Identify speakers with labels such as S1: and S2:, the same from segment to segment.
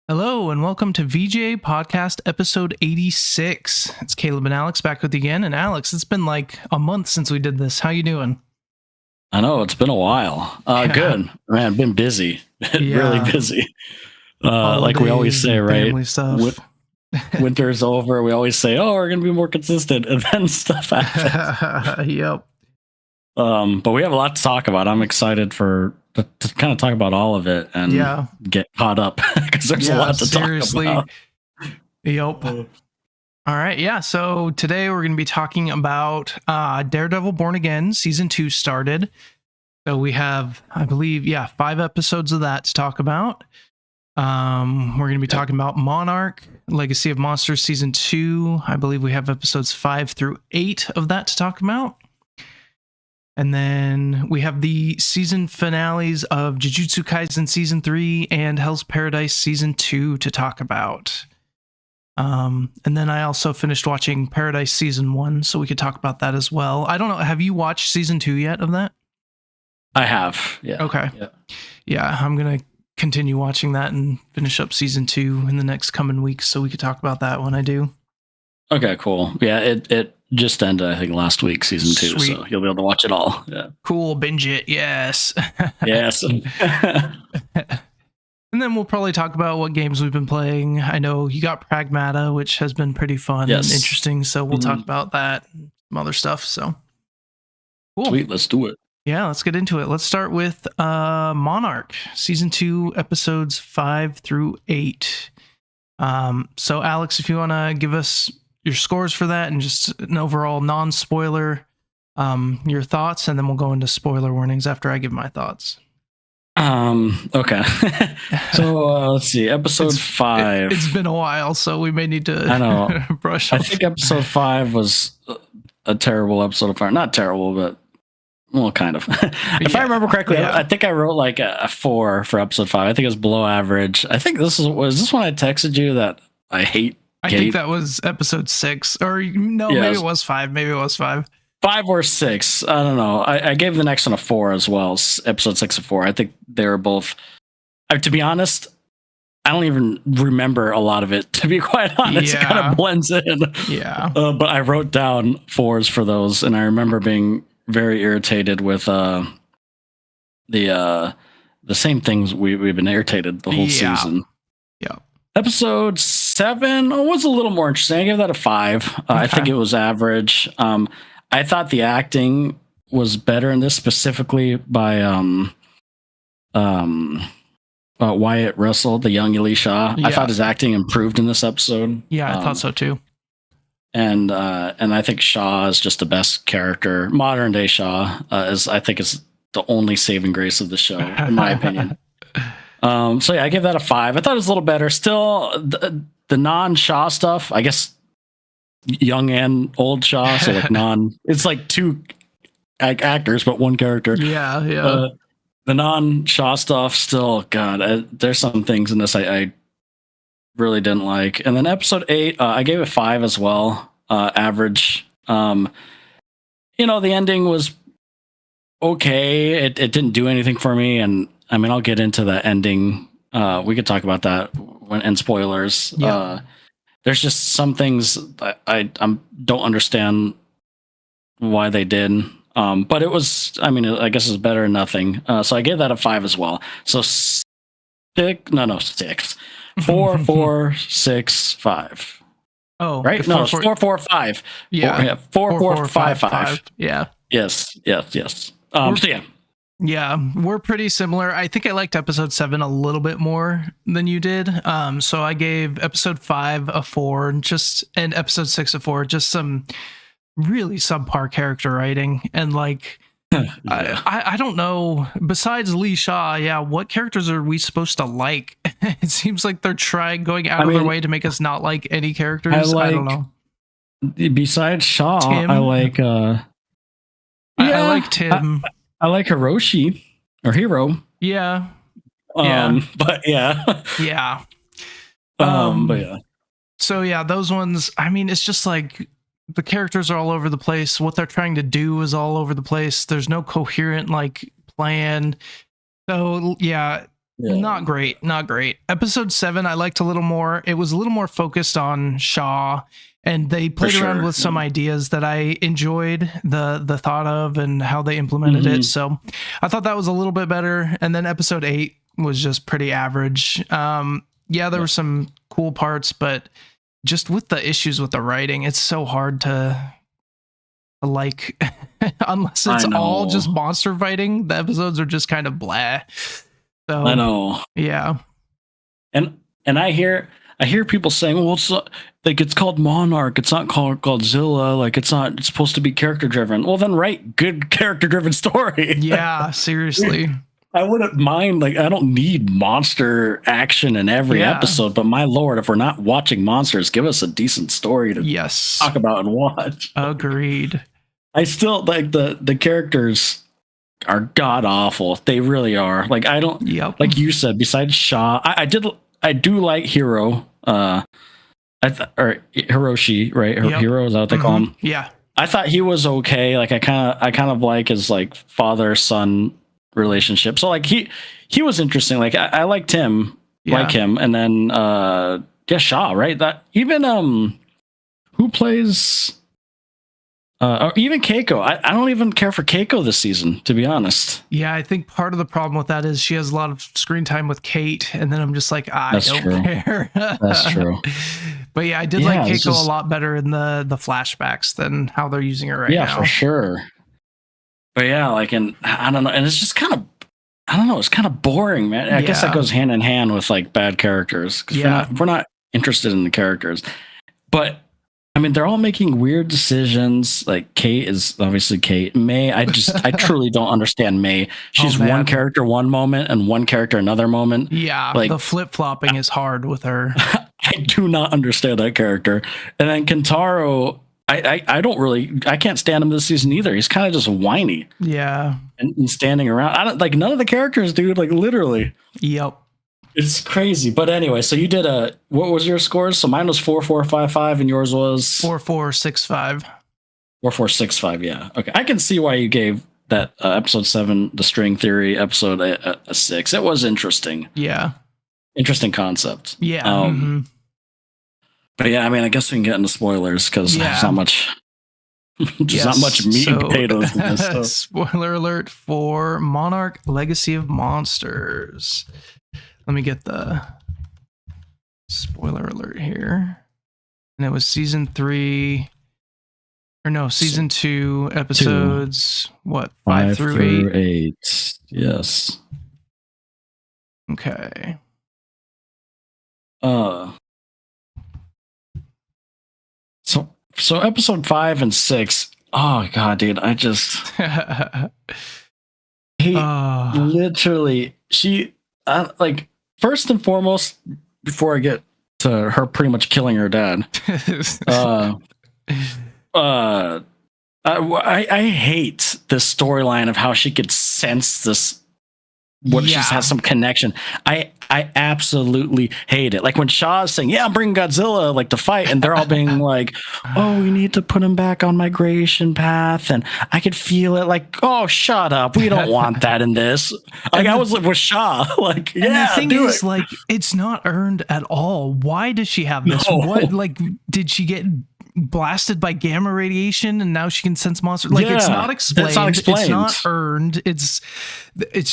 S1: Hello and welcome to VGA Podcast episode 86. It's Caleb and Alex back with you again. And Alex, it's been like a month since we did this. How you doing?
S2: I know, it's been a while. Good. Man, been busy. Really busy. Like we always say, right?
S1: Family stuff.
S2: Winter's over. We always say, oh, we're going to be more consistent. And then stuff happens.
S1: Yep.
S2: But we have a lot to talk about. I'm excited to kind of talk about all of it and get caught up because there's a lot to talk about.
S1: Yep. All right. Yeah. So today we're going to be talking about Daredevil Born Again. Season 2 started. So we have, I believe, 5 episodes of that to talk about. We're going to be talking about Monarch, Legacy of Monsters Season 2. I believe we have episodes 5 through 8 of that to talk about. And then we have the season finales of Jujutsu Kaisen Season 3 and Hell's Paradise Season 2 to talk about. And then I also finished watching Paradise Season 1, so we could talk about that as well. I don't know, have you watched Season 2 yet of that?
S2: I have, yeah.
S1: Okay. Yeah, I'm going to continue watching that and finish up Season 2 in the next coming weeks, so we could talk about that when I do.
S2: Okay, cool. Yeah, it just ended, I think, last week, Season 2,
S1: Sweet.
S2: so you'll be able to watch it all. Yeah.
S1: Cool, binge it, yes.
S2: Yes.
S1: And then we'll probably talk about what games we've been playing. I know you got Pragmata, which has been pretty fun and interesting, so we'll talk about that and some other stuff. So cool.
S2: Sweet, let's do it.
S1: Yeah, let's get into it. Let's start with Monarch, Season 2, episodes 5 through 8. So Alex, if you want to give us your scores for that and just an overall non-spoiler, your thoughts, and then we'll go into spoiler warnings after I give my thoughts.
S2: Okay. So let's see, episode 5.
S1: It's been a while, so we may need to
S2: I know.
S1: brush off.
S2: I think episode 5 was a terrible episode of fire. Not terrible, but well, kind of. If I remember correctly, I think I wrote like a 4 for episode 5. I think it was below average. I think was this when I texted you that I hate
S1: I
S2: Kate?
S1: think that was episode 6, or no, maybe it was 5. Maybe it was 5.
S2: 5 or 6. I don't know. I gave the next one a 4 as well. Episode 6 and 4. I think they were both. To be honest, I don't even remember a lot of it. To be quite honest, it kind of blends in.
S1: Yeah.
S2: But I wrote down 4s for those, and I remember being very irritated with the same things we've been irritated the whole season.
S1: Yeah.
S2: Episode 7 was a little more interesting. I gave that a 5. Okay. I think it was average. I thought the acting was better in this, specifically by Wyatt Russell, the young Eli Shaw. I thought his acting improved in this episode.
S1: Yeah, I thought so too.
S2: And I think Shaw is just the best character. Modern day Shaw is the only saving grace of the show, in my opinion. So yeah, I give that a 5. I thought it was a little better. Still, the non-Shaw stuff, I guess, young and old Shaw, so like it's like 2 actors, but 1 character.
S1: Yeah.
S2: The non-Shaw stuff, still, God, there's some things in this I really didn't like. And then episode 8, I gave it 5 as well, average. The ending was okay. It didn't do anything for me, and I mean, I'll get into the ending. We could talk about that in spoilers.
S1: Yeah.
S2: There's just some things I don't understand why they did. But it was, I mean, I guess it's better than nothing. So I gave that a 5 as well. So 6. 4, 4, 6, 5.
S1: Oh,
S2: right? No, it's 4, 4, 5.
S1: Yeah.
S2: 4, 4, 5, 5.
S1: Yeah.
S2: Yes.
S1: Yeah, we're pretty similar. I think I liked episode 7 a little bit more than you did. So I gave episode 5 a 4, and episode 6 a 4. Just some really subpar character writing, and like I don't know. Besides Lee Shaw, what characters are we supposed to like? It seems like they're going out of their way to make us not like any characters. I don't know.
S2: Besides Shaw,
S1: Tim?
S2: I like.
S1: I like Tim.
S2: I like Hiroshi or Hero.
S1: Yeah.
S2: But yeah.
S1: Yeah.
S2: But yeah.
S1: So yeah, those ones, I mean, it's just like the characters are all over the place. What they're trying to do is all over the place. There's no coherent like plan. So yeah, Not great. Not great. Episode 7, I liked a little more. It was a little more focused on Shaw, and they played around with some ideas that I enjoyed the thought of and how they implemented it. So I thought that was a little bit better. And then episode 8 was just pretty average. There were some cool parts, but just with the issues with the writing, it's so hard to like, unless it's all just monster fighting. The episodes are just kind of blah. So,
S2: I know.
S1: Yeah.
S2: And I hear people saying, well, it's like it's called Monarch, it's not called Godzilla, like it's supposed to be character driven. Well, then write good character driven story.
S1: Yeah, seriously.
S2: I wouldn't mind, like, I don't need monster action in every episode, but my lord, if we're not watching monsters, give us a decent story to talk about and watch.
S1: Agreed.
S2: I still like the characters are god awful. They really are. Like, I don't like you said, besides Shaw, I do like Hiro. Or Hiroshi, right? Hiro, is that what they call him?
S1: Yeah.
S2: I thought he was okay. Like I kind of like his like father-son relationship. So like he was interesting. Like I liked him, like him. And then Shaw, right? That even who plays or even Keiko. I don't even care for Keiko this season, to be honest.
S1: Yeah, I think part of the problem with that is she has a lot of screen time with Kate, and then I'm just like, I don't care.
S2: That's true.
S1: But yeah, I did like Keiko a lot better in the flashbacks than how they're using her right now.
S2: Yeah, for sure. But yeah, like, and I don't know, and it's just kind of, I don't know, it's kind of boring, man. I guess that goes hand in hand with like bad characters, because we're not interested in the characters. But I mean, they're all making weird decisions. Like Kate is obviously Kate. May, I truly don't understand May. She's one character one moment and one character another moment.
S1: Yeah, like the flip flopping is hard with her.
S2: I do not understand that character. And then Kentaro, I can't stand him this season either. He's kind of just whiny.
S1: Yeah.
S2: And standing around. I don't like none of the characters, dude. Like literally.
S1: Yep.
S2: It's crazy. But anyway, so you did what was your scores? So mine was 4.455 and yours was
S1: 4.465.
S2: 4.465, yeah. Okay. I can see why you gave that episode 7, the string theory episode, a 6. It was interesting.
S1: Yeah.
S2: Interesting concept.
S1: Yeah.
S2: But yeah, I mean, I guess we can get into spoilers because there's not much not much meat and potatoes in this stuff.
S1: Spoiler alert for Monarch Legacy of Monsters. Let me get the spoiler alert here. And it was season 2, episodes, 5 through
S2: 8? Yes.
S1: Okay.
S2: So episode 5 and 6. Oh god, dude, I just literally like, first and foremost, before I get to her pretty much killing her dad, I hate this storyline of how she could sense this. She has some connection. I absolutely hate it. Like when Shaw is saying, "Yeah, I'm bringing Godzilla like to fight," and they're all being like, "Oh, we need to put him back on migration path," and I could feel it. Like, "Oh, shut up! We don't want that in this." Like I was with Shaw. Like, yeah,
S1: the thing is, like, it's not earned at all. Why does she have this? No. What, like, did she get blasted by gamma radiation and now she can sense monsters? Like, it's not explained. It's not earned. It's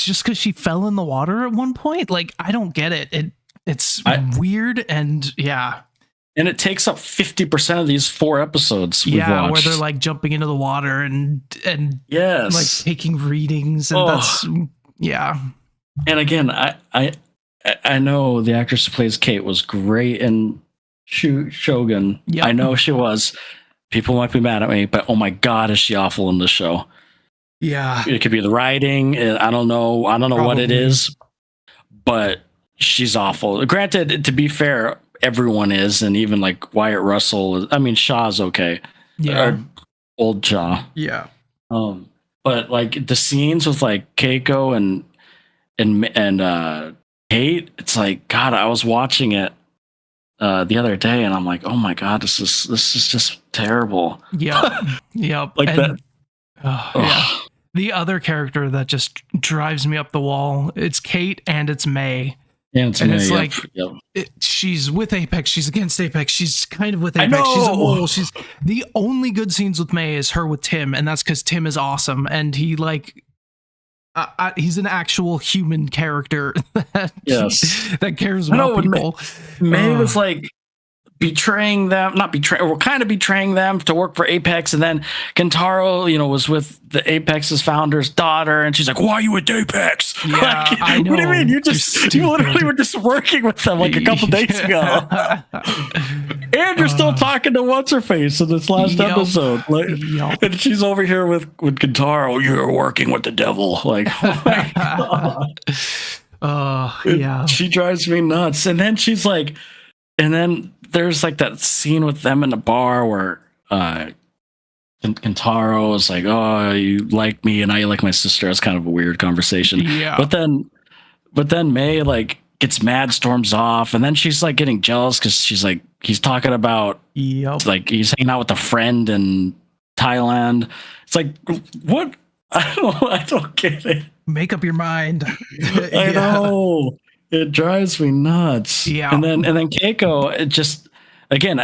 S1: just because she fell in the water at one point. Like, I don't get it. It's weird, and
S2: and it takes up 50% of these 4 episodes we've watched,
S1: where they're like jumping into the water and like taking readings, and that's
S2: And again, I know the actress who plays Kate was great in Shogun. Yep. I know she was. People might be mad at me, but oh my god, is she awful in this show?
S1: Yeah,
S2: it could be the writing. I don't know what it is, but she's awful. Granted, to be fair, everyone is, and even like Wyatt Russell. I mean, Shaw's okay.
S1: Yeah,
S2: old Shaw.
S1: Yeah.
S2: But like the scenes with like Keiko and Kate, it's like, God, I was watching it the other day, and I'm like, oh my god, this is just terrible.
S1: Yep.
S2: Like that.
S1: Yeah. the other character that just drives me up the wall. It's Kate and it's May.
S2: And
S1: it's like she's with Apex, she's against Apex, she's kind of with
S2: I
S1: Apex,
S2: know.
S1: she's a mole. She's the only good scenes with May is her with Tim, and that's because Tim is awesome and he like he's an actual human character that, that cares about people.
S2: May was like betraying them, kind of betraying them to work for Apex, and then Kentaro, was with the Apex's founder's daughter, and she's like, "Why are you with Apex?"
S1: Yeah,
S2: like,
S1: I know.
S2: What do you mean? You literally were just working with them like a couple days ago, and you're still talking to what's her face in this last episode, like, and she's over here with Kentaro. You're working with the devil, like, oh my God. She drives me nuts, and then she's like, and then there's like that scene with them in the bar where Kentaro is like, "Oh, you like me, and now you like my sister." It's kind of a weird conversation.
S1: Yeah.
S2: But then May like gets mad, storms off, and then she's like getting jealous because she's like, he's talking about like he's hanging out with a friend in Thailand. It's like, what? I don't get it.
S1: Make up your mind.
S2: I know. It drives me nuts.
S1: Yeah.
S2: And then Keiko, it just, again,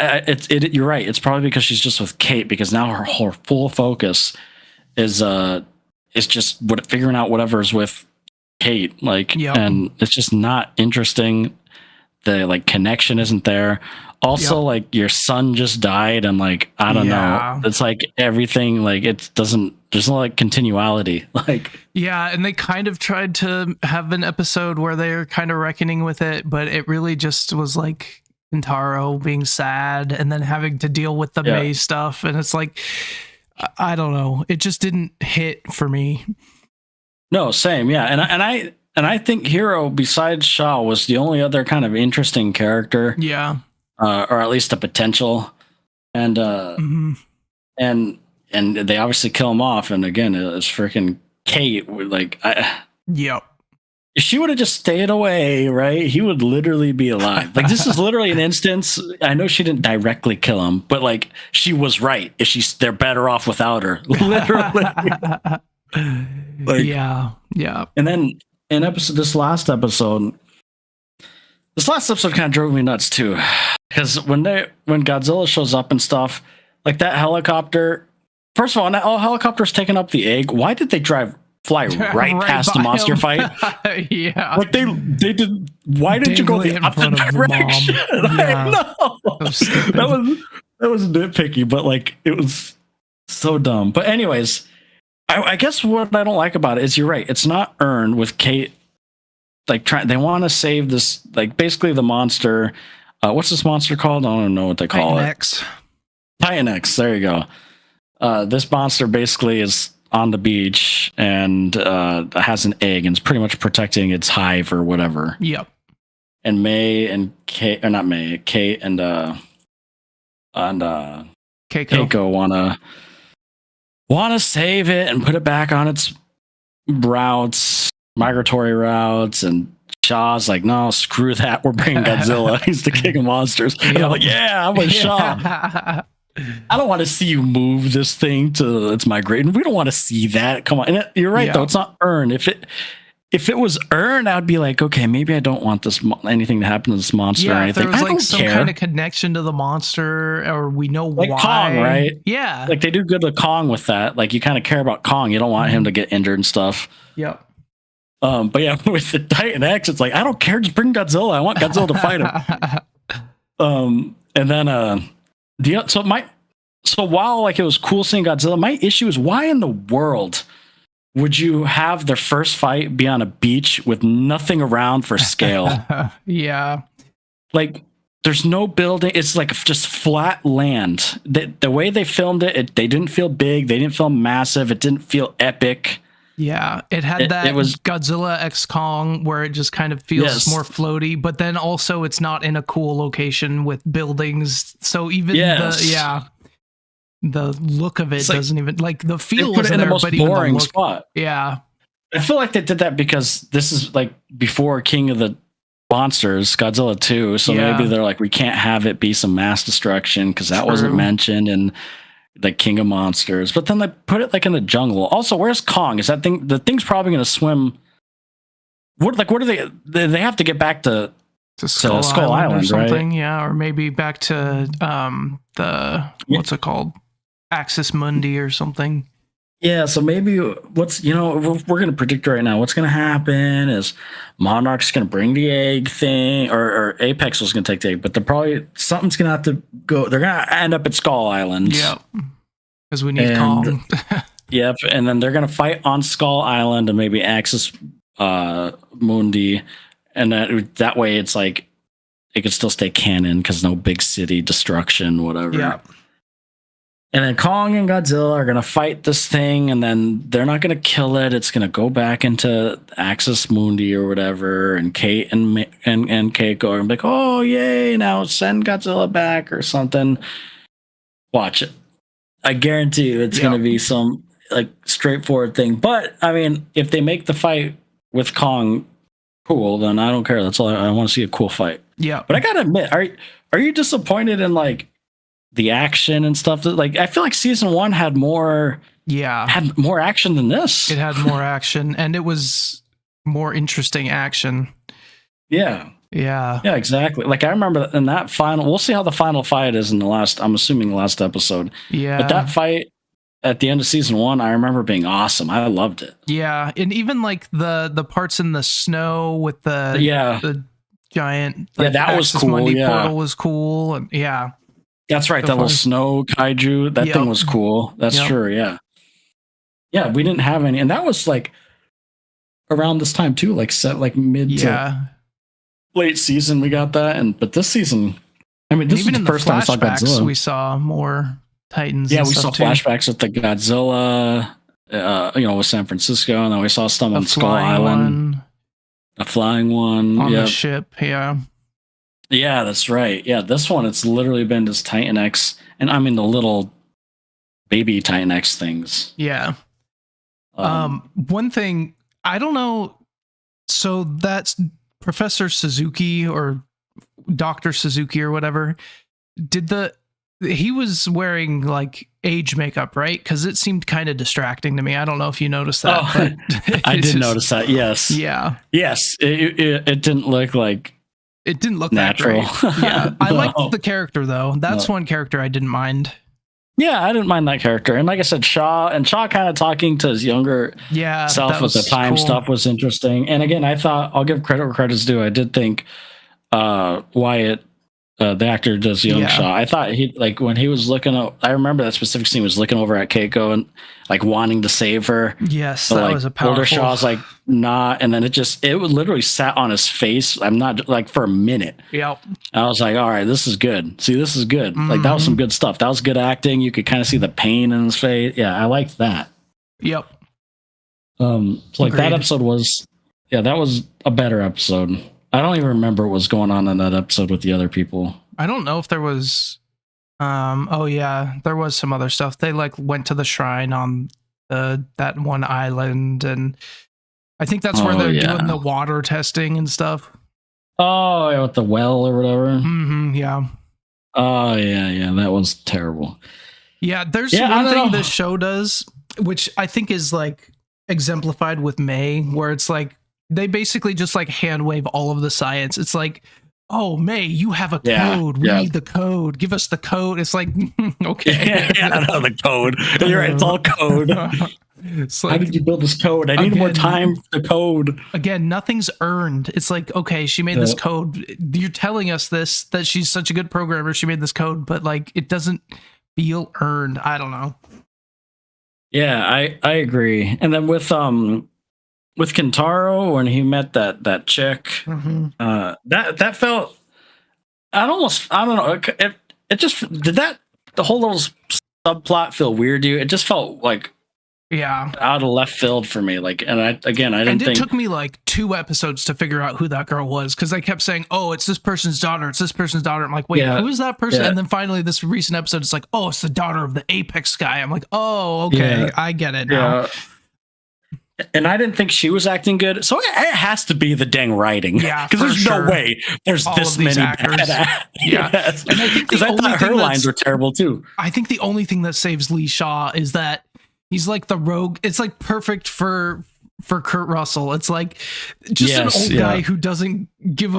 S2: you're right. It's probably because she's just with Kate, because now her full focus is just figuring out whatever's with Kate. Like, and it's just not interesting. The like connection isn't there. Also, like your son just died, and like I don't know. It's like everything, like it doesn't. There's no like continuality. Like
S1: and they kind of tried to have an episode where they're kind of reckoning with it, but it really just was like Kentaro being sad and then having to deal with the May stuff, and it's like I don't know. It just didn't hit for me.
S2: No, same, and I think Hiro, besides Shaw, was the only other kind of interesting character.
S1: Yeah.
S2: Or at least a potential. And and they obviously kill him off. And again, it's freaking Kate. Like, if she would have just stayed away, right? He would literally be alive. Like, this is literally an instance. I know she didn't directly kill him, but like, she was right. They're better off without her. Literally. Like, And then this last episode kind of drove me nuts too, because when Godzilla shows up and stuff, like that helicopter. First of all, that helicopter's taking up the egg. Why did they fly right past the monster fight? Like they did. Why didn't you go the opposite direction? I know. That was nitpicky, but like it was so dumb. But anyways, I guess what I don't like about it is you're right. It's not earned with Kate. Like they want to save this, like basically the monster. What's this monster called? I don't know what they call it. Titan X. There you go. This monster basically is on the beach and has an egg and is pretty much protecting its hive or whatever.
S1: Yep.
S2: And May and Kate, or not May, Kate and Keiko wanna save it and put it back on its migratory routes, and Shaw's like, no, screw that, we're bringing Godzilla. He's the king of monsters. And I'm like, I'm with Shaw. I don't want to see you move this thing to its migrating. We don't want to see that. Come on. And you're right though, it's not earned. If it was earned, I'd be like, okay, maybe I don't want anything to happen to this monster or anything.
S1: If there was
S2: I don't
S1: some
S2: care.
S1: kind of connection to the monster, or we know
S2: like
S1: why.
S2: Kong, right?
S1: Yeah.
S2: Like they do good with Kong with that. Like you kind of care about Kong. You don't want him to get injured and stuff.
S1: Yep.
S2: But yeah, with the Titan X, it's like, I don't care, just bring Godzilla. I want Godzilla to fight him. And then so while like it was cool seeing Godzilla, my issue is why in the world would you have their first fight be on a beach with nothing around for scale? Like there's no building. It's like just flat land. The way they filmed it, they didn't feel big. They didn't feel massive. It didn't feel epic.
S1: Yeah, it had it was Godzilla X Kong where it just kind of feels more floaty, but then also it's not in a cool location with buildings. So even the look of it doesn't even like the feel.
S2: They put it in the most boring spot.
S1: Yeah,
S2: I feel like they did that because this is like before King of the Monsters, Godzilla 2. So maybe they're like, we can't have it be some mass destruction because that wasn't mentioned, and the king of monsters, but then they put it like in the jungle. Also, where's Kong? Is that thing? The thing's probably going to swim. What are they? They have to get back to
S1: Skull Island or something, right? Yeah, or maybe back to the what's it called, Axis Mundi or something.
S2: Yeah, so maybe we're going to predict right now. What's going to happen is Monarch's going to bring the egg thing, or Apex was going to take the egg, but something's going to have to go. They're going to end up at Skull Island.
S1: Yeah, because we need Kong.
S2: Yep, and then they're going to fight on Skull Island and maybe Axis Mundi, and that way it's like it could still stay canon because no big city destruction, whatever.
S1: Yeah.
S2: And then Kong and Godzilla are going to fight this thing, and then they're not going to kill it. It's going to go back into Axis Mundi or whatever, and Kate and Keiko are like, oh, yay, now send Godzilla back or something. Watch it. I guarantee you it's going to be some like straightforward thing. But, I mean, if they make the fight with Kong cool, then I don't care. That's all. I want to see a cool fight.
S1: Yeah.
S2: But I got to admit, are you disappointed in, like, the action and stuff? That, like, I feel like season 1 had more action than this.
S1: It had more action, and it was more interesting action.
S2: Yeah, exactly. Like, I remember in that final, we'll see how the final fight is in I'm assuming the last episode.
S1: Yeah,
S2: but that fight at the end of season 1, I remember being awesome. I loved it.
S1: Yeah, and even like the parts in the snow with the giant, like,
S2: that was cool.
S1: Portal was cool, and
S2: that's right. That little snow kaiju, that thing was cool. That's true. Yeah. Yeah. We didn't have any. And that was like around this time too, like mid to late season. We got that. But this season, I mean, this is the first time I saw Godzilla.
S1: We saw more Titans.
S2: Yeah. We saw flashbacks with the Godzilla, with San Francisco. And then we saw some on Skull Island. A flying one.
S1: On the ship. Yeah.
S2: Yeah, that's right. Yeah, this one, it's literally been just Titan X, and I mean the little baby Titan X things.
S1: Yeah. One thing, I don't know, so that's Professor Suzuki or Dr. Suzuki or whatever. He was wearing like age makeup, right? Because it seemed kind of distracting to me. I don't know if you noticed that.
S2: But I did notice that, yes.
S1: Yeah.
S2: Yes, it didn't look like...
S1: It didn't look
S2: natural.
S1: That great. Yeah, I liked the character though. That's one character I didn't mind.
S2: Yeah, I didn't mind that character. And like I said, Shaw kind of talking to his younger self with the time stuff was interesting. And again, I thought, I'll give credit where credit's due. I did think Wyatt, the actor does young Shaw. I thought when he was looking I remember that specific scene, was looking over at Keiko and like wanting to save her.
S1: Yes,
S2: but,
S1: that was a powerful.
S2: Older Shaw's like, nah. And then it would literally sat on his face. I'm not like for a minute.
S1: Yep.
S2: I was like, all right, this is good. See, this is good. Mm-hmm. Like that was some good stuff. That was good acting. You could kind of see the pain in his face. Yeah, I liked that.
S1: Yep.
S2: So like that episode was, that was a better episode. I don't even remember what was going on in that episode with the other people.
S1: I don't know if there was. There was some other stuff. They like went to the shrine on that one island, and I think that's where they're doing the water testing and stuff.
S2: Oh, yeah, with the well or whatever.
S1: Mm-hmm, yeah.
S2: Oh yeah, that was terrible.
S1: Yeah, there's one thing this show does, which I think is like exemplified with May, where it's like they basically just like hand wave all of the science. It's like, oh, May, you have a code. We need the code. Give us the code. It's like, okay.
S2: I know the code. You're right. It's all code.
S1: It's like,
S2: how did you build this code? I need more time for the code.
S1: Again, nothing's earned. It's like, okay, she made this code. You're telling us that she's such a good programmer. She made this code, but like, it doesn't feel earned. I don't know.
S2: Yeah, I agree. And then with Kentaro, when he met that chick, that felt, I don't know. It just the whole little subplot feel weird to you? It just felt like out of left field for me. Like, and I didn't think.
S1: It took me like 2 episodes to figure out who that girl was, because I kept saying, oh, it's this person's daughter. It's this person's daughter. I'm like, wait, who is that person? Yeah. And then finally this recent episode, it's like, oh, it's the daughter of the Apex guy. I'm like, oh, okay, I get it now.
S2: And I didn't think she was acting good, so it has to be the dang writing.
S1: Yeah,
S2: because there's no way there's
S1: all
S2: this
S1: of these
S2: many
S1: actors.
S2: bad.
S1: Yeah,
S2: Yes.
S1: and I think
S2: because I thought her lines were terrible too.
S1: I think the only thing that saves Lee Shaw is that he's like the rogue. It's like perfect for Kurt Russell. It's like just an old guy who doesn't give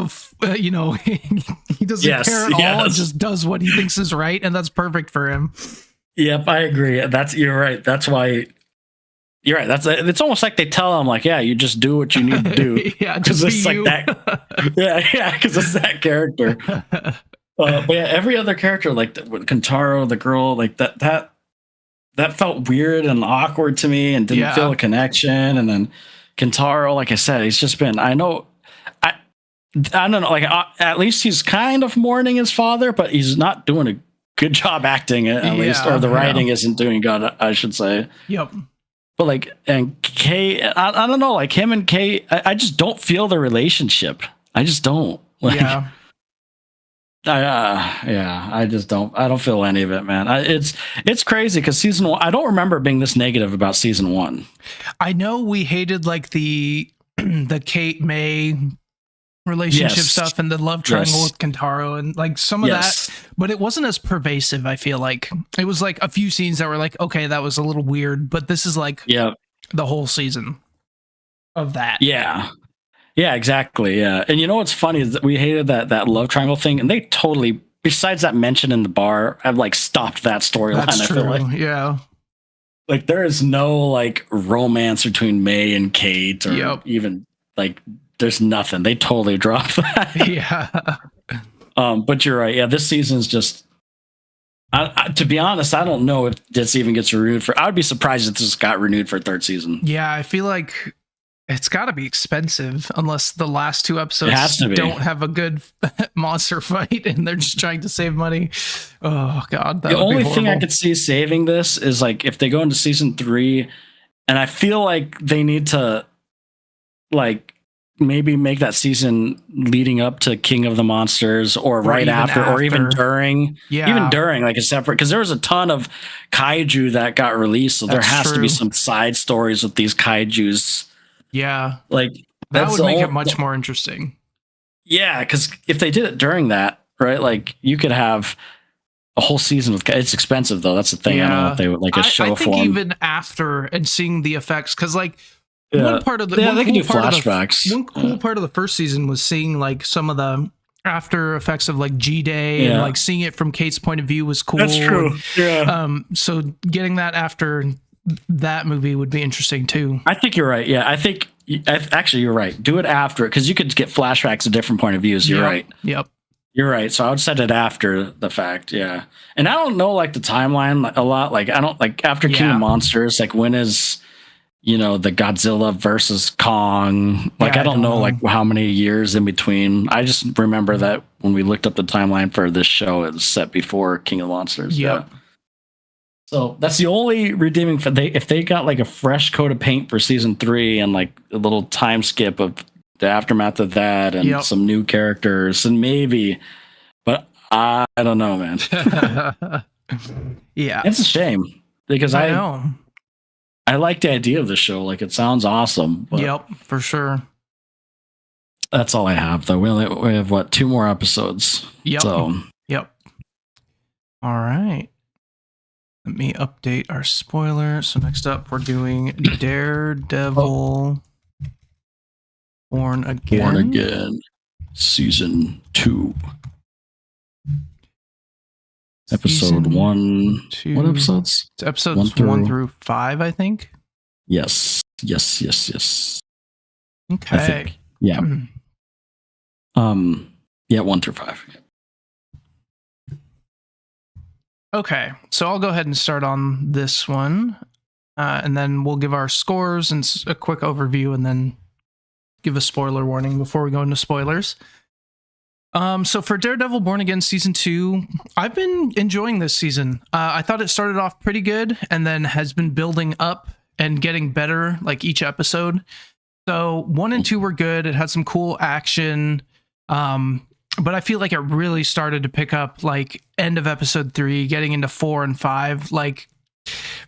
S1: he doesn't care at all and just does what he thinks is right, and that's perfect for him.
S2: Yep, I agree. You're right. That's why. You're right. It's almost like they tell him, like, yeah, you just do what you need to do.
S1: Yeah, just
S2: it's
S1: be
S2: like that. Yeah, because it's that character. But yeah, every other character, like with Kentaro, the girl, like that felt weird and awkward to me, and didn't feel a connection. And then Kentaro, like I said, he's just been. I don't know. Like at least he's kind of mourning his father, but he's not doing a good job acting it, at least, or the writing isn't doing good, I should say.
S1: Yep.
S2: But like, and Kay, I don't know, like him and Kay, I just don't feel the relationship. I just don't. Like, I just don't. I don't feel any of it, man. It's crazy because season 1. I don't remember being this negative about season 1.
S1: I know we hated like the Kate May relationship stuff and the love triangle with Kentaro and like some of that, but it wasn't as pervasive. I feel like it was like a few scenes that were like, okay, that was a little weird, but this is like the whole season of that. Yeah,
S2: exactly. Yeah. And you know what's funny is that we hated that love triangle thing, and they totally, besides that mention in the bar, I've like stopped that storyline. I feel like like there is no like romance between May and Kate, or even like there's nothing. They totally dropped that. But you're right. Yeah, this season's just. To be honest, I don't know if this even gets renewed for. I would be surprised if this got renewed for a 3rd season.
S1: Yeah, I feel like it's got to be expensive unless the last 2 episodes don't have a good monster fight and they're just trying to save money. Oh God,
S2: the only thing I could see saving this is like if they go into season 3, and I feel like they need to like. Maybe make that season leading up to King of the Monsters, or right after, or even during, like a separate, because there was a ton of kaiju that got released. So there has to be some side stories with these kaijus.
S1: Yeah.
S2: Like
S1: that would make it much more interesting.
S2: Yeah. Cause if they did it during that, right, like you could have a whole season with, it's expensive though. That's the thing. I don't know if they would like a show for them.
S1: Even after and seeing the effects, cause like, one part of the
S2: they can do flashbacks.
S1: One cool part of the first season was seeing like some of the after effects of like G-Day and like seeing it from Kate's point of view was cool.
S2: That's true.
S1: So getting that after that movie would be interesting too.
S2: I think you're right. Yeah, I think actually you're right. Do it after it because you could get flashbacks of different point of views. You're right.
S1: Yep.
S2: You're right. So I would set it after the fact. Yeah. And I don't know like the timeline a lot. Like I don't like after King of Monsters. Like when is the Godzilla versus Kong. Like, I don't know like how many years in between. I just remember that when we looked up the timeline for this show, it was set before King of Monsters.
S1: Yep.
S2: Yeah. So that's the only redeeming for if they got like a fresh coat of paint for season 3 and like a little time skip of the aftermath of that and some new characters and maybe, but I don't know, man.
S1: Yeah.
S2: It's a shame because
S1: I know.
S2: I like the idea of the show. Like, it sounds awesome.
S1: Yep, for sure.
S2: That's all I have, though. We have, what, 2 more episodes?
S1: Yep.
S2: So.
S1: Yep. All right. Let me update our spoiler. So next up, we're doing Daredevil Born Again.
S2: Born Again. Season 2. Episode 1.
S1: 2.
S2: What episodes?
S1: It's episodes 1 through 5, I think.
S2: Yes.
S1: Okay.
S2: Yeah. 1 through 5.
S1: Okay, so I'll go ahead and start on this one, and then we'll give our scores and a quick overview, and then give a spoiler warning before we go into spoilers. So for Daredevil Born Again Season 2, I've been enjoying this season. I thought it started off pretty good, and then has been building up and getting better, like each episode. So 1 and 2 were good. It had some cool action. But I feel like it really started to pick up like end of episode 3, getting into 4 and 5. Like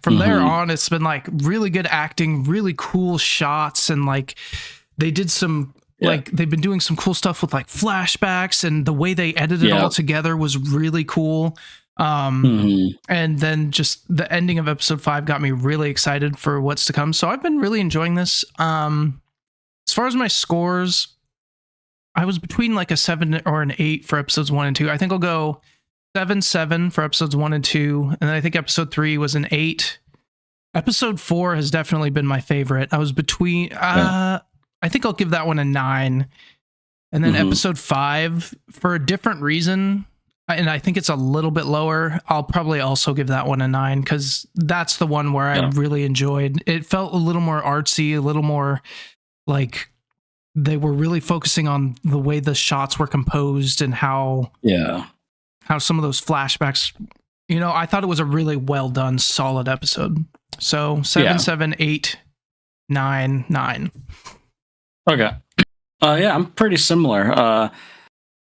S1: from there on, it's been like really good acting, really cool shots, and like they did some like they've been doing some cool stuff with like flashbacks, and the way they edited it all together was really cool. And then just the ending of episode 5 got me really excited for what's to come. So I've been really enjoying this. As far as my scores, I was between like a 7 or an 8 for episodes 1 and 2. I think I'll go 7 for episodes 1 and 2. And then I think episode 3 was an 8. Episode 4 has definitely been my favorite. I was between, I think I'll give that one a 9. And then episode 5, for a different reason, and I think it's a little bit lower, I'll probably also give that one a 9, because that's the one where I really enjoyed. It felt a little more artsy, a little more like they were really focusing on the way the shots were composed and how some of those flashbacks, I thought it was a really well done, solid episode. So 7, 8, 9, 9.
S2: Okay. I'm pretty similar.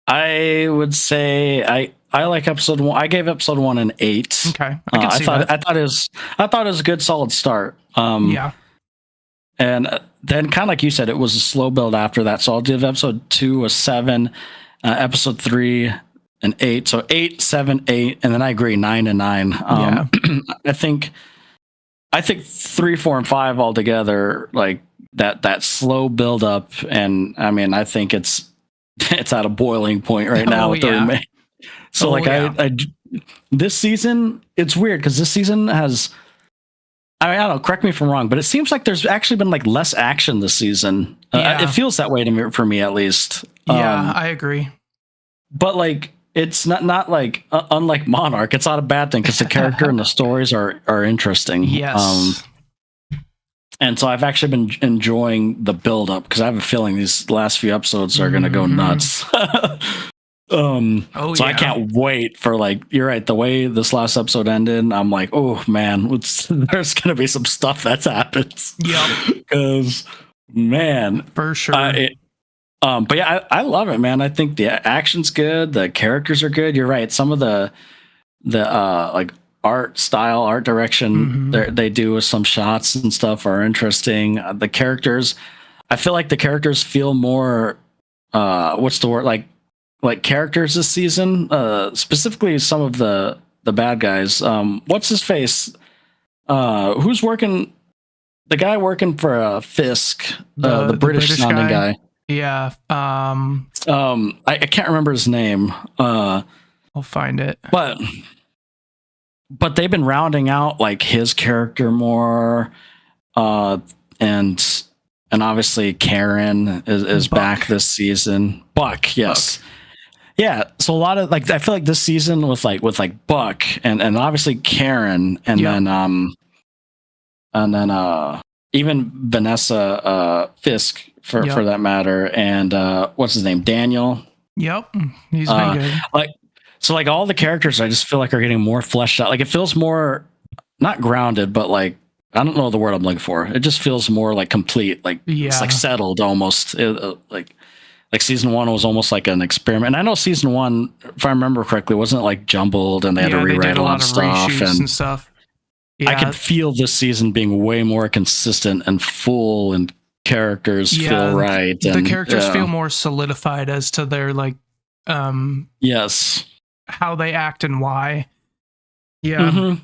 S2: I would say I like episode 1. I gave episode 1 an 8.
S1: Okay. I
S2: thought it was a good solid start. And then kind of like you said, it was a slow build after that. So I'll give episode 2 a 7, episode 3 an 8. So 8, 7, 8, and then I agree 9 and 9. I think 3, 4, and 5 altogether, like that slow build up, and I mean I think it's at a boiling point right now with the remake. So I this season, it's weird because this season has, I don't know, correct me if I'm wrong, but it seems like there's actually been like less action this season. It feels that way to me, for me at least.
S1: I agree.
S2: But like, it's not like unlike Monarch, it's not a bad thing because the character and the stories are interesting.
S1: Yes.
S2: And so I've actually been enjoying the build up because I have a feeling these last few episodes are going to go nuts. So I can't wait for, like, you're right, the way this last episode ended, I'm like, oh man, there's gonna be some stuff that's happened. Because man,
S1: for sure.
S2: But yeah, I love it, man. I think the action's good, the characters are good. You're right, some of the like art style, art direction they do with some shots and stuff are interesting. The characters, I feel like the characters feel more what's the word, like characters this season, specifically some of the bad guys. What's his face? Who's working? The guy working for Fisk, the British sounding guy.
S1: Yeah.
S2: I can't remember his name.
S1: I'll find it.
S2: But they've been rounding out like his character more, and obviously Karen is back this season. Buck, yes. Buck. Yeah, so a lot of like I feel like this season with Buck and obviously Karen and then even Vanessa Fisk for that matter, and what's his name, Daniel.
S1: Yep, he's been good.
S2: Like all the characters, I just feel like are getting more fleshed out. Like it feels more not grounded, but like I don't know the word I'm looking for. It just feels more like complete, like it's like settled almost. Like season 1 was almost like an experiment. And I know season 1, if I remember correctly, wasn't like jumbled and they had to rewrite a lot of stuff
S1: and stuff. Yeah.
S2: I could feel this season being way more consistent and full, and characters feel right.
S1: The characters feel more solidified as to their like, how they act and why. Yeah.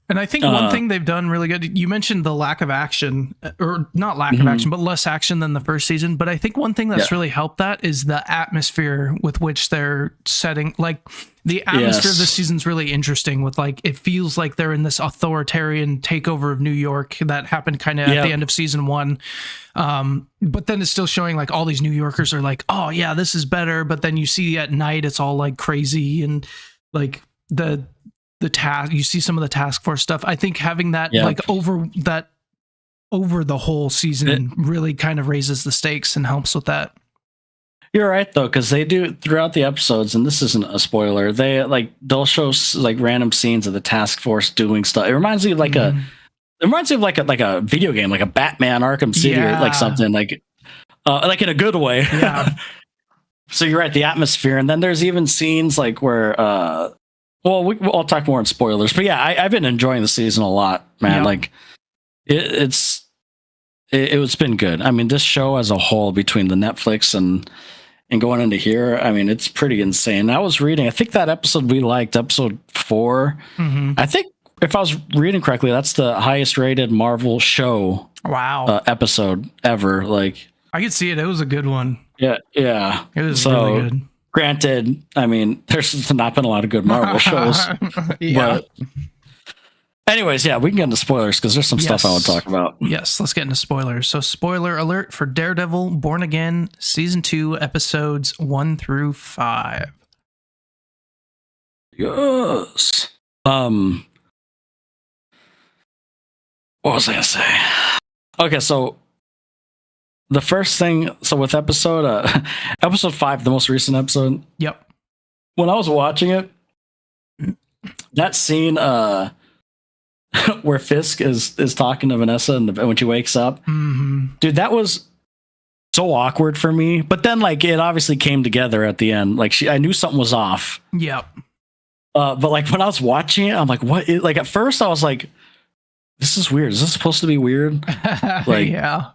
S1: And I think one thing they've done really good, you mentioned the lack of action, or not lack of action, but less action than the first season. But I think one thing that's really helped that is the atmosphere with which they're setting. Like the atmosphere of this season's really interesting with like, it feels like they're in this authoritarian takeover of New York that happened kind of at the end of season 1. But then it's still showing like all these New Yorkers are like, oh yeah, this is better. But then you see at night, it's all like crazy and like the task, you see some of the task force stuff. I think having that like over the whole season really kind of raises the stakes and helps with that.
S2: You're right though, because they do throughout the episodes, and this isn't a spoiler. They'll show like random scenes of the task force doing stuff. It reminds me of like a video game, like a Batman Arkham City or like something like in a good way. Yeah. So you're right, the atmosphere, and then there's even scenes like where Well, I'll talk more in spoilers, but yeah, I've been enjoying the season a lot, man.
S1: Yep.
S2: Like it's been good. I mean, this show as a whole, between the Netflix and going into here, I mean, it's pretty insane. I was reading, I think that episode we liked, episode 4.
S1: Mm-hmm.
S2: I think if I was reading correctly, that's the highest rated Marvel show episode ever. Like,
S1: I could see it. It was a good one.
S2: Yeah.
S1: It was really good.
S2: Granted, I mean, there's not been a lot of good Marvel shows.
S1: Yeah.
S2: But anyways, yeah, we can get into spoilers because there's some stuff I want to talk about.
S1: Yes, let's get into spoilers. So, spoiler alert for Daredevil Born Again, Season 2, Episodes 1 through 5.
S2: Yes. What was I going to say? Okay, so the first thing, so with episode 5, the most recent episode.
S1: Yep.
S2: When I was watching it, that scene where Fisk is talking to Vanessa and when she wakes up, dude, that was so awkward for me. But then, like, it obviously came together at the end. Like, I knew something was off.
S1: Yep.
S2: But like when I was watching it, I'm like, what? Like at first, I was like, this is weird. Is this supposed to be weird? Like,
S1: yeah.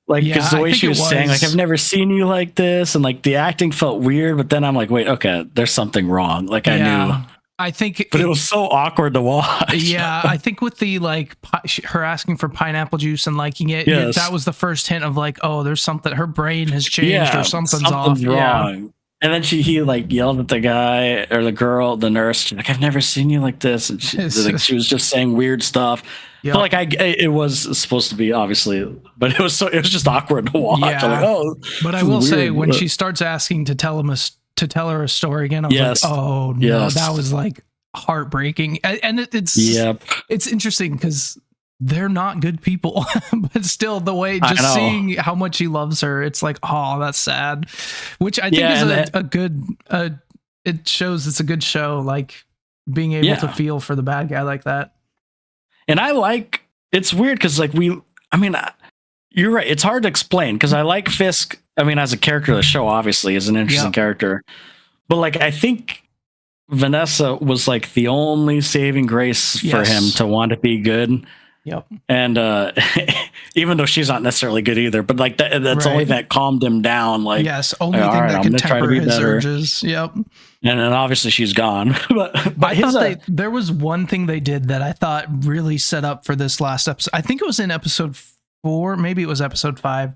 S2: Like, because the way she was saying, like, I've never seen you like this, and like the acting felt weird. But then I'm like, wait, okay, there's something wrong. Like I knew.
S1: I think,
S2: but it was so awkward to watch.
S1: Yeah, I think with the like her asking for pineapple juice and liking it, that was the first hint of like, oh, there's something. Her brain has changed or something's off.
S2: Wrong.
S1: Yeah.
S2: And then he like yelled at the guy or the girl, the nurse. She's like, I've never seen you like this, and she was just saying weird stuff. Yep. But like it was supposed to be obviously, but it was just awkward to watch.
S1: Yeah.
S2: I'm like, oh,
S1: but I will say when she starts asking to tell her a story again, I was like, oh no, that was like heartbreaking. And it's interesting because they're not good people, but still the way just seeing how much he loves her, it's like, oh, that's sad. Which I think is a good. It shows it's a good show, like being able to feel for the bad guy like that.
S2: And I like, it's weird because like you're right. It's hard to explain because I like Fisk. I mean, as a character, the show obviously is an interesting character, but like I think Vanessa was like the only saving grace for him to want to be good.
S1: Yep. And
S2: even though she's not necessarily good either, but like that's only that calmed him down. Like,
S1: only thing that can temper his urges. Yep.
S2: And then obviously she's gone. but
S1: I thought there was one thing they did that I thought really set up for this last episode. I think it was in episode 4, maybe it was episode 5.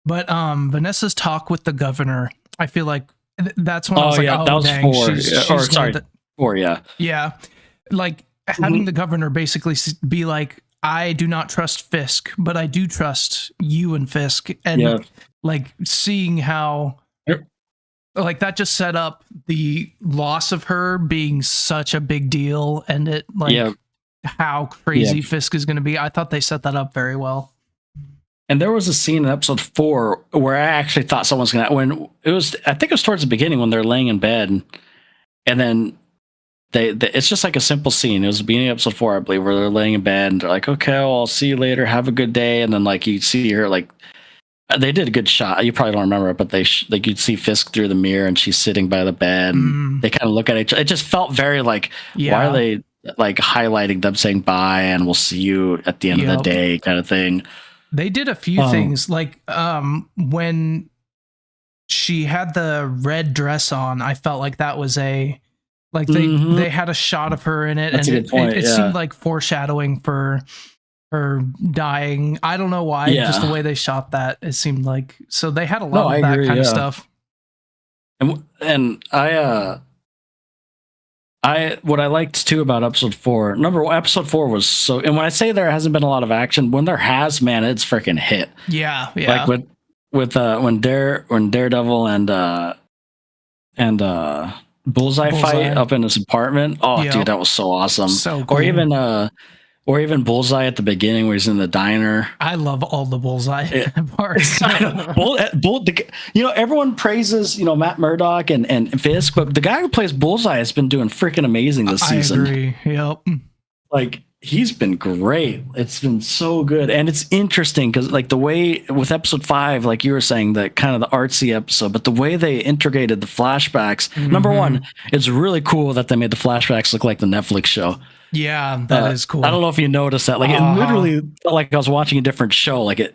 S1: But Vanessa's talk with the governor, I feel like that's when I was like, oh,
S2: that was
S1: dang,
S2: 4. 4, yeah.
S1: Yeah. Like having the governor basically be like, I do not trust Fisk, but I do trust you and Fisk. And like seeing how like that just set up the loss of her being such a big deal, and it like how crazy Fisk is going to be. I thought they set that up very well.
S2: And there was a scene in episode 4 where I actually thought someone's going to, when it was, I think it was towards the beginning when they're laying in bed, and then it's just like a simple scene. It was the beginning of episode 4, I believe, where they're laying in bed and they're like, okay, well, I'll see you later. Have a good day. And then like you see her, like they did a good shot. You probably don't remember it, but like you'd see Fisk through the mirror and she's sitting by the bed. And they kind of look at each other. It just felt very like, why are they like highlighting them saying bye and we'll see you at the end of the day kind of thing. They
S1: did a few things like when she had the red dress on, I felt like that was like they had a shot of her in it.
S2: That's
S1: and
S2: it
S1: seemed like foreshadowing for her dying. I don't know why, just the way they shot that, it seemed like, so they had a lot of that kind of stuff.
S2: And what I liked too about episode 4, episode 4 was so, and when I say there hasn't been a lot of action, when there has, man, it's freaking hit.
S1: Yeah.
S2: Like when Daredevil and Bullseye fight up in his apartment. Oh, dude, that was so awesome.
S1: So cool.
S2: Or even Bullseye at the beginning where he's in the diner.
S1: I love all the Bullseye parts.
S2: Everyone praises, Matt Murdock and Fisk, but the guy who plays Bullseye has been doing freaking amazing this season.
S1: I agree. Yep.
S2: Like he's been great. It's been so good. And it's interesting because like the way with episode 5, like you were saying, that kind of the artsy episode, but the way they integrated the flashbacks, number one, it's really cool that they made the flashbacks look like the Netflix show.
S1: Yeah, that is cool.
S2: I don't know if you noticed that. Like it literally felt like I was watching a different show. Like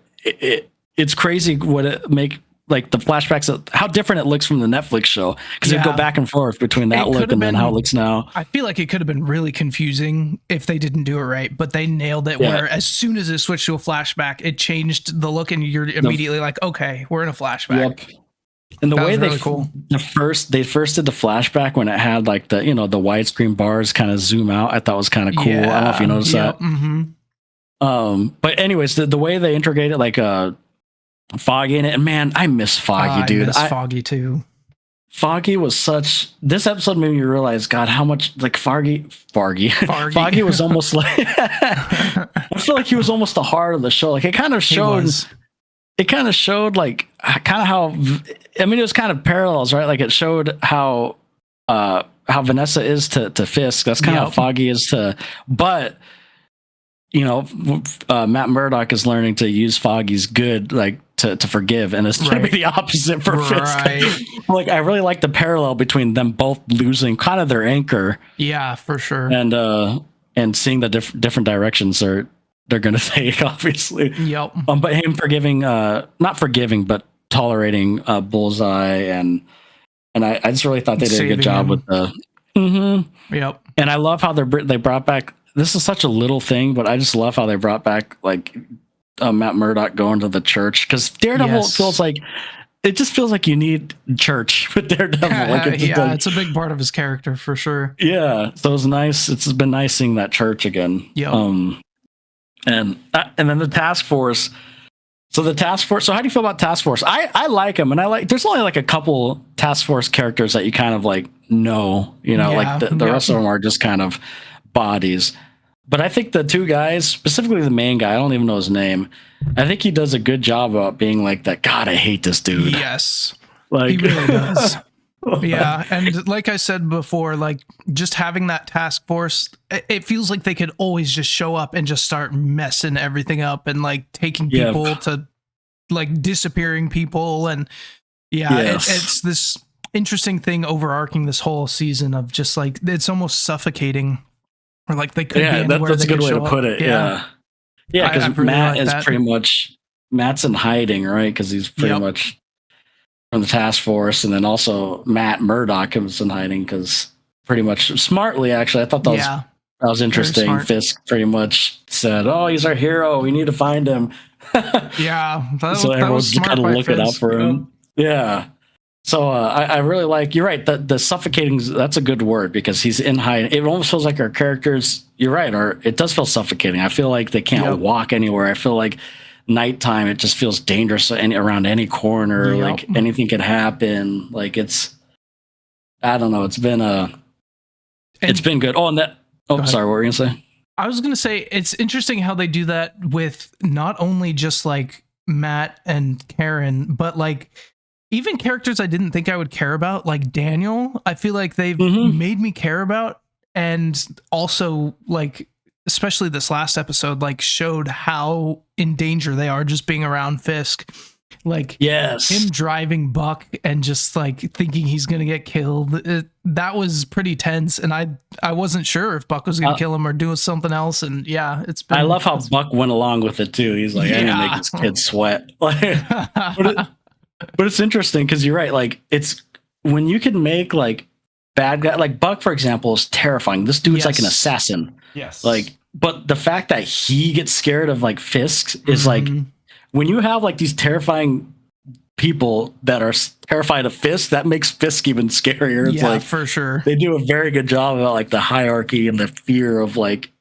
S2: it's crazy what it make like the flashbacks, how different it looks from the Netflix show, because it'd go back and forth between that look and then how it looks now.
S1: I feel like it could have been really confusing if they didn't do it right, but they nailed it. Where as soon as it switched to a flashback, it changed the look, and you're immediately like, okay, we're in a flashback.
S2: Yep. And the way
S1: really cool.
S2: they first did the flashback when it had like the the widescreen bars kind of zoom out, I thought was kind of cool. I don't know if you noticed that. But anyways, the way they integrated like Foggy in it, and man, I miss Foggy, dude.
S1: I miss Foggy too.
S2: Foggy was this episode made me realize, God, how much like Foggy was almost like I feel like he was almost the heart of the show. Like it kind of showed like kind of how, I mean, it was kind of parallels, right? Like it showed how Vanessa is to Fisk. That's kind of how Foggy is to, but Matt Murdock is learning to use Foggy's good, like to forgive, and it's going to be the opposite for Fisk. Like I really like the parallel between them both losing kind of their anchor. Yeah, for sure. And seeing the different directions they're going to take, obviously. Yep. But him forgiving, not forgiving, but tolerating Bullseye, and I just really thought they did a good job with the. Yep. And I love how they brought back. This is such a little thing, but I just love how they brought back like Matt Murdock going to the church, because Daredevil feels like it just feels like you need church with Daredevil. It's a big part of his character for sure. Yeah, so it was nice. It's been nice seeing that church again. Yeah. And then the task force. So the task force. So how do you feel about task force? I like him, and I like. There's only like a couple task force characters that you kind of like know. Like the rest of them are just kind of bodies. But I think the two guys, specifically the main guy, I don't even know his name, I think he does a good job about being like that. God, I hate this dude. Yes, like he really does. Yeah, and like I said before, like just having that task force, it feels like they could always just show up and just start messing everything up and like taking people to like disappearing people, and it's this interesting thing overarching this whole season of just like it's almost suffocating. Or like they could be anywhere. That's a good way to put it. Yeah, because Matt is pretty much Matt's in hiding, right? Because he's pretty much from the task force, and then also Matt Murdock is in hiding because pretty much smartly, actually, I thought that was interesting. Fisk pretty much said, "Oh, he's our hero. We need to find him." So everyone's got to look it up for him. Yeah. So I really like, you're right, the suffocating, that's a good word, because he's in hiding. It almost feels like our characters, you're right, or it does feel suffocating. I feel like they can't walk anywhere. I feel like nighttime, it just feels dangerous around any corner. Like anything could happen. Like I don't know. It's been good. Oh, and that, sorry, what were you going to say? I was going to say, it's interesting how they do that with not only just like Matt and Karen, but like even characters I didn't think I would care about, like Daniel. I feel like they've made me care about, and also like, especially this last episode, like showed how in danger they are just being around Fisk. Like him driving Buck and just like thinking he's going to get killed. That was pretty tense. And I wasn't sure if Buck was going to kill him or do something else. And it's been, I love how Buck went along with it too. He's like, I didn't make this kid sweat. But it's interesting because you're right. Like it's when you can make like bad guy, like Buck, for example, is terrifying. This dude's like an assassin. Yes. Like, but the fact that he gets scared of like Fisk is like, when you have like these terrifying people that are terrified of Fisk, that makes Fisk even scarier. It's like, for sure. They do a very good job about like the hierarchy and the fear of like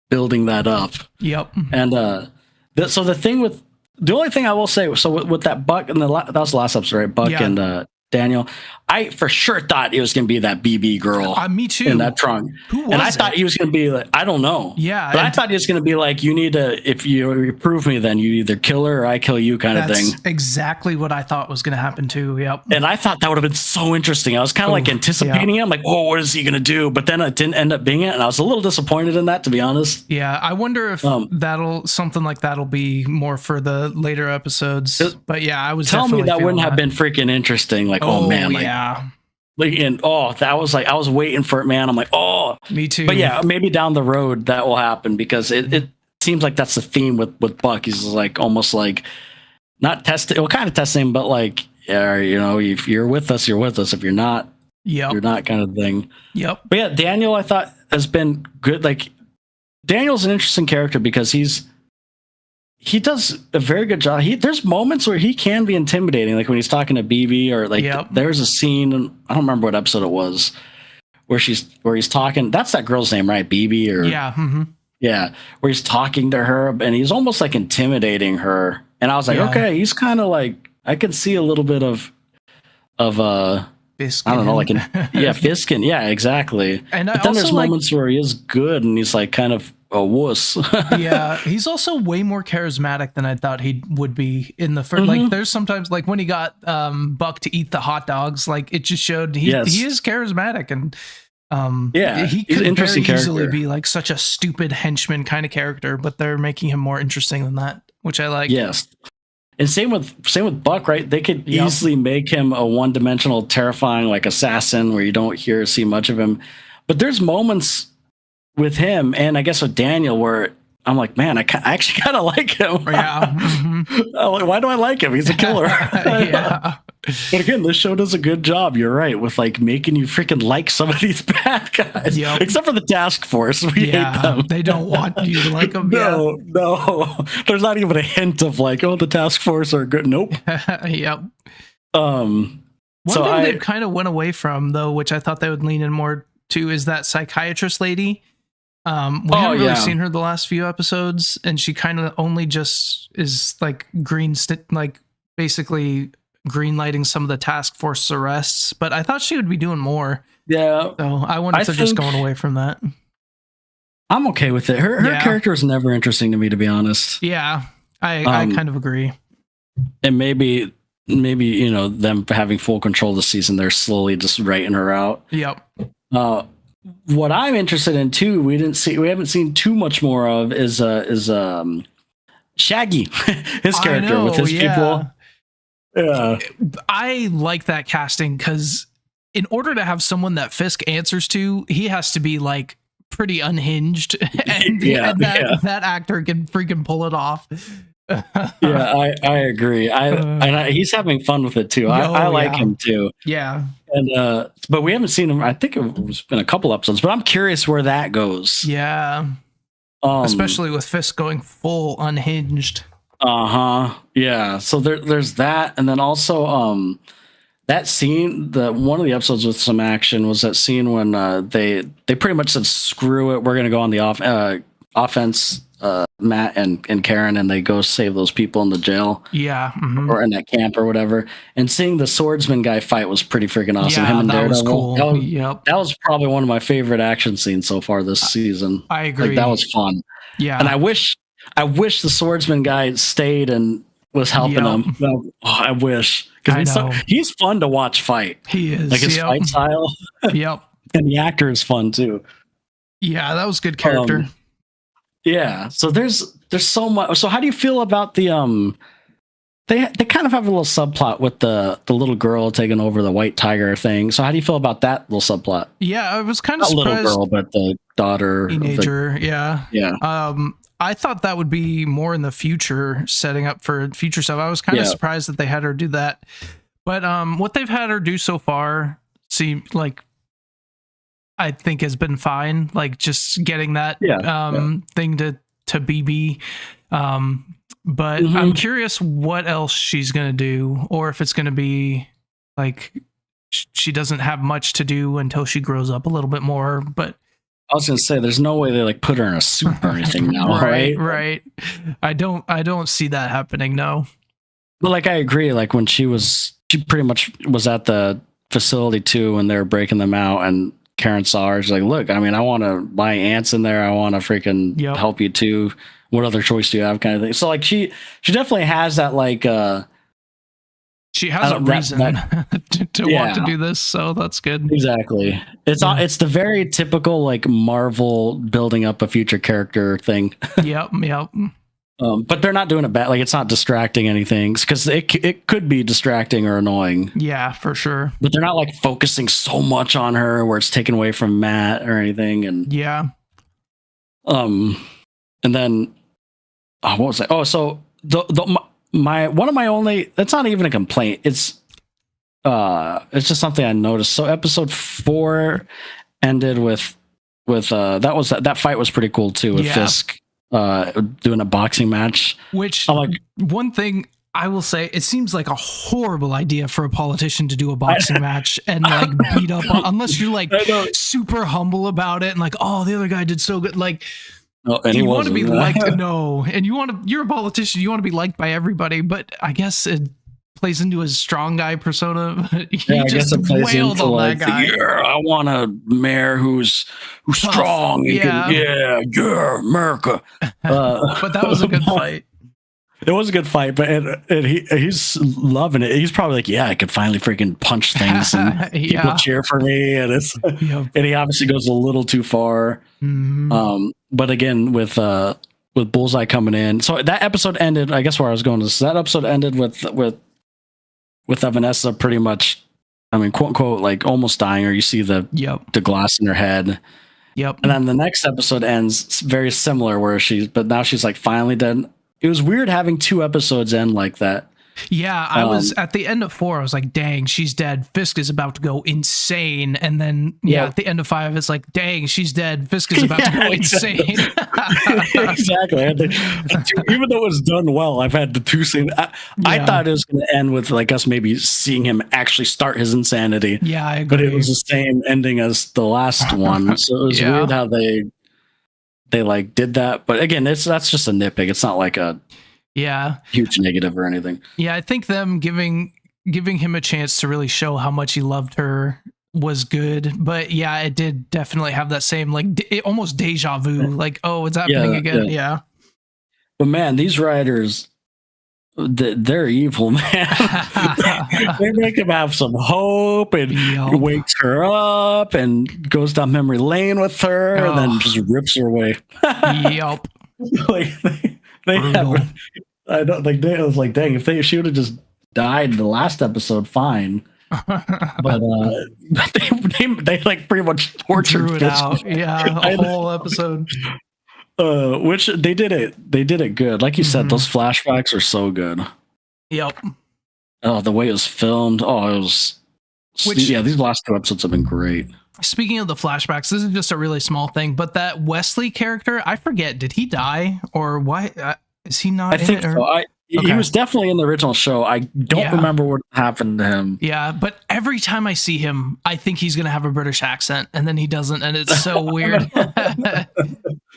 S2: building that up. Yep. And so the only thing I will say, so with that Buck, and that was the last episode, right? Buck and Daniel. I for sure thought it was going to be that BB girl.
S1: Me too.
S2: In that trunk.
S1: Who was
S2: and I thought he was going to be like, I don't know.
S1: Yeah.
S2: But I thought he was going to be like, you need to, if you prove me, then you either kill her or I kill you kind of thing.
S1: That's exactly what I thought was going to happen too. Yep.
S2: And I thought that would have been so interesting. I was kind of like anticipating it. I'm like, oh, what is he going to do? But then it didn't end up being it. And I was a little disappointed in that, to be honest.
S1: Yeah. I wonder if something like that'll be more for the later episodes. But yeah, I was
S2: Tell me that wouldn't have
S1: that.
S2: been freaking interesting. Like, oh man. Like,
S1: yeah.
S2: Like, and that was like, I was waiting for it, man. I'm like, oh,
S1: me too.
S2: But yeah, maybe down the road that will happen because it seems like that's the theme with Buck. He's like almost like not testing, well, kind of testing, but like, yeah, you know, if you're with us, you're with us. If you're not, you're not, kind of thing.
S1: Yep.
S2: But yeah, Daniel, I thought has been good. Like, Daniel's an interesting character because he does a very good job. There's moments where he can be intimidating, like when he's talking to BB, or like there's a scene, I don't remember what episode it was, where he's talking. That's that girl's name, right? BB or yeah, where he's talking to her and he's almost like intimidating her. And I was like, okay, he's kind of like, I could see a little bit of
S1: Fiskin.
S2: I don't know, like Fiskin, yeah, exactly. But then there's moments where he is good and he's like kind of a wuss.
S1: Yeah, he's also way more charismatic than I thought he would be in the first. Like, there's sometimes like when he got Buck to eat the hot dogs, like it just showed he is charismatic and he could very easily be like such a stupid henchman kind of character, but they're making him more interesting than that, which I like.
S2: Yes. And same with Buck, right? They could easily make him a one-dimensional, terrifying like assassin where you don't see much of him. But there's moments with him, and I guess with Daniel, where I'm like, man, I actually kind of like him.
S1: Yeah.
S2: Like, why do I like him? He's a killer. Yeah. But again, this show does a good job. You're right, with like making you freaking like some of these bad guys, except for the task force. We hate them.
S1: They don't want you to like them.
S2: No. There's not even a hint of like, oh, the task force are good. Nope.
S1: Yep. One thing they kind of went away from, though, which I thought they would lean in more to, is that psychiatrist lady. We haven't really seen her the last few episodes, and she kind of only just is like basically green lighting some of the task force arrests, but I thought she would be doing more. Yeah. So I wanted to just going away from that. I'm
S2: okay with it. Her character is never interesting to me, to be honest.
S1: Yeah. I kind of agree.
S2: And maybe, you know, them having full control this season, they're slowly just writing her out.
S1: Yep.
S2: What I'm interested in too, we haven't seen too much more of is Shaggy, his character with his people. Yeah.
S1: I like that casting because in order to have someone that Fisk answers to, he has to be like pretty unhinged, and that actor can freaking pull it off.
S2: Yeah, I agree. He's having fun with it too. I like him too.
S1: Yeah.
S2: And but we haven't seen him. I think it's been a couple episodes, but I'm curious where that goes.
S1: Yeah. Especially with Fisk going full unhinged.
S2: Yeah. So there's that, and then also that scene, one of the episodes with some action was that scene when they pretty much said screw it, we're gonna go on the offense. Matt and Karen, and they go save those people in the jail, or in that camp or whatever. And seeing the swordsman guy fight was pretty freaking awesome. Him and Daredevil, was cool. That was probably one of my favorite action scenes so far this season.
S1: I agree.
S2: Like, that was fun.
S1: Yeah,
S2: and I wish the swordsman guy stayed and was helping him. I wish, because he's fun to watch fight.
S1: He is,
S2: like his fight style.
S1: Yep,
S2: and the actor is fun too.
S1: Yeah, that was good character.
S2: Yeah, so there's so much. So how do you feel about the they kind of have a little subplot with the little girl taking over the white tiger thing. So how do you feel about that little subplot?
S1: Yeah, I was kind of
S2: surprised. Not little girl, but the daughter,
S1: teenager.
S2: Yeah.
S1: I thought that would be more in the future, setting up for future stuff. I was kind of surprised that they had her do that, but what they've had her do so far seemed like, I think, has been fine. Like, just getting that thing to BB. But I'm curious what else she's going to do, or if it's going to be like she doesn't have much to do until she grows up a little bit more. But
S2: I was going to say, there's no way they like put her in a suit or anything now, right?
S1: Right. I don't see that happening. No.
S2: But like, I agree. Like when she was she pretty much was at the facility too when they were breaking them out, and Karen saw her. She's like, "Look, I mean, I want to buy ants in there. I want to freaking help you too. What other choice do you have?" Kind of thing. So like she definitely has that like
S1: she has a reason to want to do this, so that's good.
S2: Exactly. It's the very typical like Marvel building up a future character thing.
S1: Yep.
S2: But they're not doing it bad. Like it's not distracting anything, because it could be distracting or annoying.
S1: Yeah, for sure.
S2: But they're not like focusing so much on her where it's taken away from Matt or anything. And and then what was I? Oh, so one of my only, that's not even a complaint. It's just something I noticed. So episode 4 ended with that fight was pretty cool too, with Fisk doing a boxing match.
S1: Which, like, one thing I will say, it seems like a horrible idea for a politician to do a boxing match and like beat up unless you're like super humble about it and like, oh, the other guy did so good. Like, you want to be liked. No, and you're a politician. You want to be liked by everybody. But I guess it plays into his strong guy persona. He just wailed on that guy.
S2: I want a mayor who's strong. America.
S1: But that was a good fight.
S2: It was a good fight, but he's loving it. He's probably like, yeah, I could finally freaking punch things and people cheer for me. And it's and he obviously goes a little too far.
S1: Mm-hmm.
S2: But again, with Bullseye coming in, so that episode ended. I guess where I was going is that episode ended with Vanessa pretty much, I mean, quote unquote, like almost dying, or you see the glass in her head.
S1: Yep.
S2: And then the next episode ends very similar, where but now she's like finally dead. It was weird having 2 episodes end like that.
S1: Yeah, I was at the end of 4. I was like, "Dang, she's dead. Fisk is about to go insane." And then, at the end of 5, it's like, "Dang, she's dead. Fisk is about to go insane."
S2: Exactly. Even though it was done well, I've had the 2 scenes. I thought it was going to end with like us maybe seeing him actually start his insanity.
S1: Yeah, I agree.
S2: But it was the same ending as the last one, so it was weird how they like did that. But again, that's just a nitpick. It's not like a huge negative or anything.
S1: Yeah, I think them giving him a chance to really show how much he loved her was good. But yeah, it did definitely have that same like almost deja vu. Like, oh, it's happening again. Yeah.
S2: But man, these writers, they're evil, man. They make him have some hope and wakes her up and goes down memory lane with her and then just rips her away.
S1: Yep.
S2: Like they have, I don't like. They was like, dang, if she would have just died the last episode, fine. But they like pretty much tortured
S1: it out. Yeah, a whole episode.
S2: Which they did it good. Like you said, those flashbacks are so good.
S1: Yep.
S2: Oh, the way it was filmed. Oh, it was. These last 2 episodes have been great.
S1: Speaking of the flashbacks, this is just a really small thing, but that Wesley character, I forget, did he die or why is he not?
S2: I think so. He was definitely in the original show. I don't remember what happened to him.
S1: Yeah, but every time I see him, I think he's gonna have a British accent, and then he doesn't, and it's so weird.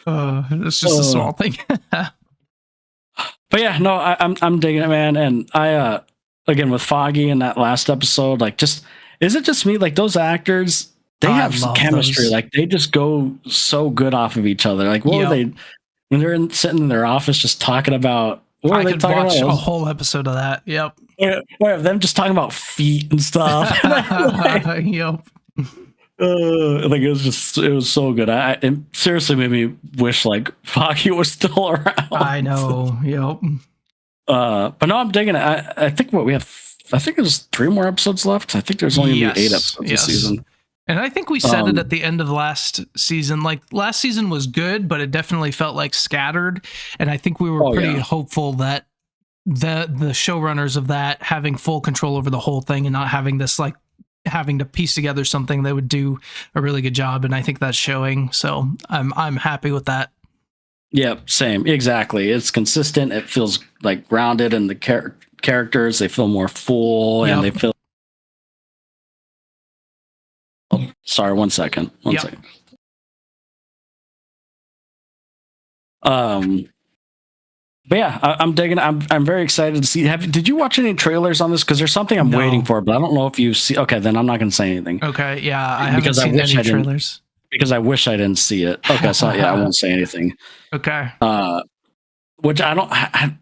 S1: It's just a small thing.
S2: But yeah, no, I'm digging it, man. And I again with Foggy in that last episode, like, just is it just me? Like those actors, they have some chemistry. Those. Like they just go so good off of each other. Like what were they when they're sitting in their office just talking about? What
S1: I could watch a whole episode of that. Yep.
S2: Yeah, them just talking about feet and stuff.
S1: Yep.
S2: Like it was so good. It seriously made me wish like Foggy was still around.
S1: I know. Yep.
S2: But no, I'm digging it. I think there's 3 more episodes left. I think there's only gonna be 8 episodes this season.
S1: And I think we said it at the end of last season. Like last season was good, but it definitely felt like scattered. And I think we were pretty hopeful that the showrunners of that having full control over the whole thing and not having this like having to piece together something, they would do a really good job. And I think that's showing. So I'm happy with that.
S2: Yeah, same. Exactly. It's consistent. It feels like grounded in the characters. They feel more full and they feel. Oh, sorry, one second. One second. But yeah, I'm digging. I'm very excited to see. Did you watch any trailers on this? Because there's something I'm waiting for, but I don't know if you see. Okay, then I'm not going to say anything.
S1: Okay, yeah, I haven't seen any trailers.
S2: Because I wish I didn't see it. Okay, so yeah, I won't say anything.
S1: Okay.
S2: Which I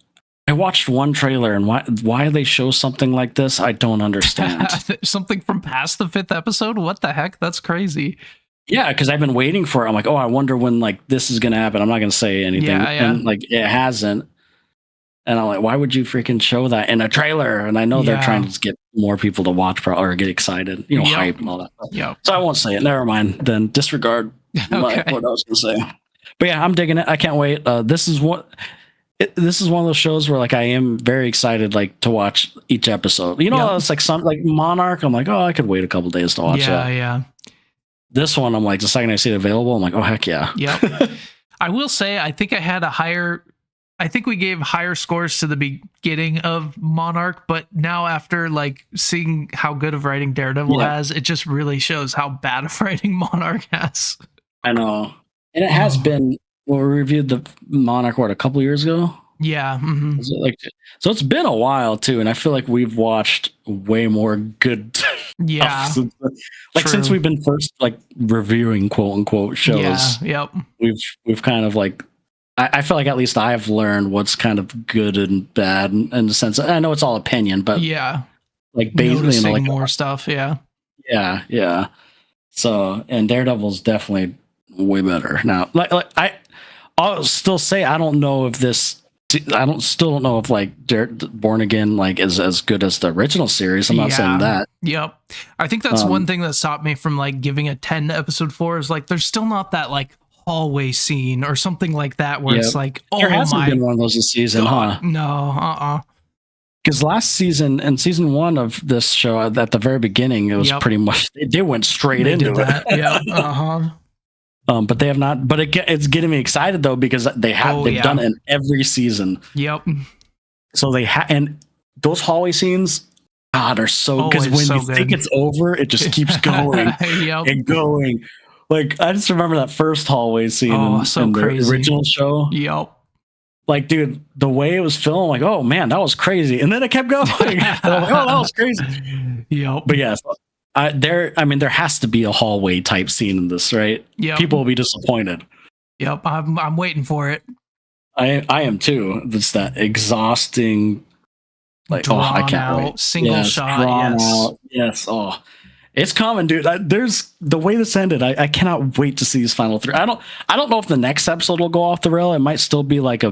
S2: watched one trailer, and why they show something like this, I don't understand.
S1: Something from past the 5th episode? What the heck? That's crazy.
S2: Yeah, because I've been waiting for it. I'm like, oh, I wonder when like this is gonna happen. I'm not gonna say anything, and like it hasn't. And I'm like, why would you freaking show that in a trailer? And I know they're trying to get more people to watch or get excited, hype and all that.
S1: Yeah.
S2: So I won't say it. Never mind. Then disregard what I was gonna say. But yeah, I'm digging it. I can't wait. This is one of those shows where like I am very excited like to watch each episode. It's like some like Monarch. I'm like, oh, I could wait a couple days to watch that.
S1: Yeah.
S2: This one, I'm like, the second I see it available, I'm like, oh heck yeah.
S1: Yep. I will say, I think we gave higher scores to the beginning of Monarch, but now after like seeing how good of writing Daredevil has, it just really shows how bad of writing Monarch has.
S2: I know. And it has been, we reviewed the Monarch, a couple years ago?
S1: Yeah. Mm-hmm.
S2: So it's been a while too, and I feel like we've watched way more good stuff since we've been first like reviewing quote unquote shows.
S1: Yeah. Yep.
S2: We've kind of like I feel like at least I've learned what's kind of good and bad in the sense. I know it's all opinion, but like basically
S1: more stuff.
S2: Yeah. So, and Daredevil's definitely way better now. I'll still say I don't know if like Born Again like is as good as the original series. I'm not saying that.
S1: Yep. I think that's one thing that stopped me from like giving a 10 to episode 4 is like there's still not that like hallway scene or something like that where it's like, oh,
S2: there hasn't been one of those this season,
S1: God, huh? No,
S2: because last season and season 1 of this show at the very beginning, it was pretty much they went straight into it.
S1: Yeah.
S2: But they have not. But it's getting me excited though because they've done it in every season.
S1: Yep.
S2: So they and those hallway scenes, are so because when you think it's over, it just keeps going and going. Like I just remember that first hallway scene in the original show.
S1: Yep.
S2: Like, dude, the way it was filmed, like, oh man, that was crazy, and then it kept going. Like, oh, that was crazy.
S1: Yep.
S2: But yes, there has to be a hallway type scene in this, right?
S1: Yeah.
S2: People will be disappointed.
S1: Yep. I'm waiting for it.
S2: I am too. It's that exhausting, like, I can't wait.
S1: Single shot.
S2: Out. Yes. Oh. It's coming, dude. There's the way this ended. I cannot wait to see these final 3. I don't know if the next episode will go off the rail. It might still be like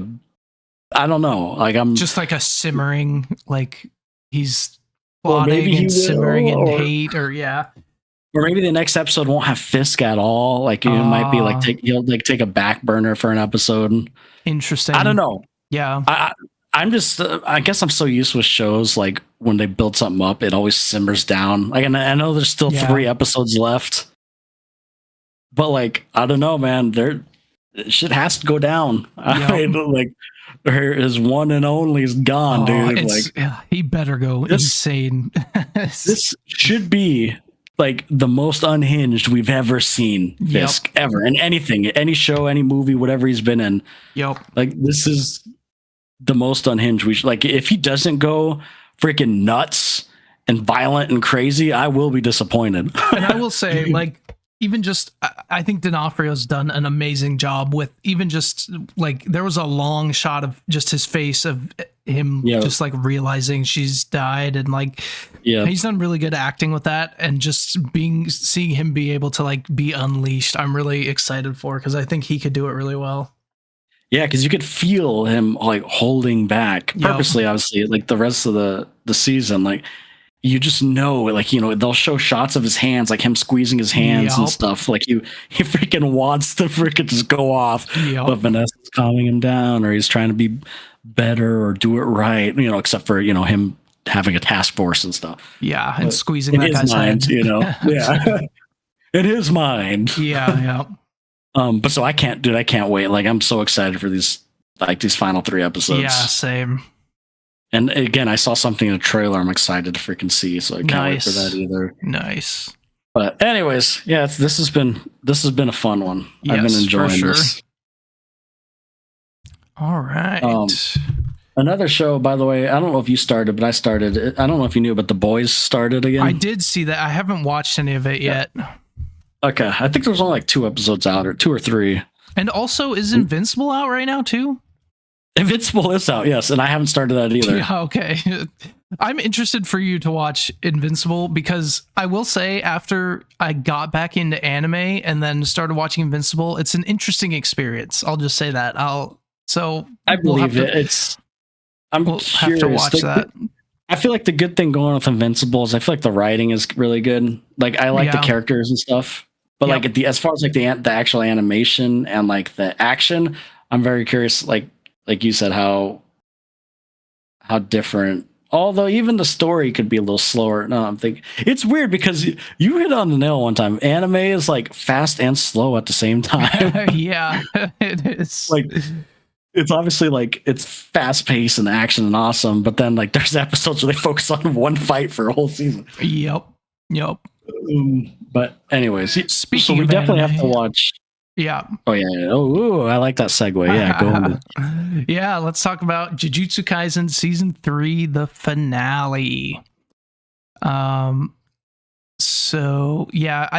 S2: I don't know. Like I'm
S1: just like a simmering, like he's plotting and simmering in hate, or
S2: maybe the next episode won't have Fisk at all. Like it might be like he'll take a back burner for an episode.
S1: Interesting.
S2: I don't know.
S1: Yeah.
S2: I'm just, I guess I'm so used with shows like when they build something up, it always simmers down. Like, and I know there's still 3 episodes left, but like, I don't know, man. Shit has to go down. I mean, like, his one and only is gone, dude. Like,
S1: he better go insane.
S2: This should be like the most unhinged we've ever seen Fisk ever in anything, any show, any movie, whatever he's been in.
S1: Yep.
S2: Like, this is the most unhinged we should, like, if he doesn't go freaking nuts and violent and crazy, I will be disappointed.
S1: And I will say, like, even just, I think D'Onofrio's done an amazing job with even just like, there was a long shot of just his face of him just like realizing she's died, and like, he's done really good acting with that, and just seeing him be able to like be unleashed, I'm really excited for, because I think he could do it really well.
S2: Yeah, because you could feel him like holding back purposely, obviously, like the rest of the season. Like, you just know, like, they'll show shots of his hands, like him squeezing his hands and stuff. Like he freaking wants to freaking just go off, but Vanessa's calming him down, or he's trying to be better or do it right, except for, him having a task force and stuff.
S1: Yeah, and squeezing that guy's hand.
S2: In his mind.
S1: Yeah.
S2: But so I can't wait. Like, I'm so excited for these final 3 episodes.
S1: Yeah, same.
S2: And again, I saw something in a trailer I'm excited to freaking see, so I can't wait for that either.
S1: Nice.
S2: But anyways, this has been a fun one.
S1: Yes,
S2: I've been enjoying this.
S1: All right.
S2: Another show, by the way, I don't know if you started, but I started. I don't know if you knew, but The Boys started again.
S1: I did see that. I haven't watched any of it yet.
S2: Okay, I think there's only like 2 episodes out, or 2 or 3.
S1: And also, is Invincible out right now too?
S2: Invincible is out, yes, and I haven't started that either.
S1: Yeah, okay. I'm interested for you to watch Invincible because I will say after I got back into anime and then started watching Invincible, it's an interesting experience. I'll just say that. I
S2: believe it. We'll
S1: have to watch that.
S2: I feel like the good thing going with Invincible is I feel like the writing is really good. Like I like the characters and stuff, but like as far as like the actual animation and like the action, I'm very curious. Like you said, how different. Although even the story could be a little slower. No, I'm thinking it's weird because you hit on the nail one time. Anime is like fast and slow at the same time.
S1: Yeah, it is.
S2: Like it's obviously like it's fast paced and action and awesome, but then like there's episodes where they focus on one fight for a whole season.
S1: Yep.
S2: But anyways,
S1: speaking
S2: so we
S1: of
S2: definitely
S1: anime,
S2: have to watch.
S1: Yeah.
S2: Oh yeah. Oh, I like that segue. Yeah, go on.
S1: Yeah, let's talk about Jujutsu Kaisen season 3, the finale. So yeah,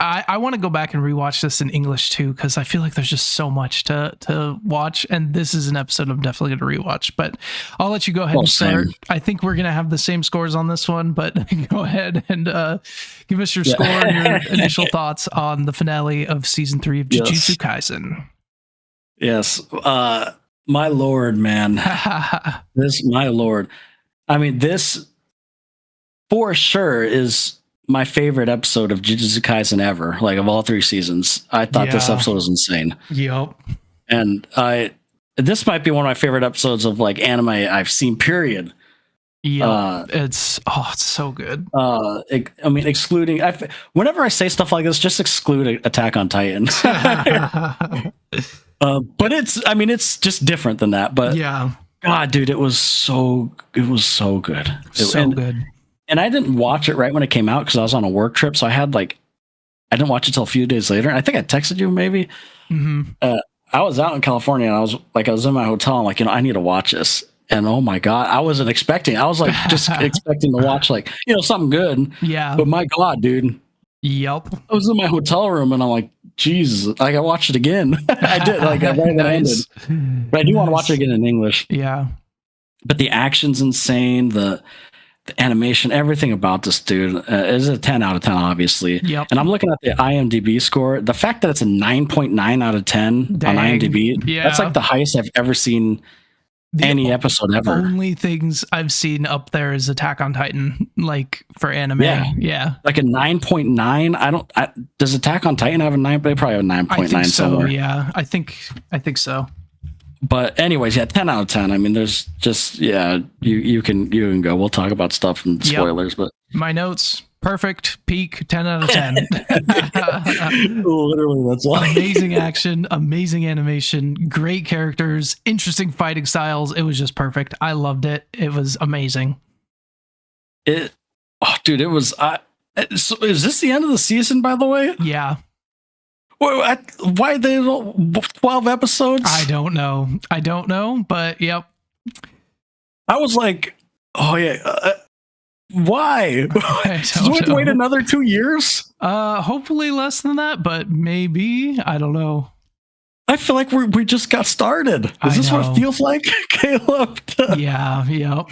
S1: I want to go back and rewatch this in English too because I feel like there's just so much to watch, and this is an episode I'm definitely going to rewatch. But I'll let you go ahead and start. I think we're gonna have the same scores on this one, but go ahead and give us your score and your initial thoughts on the finale of season 3 of Jujutsu Kaisen.
S2: Yes, my lord, man, my lord. I mean, this for sure is my favorite episode of Jujutsu Kaisen ever, like of all 3 seasons. I thought this episode was insane.
S1: Yep.
S2: And this might be one of my favorite episodes of like anime I've seen, period.
S1: Yeah, it's so good.
S2: I mean, excluding, whenever I say stuff like this, just exclude Attack on Titan. But it's just different than that. But
S1: yeah,
S2: God, dude, it was so good.
S1: Good.
S2: And I didn't watch it right when it came out because I was on a work trip. So I didn't watch it till a few days later. I think I texted you maybe.
S1: Mm-hmm.
S2: I was out in California and I was in my hotel. I'm like, I need to watch this. And oh my God, I wasn't expecting. I was like just expecting to watch like, something good.
S1: Yeah.
S2: But my God, dude.
S1: Yep.
S2: I was in my hotel room and I'm like, Jesus, like I watched it again. I did like right when it ended. But I do want to watch it again in English.
S1: Yeah.
S2: But the action's insane. The animation, everything about this dude is a 10 out of 10, obviously.
S1: Yep.
S2: And I'm looking at the IMDb score. The fact that it's a 9.9 out of 10 on IMDb, that's like the highest I've ever seen any episode ever.
S1: Only things I've seen up there is Attack on Titan, like for anime. Yeah.
S2: Like a 9.9. Does Attack on Titan have a 9? They probably have a 9.9 somewhere.
S1: Yeah, I think so.
S2: But anyways, 10 out of 10. I mean, there's just, you can go. We'll talk about stuff and spoilers, but
S1: my notes, perfect, peak, 10 out of 10.
S2: Literally, that's why.
S1: Amazing action, amazing animation, great characters, interesting fighting styles. It was just perfect. I loved it. It was amazing.
S2: Dude, it was. So is this the end of the season, by the way?
S1: Yeah.
S2: Why they 12 episodes?
S1: I don't know, but yep.
S2: I was like, oh yeah, why? Do we have to wait another 2 years?
S1: Hopefully less than that, but maybe. I don't know.
S2: I feel like we just got started. Is this what it feels like, Caleb?
S1: Yeah, yep.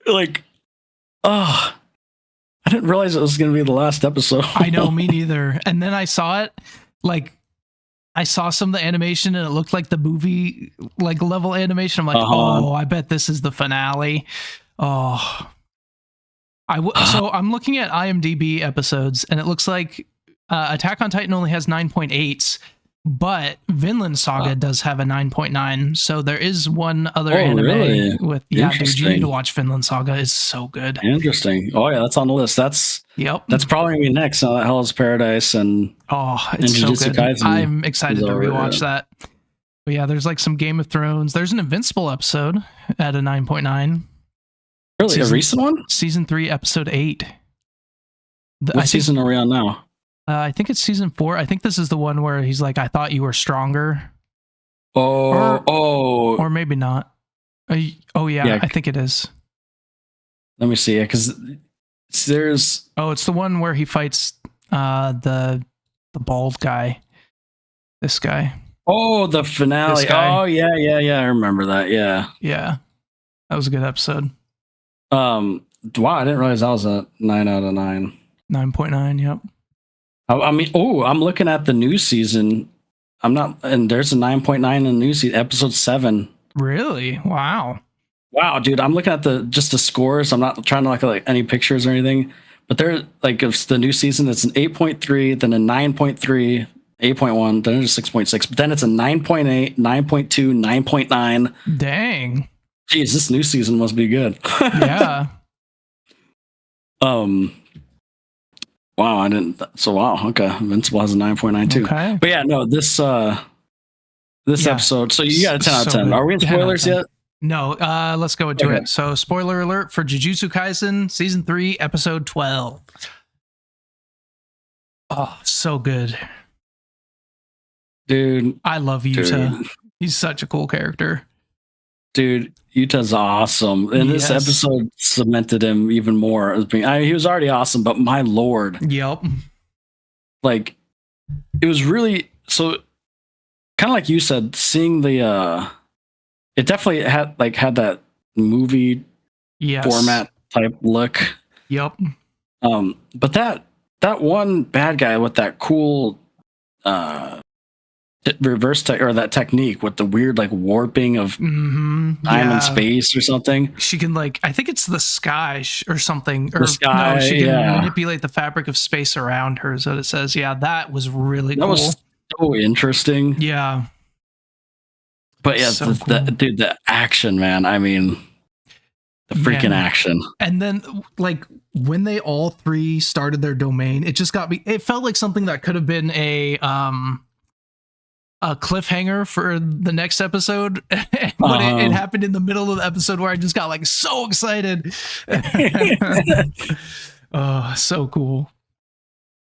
S2: Like, I didn't realize it was going to be the last episode.
S1: I know, me neither. And then I saw it, like, I saw some of the animation and it looked like the movie, like level animation. I'm like, oh, I bet this is the finale. Oh, so I'm looking at IMDb episodes and it looks like Attack on Titan only has 9.8s, but Vinland Saga does have a 9.9. So there is one other anime with, dude, you need to watch Vinland Saga. It's so good.
S2: Interesting. Oh yeah, that's on the list. That's probably gonna be next. Hell's Paradise and
S1: it's so
S2: Jujutsu
S1: good.
S2: Kaisen
S1: I'm excited to rewatch that. But yeah, there's like some Game of Thrones. There's an Invincible episode at a 9.9.
S2: Really, a recent one?
S1: Season 3, episode 8.
S2: What season are we on now?
S1: I think it's season 4. I think this is the one where he's like, I thought you were stronger. Or maybe not. Oh yeah, I think it is.
S2: Let me see, because there's.
S1: Oh, it's the one where he fights the bald guy. This guy.
S2: Oh, the finale. Oh yeah. I remember that. Yeah.
S1: Yeah, that was a good episode.
S2: Wow, I didn't realize that was a 9 out of 9.
S1: 9.9. Yep.
S2: I mean, I'm looking at the new season. And there's a 9.9 in the new season, episode 7.
S1: Really? Wow,
S2: dude. I'm looking at the scores. I'm not trying to look at like any pictures or anything, but they're like, it's the new season. It's an 8.3, then a 9.3, 8.1, then it's a 6.6, but then it's a 9.8, 9.2, 9.9.
S1: Dang.
S2: Jeez, this new season must be good.
S1: Yeah.
S2: Wow, I didn't. So wow, okay. Invincible has a 9.92.
S1: Okay.
S2: But yeah, no, this episode. So you got a 10 out of 10.
S1: Good.
S2: Are we in spoilers yet?
S1: No. Let's go into it. So, spoiler alert for Jujutsu Kaisen season 3, episode 12. Oh, so good,
S2: dude.
S1: I love Yuta. He's such a cool character.
S2: Dude, Yuta's awesome. And this episode cemented him even more as being. He was already awesome, but my lord.
S1: Yep.
S2: Like, it was really so. Kind of like you said, seeing the. It definitely had that movie format type look.
S1: Yep.
S2: But that one bad guy with that cool reverse tech, or that technique with the weird like warping of time and space or something.
S1: She can I think it's the sky or something. Or
S2: the sky,
S1: no, she can manipulate the fabric of space around her, is what it says. Yeah, that was really cool. That was
S2: so interesting.
S1: Yeah.
S2: But yeah, so cool. Dude, the action, man. I mean, the freaking action.
S1: And then when they all three started their domain, it just got me. It felt like something that could have been a cliffhanger for the next episode. But it happened in the middle of the episode where I just got so excited. Oh, so cool.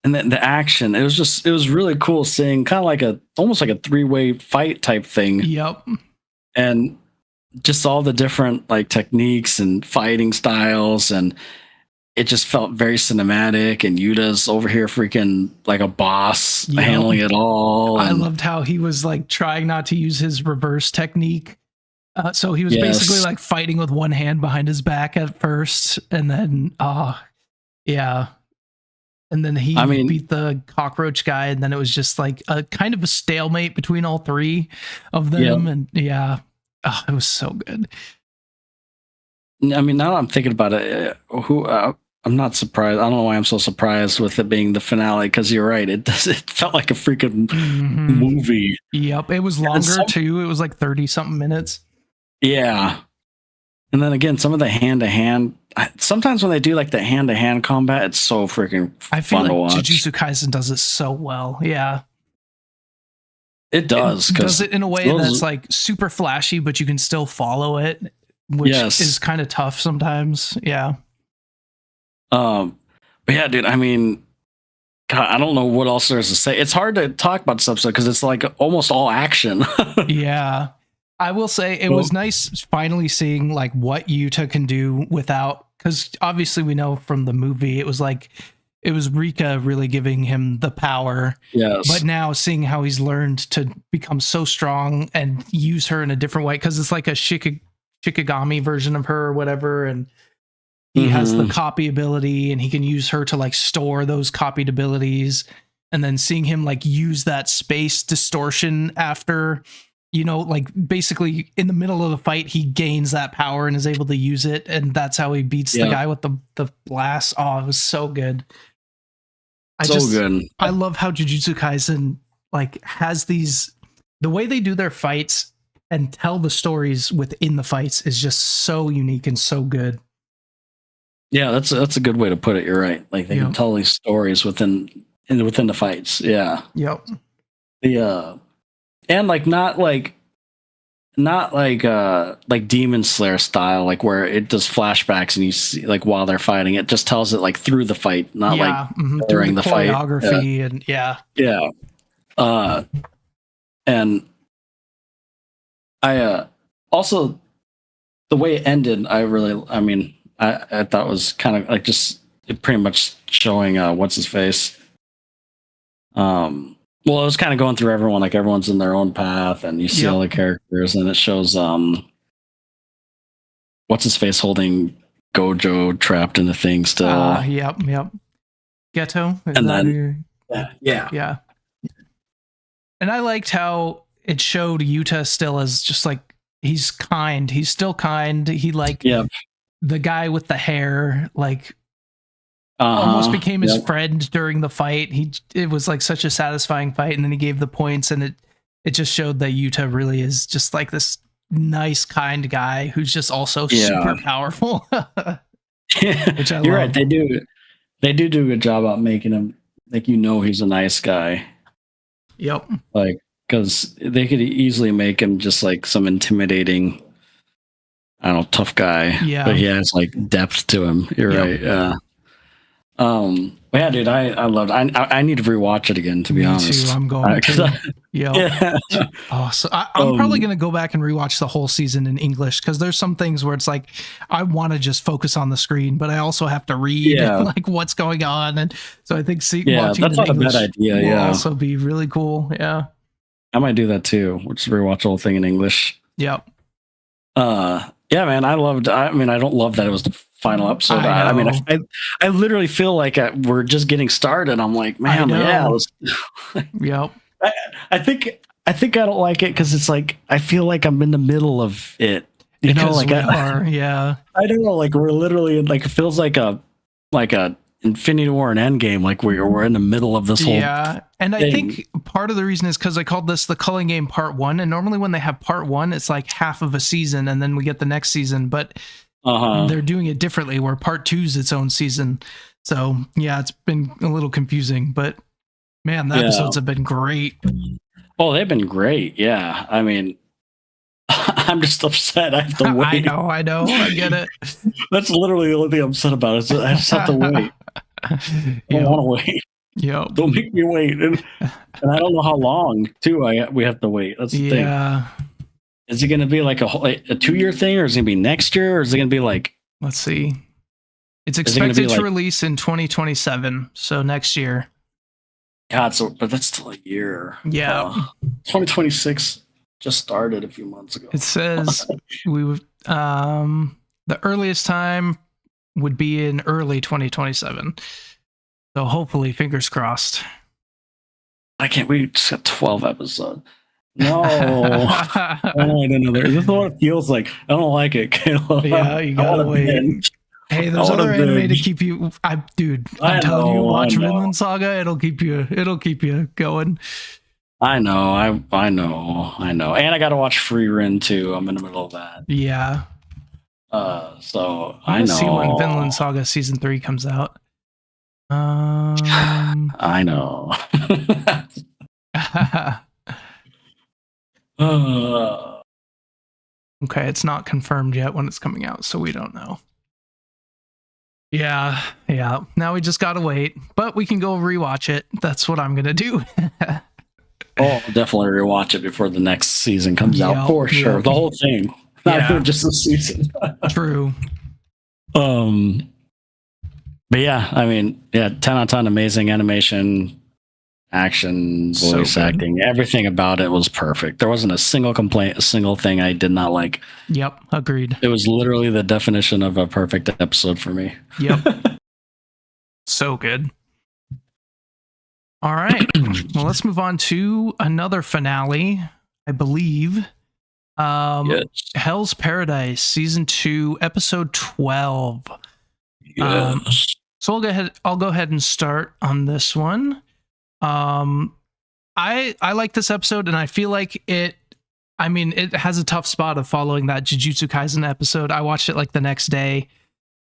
S2: And then the action, it was really cool seeing kind of almost like a 3-way fight type thing.
S1: Yep.
S2: And just all the different techniques and fighting styles, and it just felt very cinematic. And Yuta's over here freaking like a boss, handling it all.
S1: I loved how he was trying not to use his reverse technique. So he was basically fighting with one hand behind his back at first, and then and then he beat the cockroach guy, and then it was just a kind of a stalemate between all three of them. And it was so good.
S2: I mean, now I'm thinking about it, I'm not surprised. I don't know why I'm so surprised with it being the finale, because you're right. It felt like a freaking movie.
S1: Yep. It was longer too. It was 30 something minutes.
S2: Yeah. And then again, some of the hand-to-hand, sometimes when they do the hand-to-hand combat, it's so freaking fun to watch.
S1: Jujutsu Kaisen does it so well. Yeah.
S2: It does.
S1: It does it in a way that's super flashy, but you can still follow it, which is kind of tough sometimes. Yeah.
S2: But yeah, dude, I mean, God, I don't know what else there's to say. It's hard to talk about this episode because it's almost all action.
S1: Yeah. I will say it was nice finally seeing what Yuta can do without, because obviously we know from the movie it was Rika really giving him the power.
S2: Yes.
S1: But now seeing how he's learned to become so strong and use her in a different way, because it's like a Shikigami version of her or whatever, and he has the copy ability and he can use her to store those copied abilities, and then seeing him use that space distortion after, basically in the middle of the fight, he gains that power and is able to use it. And that's how he beats the guy with the blast. Oh, it was so good.
S2: Good.
S1: I love how Jujutsu Kaisen has the way they do their fights and tell the stories within the fights is just so unique and so good.
S2: Yeah, that's a good way to put it. You're right. They can tell these stories within the fights. Yeah.
S1: Yep.
S2: And not like Demon Slayer style, where it does flashbacks and you see while they're fighting, it just tells it through the fight, not during the fight.
S1: Choreography and
S2: and Also the way it ended, I thought was kind of like just pretty much showing what's his face. Well, it was kind of going through everyone, like everyone's in their own path, and you see all the characters, and it shows what's his face holding Gojo trapped in the thing still.
S1: Yep. Ghetto.
S2: And then yeah.
S1: And I liked how it showed Yuta still as just like he's kind. He's still kind. He the guy with the hair, like almost became his friend during the fight. It was like such a satisfying fight, and then he gave the points, and it just showed that Yuta really is just like this nice, kind guy who's just also super powerful. Which I
S2: You're
S1: love.
S2: right. They do a good job about making him like he's a nice guy.
S1: Yep.
S2: Like, because they could easily make him just like some intimidating, I don't know, tough guy.
S1: Yeah.
S2: But he has like depth to him. You're right. Yeah. Yeah, dude, I loved it. I need to rewatch it again, to be honest.
S1: Too, I'm going to.
S2: Yeah.
S1: Oh, so I'm probably going to go back and rewatch the whole season in English, because there's some things where it's like I want to just focus on the screen, but I also have to read like what's going on, and so I think watching
S2: that's
S1: it
S2: not
S1: in English
S2: a bad idea.
S1: will
S2: Yeah,
S1: also be really cool. Yeah,
S2: I might do that too. We'll just rewatch the whole thing in English.
S1: Yep.
S2: Yeah, man, I don't love that it was the final episode. I literally feel like we're just getting started. I'm like, man,
S1: Yep.
S2: I think I don't like it because it's like I feel like I'm in the middle of it. You know, like
S1: yeah.
S2: I don't know, like we're literally in, like it feels like a Infinity War and Endgame, like we're in the middle of this whole
S1: and
S2: thing.
S1: I think part of the reason is because I called this the Culling Game Part 1, and normally when they have Part 1, it's like half of a season, and then we get the next season, but they're doing it differently, where Part 2 is its own season. So yeah, it's been a little confusing, but man, the episodes have been great.
S2: Oh, they've been great. Yeah, I mean, I'm just upset. I have to wait.
S1: I know. I get it.
S2: That's literally the only thing I'm upset about. Is I just have to wait. I don't want to wait.
S1: Yep.
S2: Don't make me wait. And I don't know how long, too, we have to wait. That's the thing. Is it going to be like a 2-year thing, or is it going to be next year, or is it going to be like...
S1: Let's see. It's expected to release in 2027, so next year.
S2: God, but that's still a year.
S1: Yeah.
S2: 2026 just started a few months ago.
S1: It says the earliest time would be in early 2027. So hopefully, fingers crossed.
S2: We just got 12 episodes. No. I don't know. This is what it feels like. I don't like it, Caleb.
S1: Yeah, you gotta wait. Hey, there's other anime to keep you. I'm telling you, watch Vinland Saga. It'll keep you going.
S2: I know. I know. And I got to watch Frieren too. I'm in the middle of that.
S1: Yeah.
S2: So
S1: I know. See when Vinland Saga season 3 comes out.
S2: I know.
S1: Okay, it's not confirmed yet when it's coming out, so we don't know. Yeah. Now we just gotta wait, but we can go rewatch it. That's what I'm gonna do.
S2: I'll definitely rewatch it before the next season comes out for sure. The whole thing, not even just the season.
S1: True.
S2: But yeah, I mean, 10 out of 10, amazing animation, action, voice acting, everything about it was perfect. There wasn't a single complaint, a single thing I did not like.
S1: Yep, agreed.
S2: It was literally the definition of a perfect episode for me.
S1: Yep. So good. All right. Well, let's move on to another finale, I believe.
S2: Yes.
S1: Hell's Paradise, season 2, episode 12.
S2: Yes.
S1: So I'll go ahead and start on this one. I like this episode, and I feel like it has a tough spot of following that Jujutsu Kaisen episode. I watched it like the next day,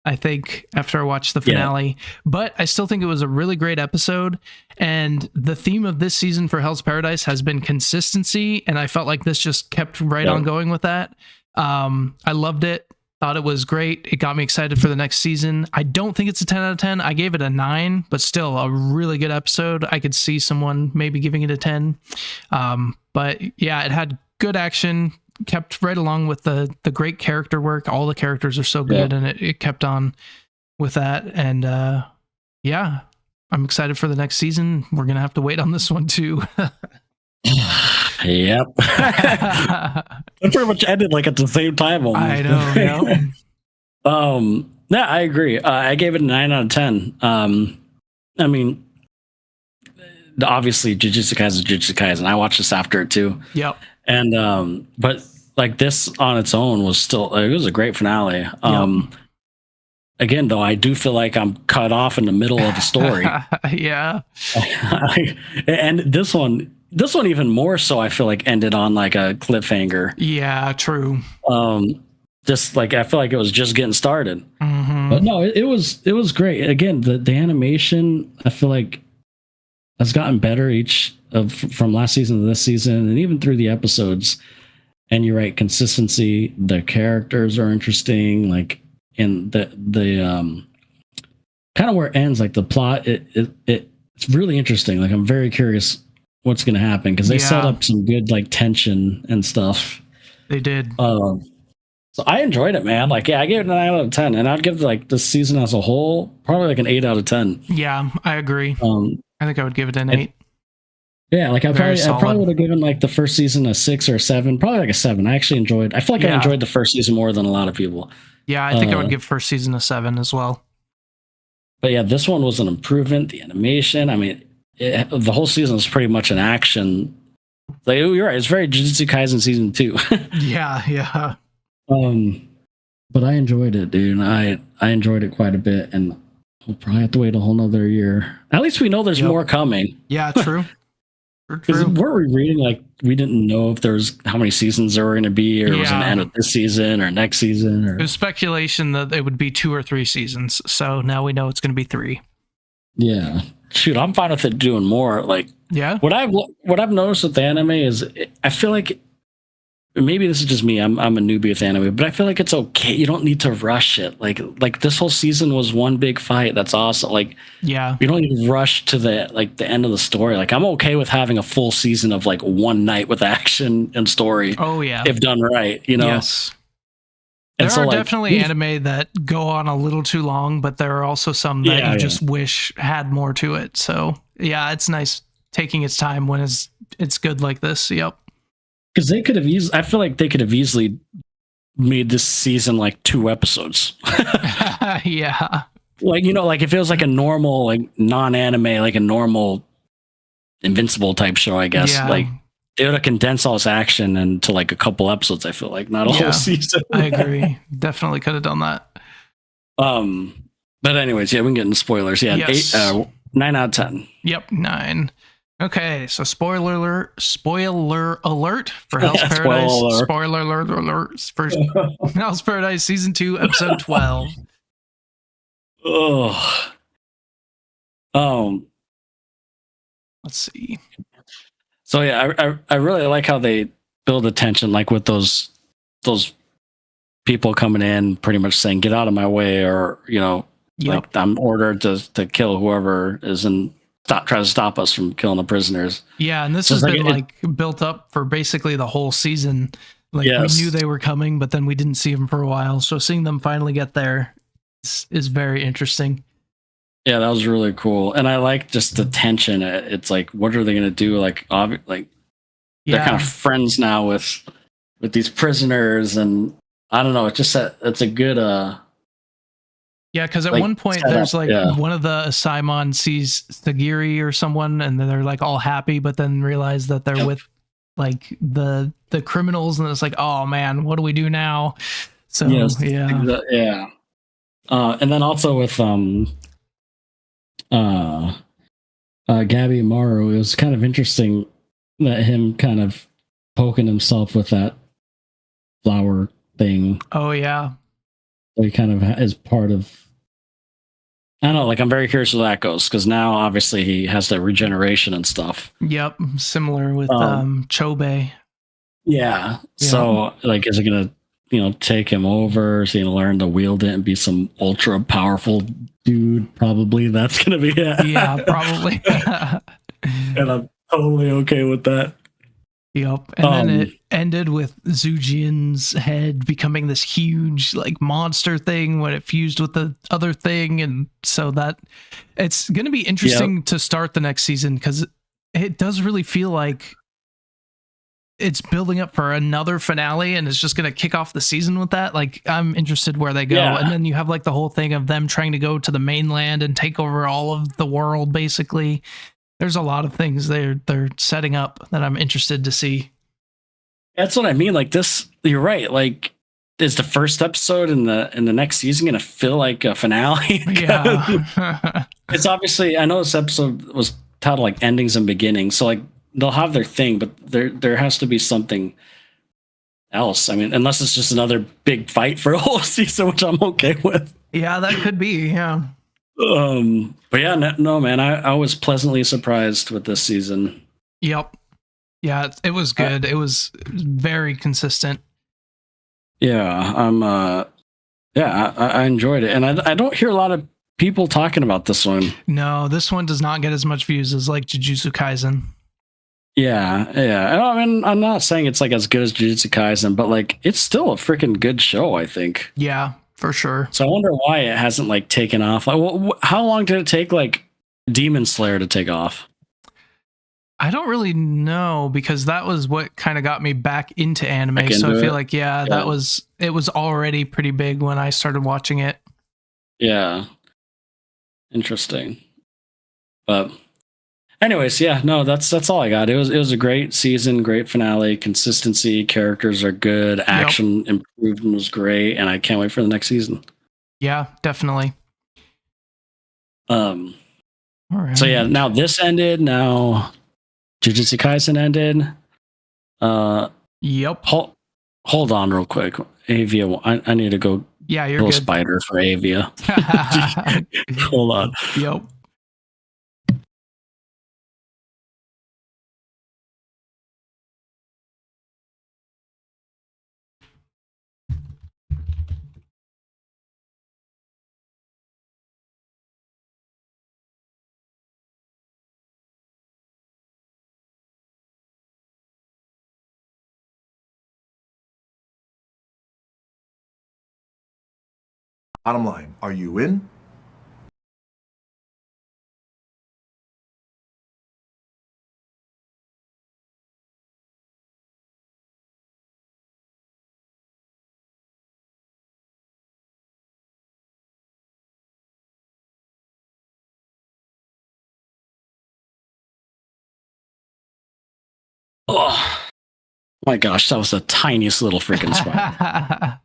S1: I think, after I watched the finale, but I still think it was a really great episode. And the theme of this season for Hell's Paradise has been consistency, and I felt like this just kept right on going with that. I loved it. Thought it was great. It got me excited for the next season. I don't think it's a 10 out of 10. I gave it a 9, but still a really good episode. I could see someone maybe giving it a 10. But yeah, it had good action, kept right along with the great character work. All the characters are so good, and it kept on with that. And yeah, I'm excited for the next season. We're gonna have to wait on this one too.
S2: Yep. It pretty much ended like at the same time almost.
S1: I know. Yeah.
S2: Yeah, I agree. I gave it a 9 out of 10. I mean, obviously Jujutsu Kaisen. I watched this after it too.
S1: Yep.
S2: And but like this on its own was still, it was a great finale. Again, though, I do feel like I'm cut off in the middle of the story.
S1: Yeah.
S2: And this one even more so, I feel like ended on like a cliffhanger.
S1: Yeah, true.
S2: Just like I feel like it was just getting started.
S1: Mm-hmm.
S2: But no, it was great. Again, the animation I feel like has gotten better from last season to this season, and even through the episodes. And you're right, consistency. The characters are interesting. Like in the kind of where it ends, like the plot, it's really interesting. Like I'm very curious what's going to happen because they set up some good like tension and stuff.
S1: They did.
S2: So I enjoyed it, man. Like, yeah, I gave it a 9 out of 10, and I'd give like the season as a whole probably like an 8 out of 10.
S1: Yeah, I agree. I think I would give it an 8.
S2: Yeah, like I probably would have given like the first season a 6 or a 7, probably like a 7. I feel like I enjoyed the first season more than a lot of people.
S1: Yeah, I think I would give first season a 7 as well.
S2: But yeah, this one was an improvement. The animation, I mean, the whole season is pretty much an action. Like you're right, it's very Jujutsu Kaisen season 2.
S1: Yeah.
S2: But I enjoyed it, dude. I enjoyed it quite a bit, and we'll probably have to wait a whole nother year. At least we know there's more coming.
S1: Yeah, true.
S2: Because weren't we reading like we didn't know if there's how many seasons there were going to be, or it was going to end of this season or next season? Or...
S1: It was speculation that it would be 2 or 3 seasons. So now we know it's going to be 3.
S2: Yeah, shoot, I'm fine with it doing more. Like,
S1: yeah,
S2: what I've noticed with the anime is I feel like maybe this is just me. I'm a newbie with anime, but I feel like it's okay. You don't need to rush it. Like this whole season was one big fight. That's awesome. Like, yeah, you don't need to rush to the end of the story. Like, I'm okay with having a full season of like one night with action and story.
S1: Oh yeah,
S2: if done right, you know.
S1: Yes. There are definitely anime that go on a little too long, but there are also some that you just wish had more to it. So yeah, it's nice taking its time when it's good like this. Yep.
S2: Because they could have I feel like they could have easily made this season like 2 episodes.
S1: Yeah.
S2: Like, you know, like if it was like a normal, like non-anime, like a normal Invincible type show, I guess. Yeah. Like they would have condensed all this action into like a couple episodes, I feel like, not a whole season.
S1: I agree. Definitely could have done that.
S2: But anyways, yeah, we can get into spoilers. Yeah, yes. 9 out of 10.
S1: Yep, 9. Okay, so spoiler alert for Hell's Paradise. Spoiler alert for Hell's Paradise season 2, episode 12.
S2: Oh.
S1: Let's see.
S2: So yeah, I really like how they build the tension, like with those people coming in, pretty much saying, "Get out of my way," or you know, like I'm ordered to kill whoever is in. Tries to stop us from killing the prisoners.
S1: Yeah, and this has been like built up for basically the whole season. Like we knew they were coming, but then we didn't see them for a while. So seeing them finally get there is very interesting.
S2: Yeah, that was really cool, and I like just the tension. It's like, what are they going to do? Like they're kind of friends now with these prisoners, and I don't know. It's just it's a good.
S1: Yeah, because at one point there's like one of the Simon sees Sagiri or someone, and then they're like all happy, but then realize that they're with like the criminals, and it's like, oh man, what do we do now? So yeah. And then also with Gabby Maru, it was kind of interesting that him kind of poking himself with that flower thing. Oh yeah.
S2: So he kind of is part of. I don't know, like I'm very curious where that goes because now obviously he has the regeneration and stuff.
S1: Yep, similar with Chobe.
S2: Yeah. So like, is it gonna take him over? Is he gonna learn to wield it and be some ultra powerful dude? Probably that's gonna be it.
S1: Yeah, probably.
S2: And I'm totally okay with that.
S1: Yep. And then it ended with Zujin's head becoming this huge like monster thing when it fused with the other thing. And so that it's going to be interesting to start the next season, because it does really feel like it's building up for another finale and it's just going to kick off the season with that. Like, I'm interested where they go.
S2: Yeah.
S1: And then you have like the whole thing of them trying to go to the mainland and take over all of the world, basically. There's a lot of things they're setting up that I'm interested to see.
S2: That's what I mean. Like this, you're right. Like, is the first episode in the next season going to feel like a finale?
S1: Yeah.
S2: It's obviously, I know this episode was titled like endings and beginnings, so like they'll have their thing, but there has to be something else. I mean, unless it's just another big fight for a whole season, which I'm okay with.
S1: Yeah, that could be. Yeah.
S2: But yeah, no, man, I was pleasantly surprised with this season.
S1: Yep. Yeah, it was good. It was very consistent.
S2: Yeah, I enjoyed it, and I don't hear a lot of people talking about this one.
S1: No, this one does not get as much views as like Jujutsu Kaisen.
S2: Yeah. I mean, I'm not saying it's like as good as Jujutsu Kaisen, but like it's still a freaking good show, I think.
S1: Yeah, for sure.
S2: So I wonder why it hasn't like taken off. Like, how long did it take like Demon Slayer to take off?
S1: I don't really know, because that was what kind of got me back into anime. So I feel like, yeah, it was already pretty big when I started watching it.
S2: Yeah. Interesting. But anyways, yeah, no, that's all I got. It was a great season, great finale, consistency, characters are good, action improvement was great, and I can't wait for the next season.
S1: Yeah, definitely.
S2: All right. So yeah, now this ended, now Jujutsu Kaisen ended.
S1: Yep.
S2: Hold on real quick. Avia, I need to go.
S1: Yeah, you're good.
S2: Spider for Avia. Hold on.
S1: Yep.
S3: Bottom line, are you in?
S2: Oh my gosh, that was the tiniest little freaking spider.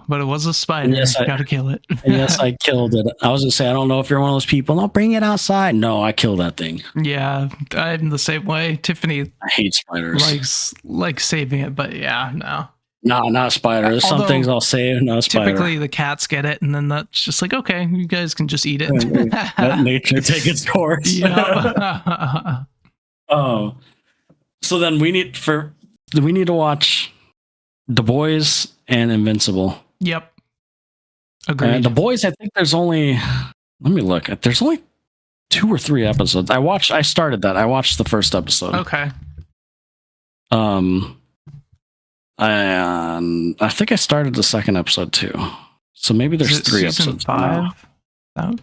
S1: But it was a spider. Yes, gotta kill it.
S2: Yes, I killed it. I was gonna say, I don't know if you're one of those people. No, bring it outside. No, I killed that thing.
S1: Yeah, I'm the same way. Tiffany,
S2: I hate spiders.
S1: Likes saving it, but yeah, no.
S2: No, not spiders. Some things I'll save. No spider.
S1: Typically, the cats get it, and then that's just like, okay, you guys can just eat it.
S2: Let nature take its course.
S1: Yeah.
S2: Oh, so then we need to watch The Boys and Invincible.
S1: Yep. Agreed.
S2: The Boys, I think there's only. Let me look. There's only 2 or 3 episodes. I started that. I watched the first episode.
S1: Okay.
S2: I think I started the second episode too. So maybe there's 3 episodes.
S1: 5?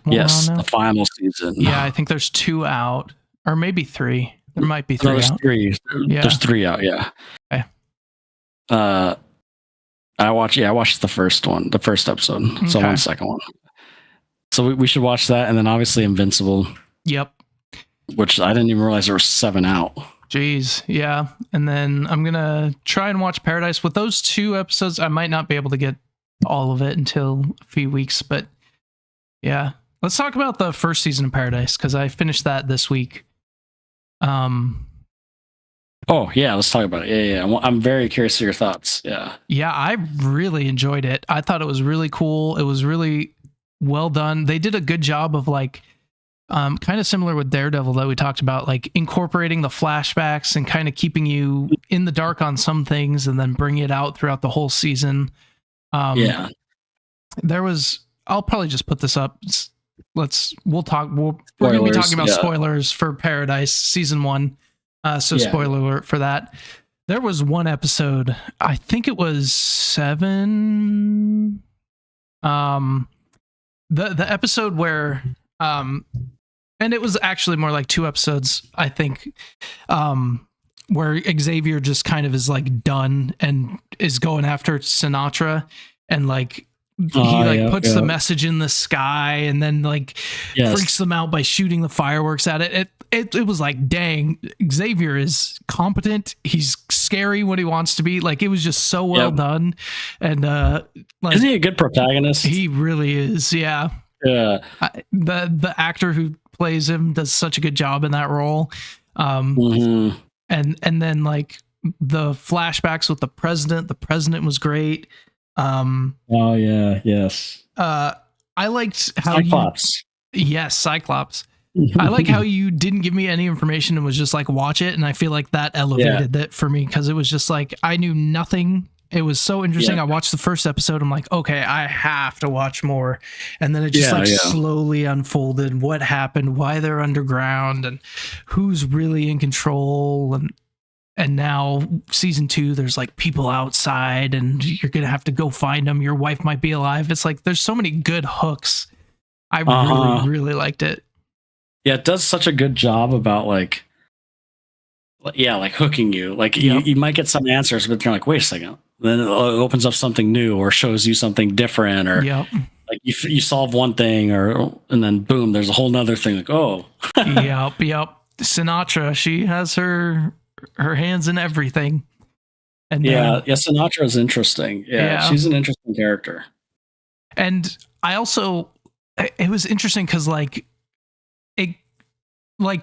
S2: Yes, the final season.
S1: Yeah, I think there's 2 out, or maybe 3. There might be 3
S2: no, there's
S1: out.
S2: 3.
S1: Yeah.
S2: There's 3 out. Yeah.
S1: Okay.
S2: I watched the first episode. Okay. So on the second one. So we should watch that, and then obviously Invincible.
S1: Yep.
S2: Which I didn't even realize there were 7 out.
S1: Jeez, yeah. And then I'm gonna try and watch Paradise. With those 2 episodes, I might not be able to get all of it until a few weeks, but yeah. Let's talk about the first season of Paradise, because I finished that this week.
S2: Oh yeah, let's talk about it. Yeah. I'm very curious to your thoughts. Yeah.
S1: Yeah, I really enjoyed it. I thought it was really cool. It was really well done. They did a good job of like, kind of similar with Daredevil that we talked about, like incorporating the flashbacks and kind of keeping you in the dark on some things and then bring it out throughout the whole season.
S2: Yeah.
S1: I'll probably just put this up. We're going to be talking about spoilers for Paradise season 1. So
S2: Yeah.
S1: spoiler alert for that. There was one episode, I think it was 7. The episode where and it was actually more like 2 episodes, I think, where Xavier just kind of is like done and is going after Sinatra, and like he puts the message in the sky and then like freaks them out by shooting the fireworks at it. It was like, dang, Xavier is competent. He's scary when he wants to be. Like, it was just so well done. And like,
S2: isn't he a good protagonist?
S1: He really is. Yeah.
S2: Yeah.
S1: The actor who plays him does such a good job in that role. And then like the flashbacks with the president was great.
S2: Oh yeah, yes.
S1: I liked how
S2: Cyclops.
S1: Yes, Cyclops. I like how you didn't give me any information and was just like, watch it, and I feel like that elevated it for me, because it was just like, I knew nothing. It was so interesting. I watched the first episode. I'm like, okay, I have to watch more. And then it just slowly unfolded what happened, why they're underground, and who's really in control. And now season 2, there's like people outside and you're going to have to go find them. Your wife might be alive. It's like, there's so many good hooks. I really, really liked it.
S2: Yeah, it does such a good job about like hooking you. Like you might get some answers, but you're like, wait a second. Then it opens up something new or shows you something different, or like you solve one thing, and then boom, there's a whole nother thing. Like, oh,
S1: yep. Sinatra, she has her hands in everything. And
S2: Sinatra is interesting. Yeah, she's an interesting character.
S1: And I also, it was interesting because like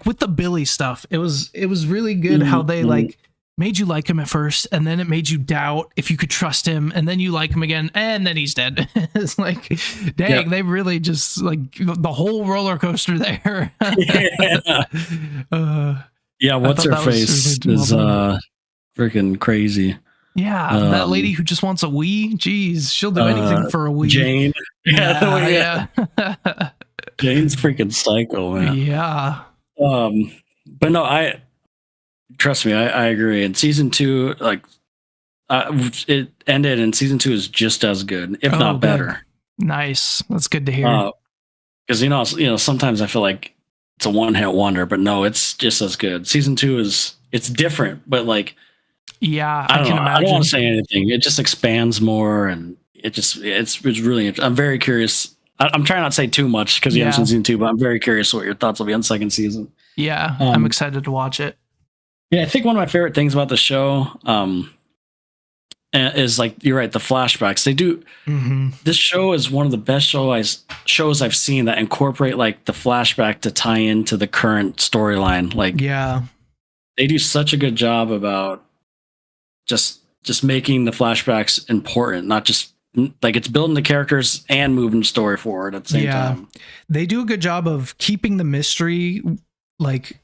S1: with the Billy stuff, it was really good how they like made you like him at first, and then it made you doubt if you could trust him, and then you like him again, and then he's dead. It's like, dang, they really just like the whole roller coaster there.
S2: What's her face is freaking crazy.
S1: Yeah, that lady who just wants a wee. Jeez, she'll do anything for a wee.
S2: Jane.
S1: Yeah.
S2: Jane's freaking psycho, man.
S1: Yeah.
S2: But no, trust me, I agree. In season 2, like it ended, and season 2 is just as good, if not better.
S1: Nice. That's good to hear.
S2: Because sometimes I feel like it's a one-hit wonder, but no, it's just as good. Season 2 it's different, but like,
S1: yeah,
S2: I can imagine. I don't want to say anything. It just expands more, and it's really interesting. I'm very curious. I'm trying not to say too much because you haven't seen season 2, but I'm very curious what your thoughts will be on second season.
S1: Yeah, I'm excited to watch it.
S2: Yeah, I think one of my favorite things about the show is, like, you're right, the flashbacks. They do. This show is one of the best shows I've seen that incorporate like the flashback to tie into the current storyline. Like, they do such a good job about just making the flashbacks important, not just like it's building the characters and moving the story forward at the same time.
S1: They do a good job of keeping the mystery, like,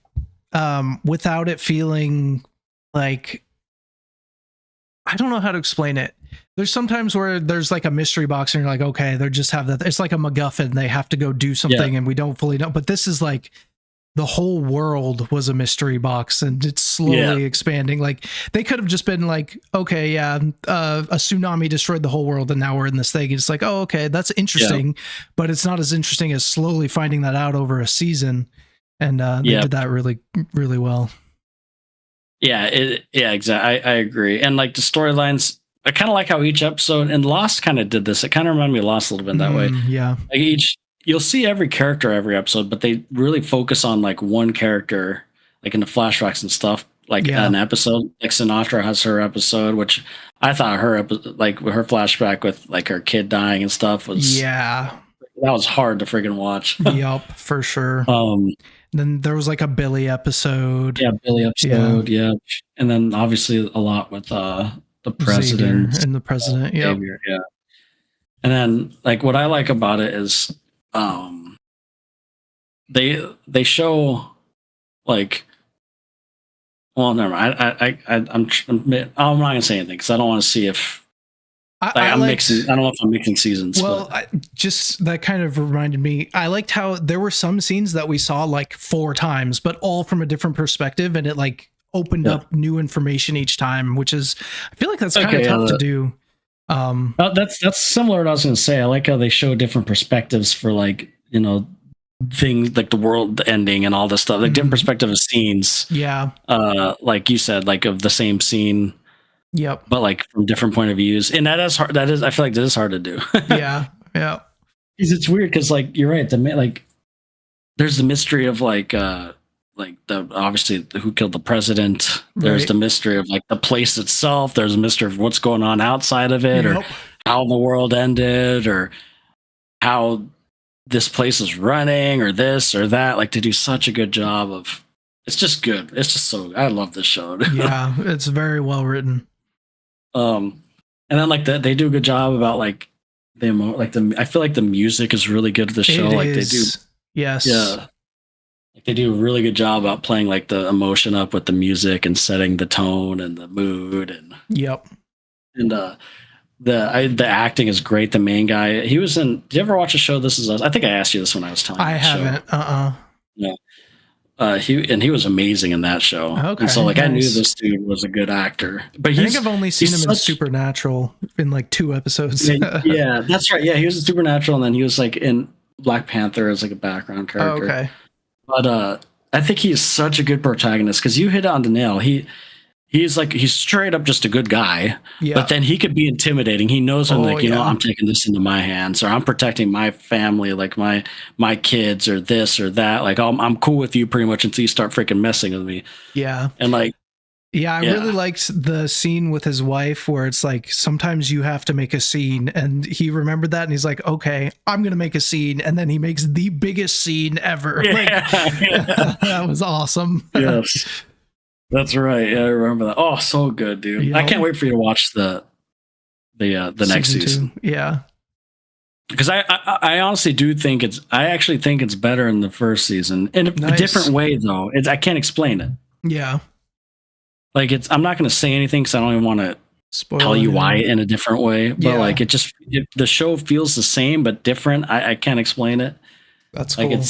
S1: without it feeling like, I don't know how to explain it. There's sometimes where there's like a mystery box and you're like, okay, they just have that. It's like a MacGuffin. They have to go do something and we don't fully know. But this is like the whole world was a mystery box and it's slowly expanding. Like they could have just been like, okay, a tsunami destroyed the whole world and now we're in this thing. It's like, oh, okay, that's interesting, but it's not as interesting as slowly finding that out over a season. And they did that really, really well.
S2: Yeah, exactly. I agree. And like the storylines, I kind of like how each episode, and Lost kind of did this. It kind of reminded me of Lost a little bit that way.
S1: Yeah.
S2: Like you'll see every character every episode, but they really focus on like one character, like in the flashbacks and stuff. Like an episode, like Sinatra has her episode, which I thought like her flashback with like her kid dying and stuff was that was hard to freaking watch.
S1: Yup, for sure. Then there was like a Billy episode.
S2: Yeah, Billy episode. Yeah, and then obviously a lot with the president
S1: Xavier and the president. Yeah,
S2: and then like what I like about it is they show like, well, never mind. I'm not gonna say anything because I don't want to see if I'm mixing. I don't know if I'm mixing seasons.
S1: Well, just that kind of reminded me. I liked how there were some scenes that we saw like 4 times, but all from a different perspective, and it like opened up new information each time, which is, I feel like that's kind of tough to do.
S2: That's similar to what I was going to say. I like how they show different perspectives for like, you know, things like the world ending and all this stuff, like different perspective of scenes.
S1: Yeah.
S2: Like you said, like of the same scene.
S1: Yep.
S2: But like from different point of views. And that is hard. I feel like that is hard to do.
S1: Yeah. Yeah.
S2: Because it's weird. Because like, you're right. There's the mystery of like obviously who killed the president. There's the mystery of like the place itself. There's a mystery of what's going on outside of it, or how the world ended, or how this place is running, or this or that. Like, they do such a good job of. It's just good. It's just so. I love this show.
S1: Yeah, it's very well written.
S2: And then like they do a good job about like I feel like the music is really good to the show. They do.
S1: Yes.
S2: Yeah. Like they do a really good job about playing like the emotion up with the music and setting the tone and the mood and.
S1: Yep.
S2: And the acting is great. The main guy, he was in. Did you ever watch a show? This Is Us? I think I asked you this when I was telling you.
S1: I haven't.
S2: Yeah. He was amazing in that show.
S1: Okay.
S2: And so like I knew this dude was a good actor. But
S1: I think I've only seen him in Supernatural in like 2 episodes.
S2: Yeah, that's right. Yeah, he was in Supernatural, and then he was like in Black Panther as like a background character.
S1: Okay.
S2: But I think he is such a good protagonist because you hit it on the nail. He's straight up just a good guy, but then he could be intimidating. He knows when I'm taking this into my hands, or I'm protecting my family, like my kids, or this or that. Like I'm cool with you pretty much until you start freaking messing with me.
S1: Yeah.
S2: And like,
S1: I really liked the scene with his wife where it's like, sometimes you have to make a scene, and he remembered that and he's like, okay, I'm going to make a scene. And then he makes the biggest scene ever. That was awesome.
S2: Yes. That's right. Yeah, I remember that. Oh, so good, dude. I can't wait for you to watch the next season.
S1: Yeah.
S2: Because I honestly do think I actually think it's better in the first season in a different way though. I can't explain it.
S1: Yeah.
S2: Like I'm not going to say anything because I don't even want to tell you why in a different way. But like the show feels the same but different. I can't explain it.
S1: That's
S2: like
S1: cool.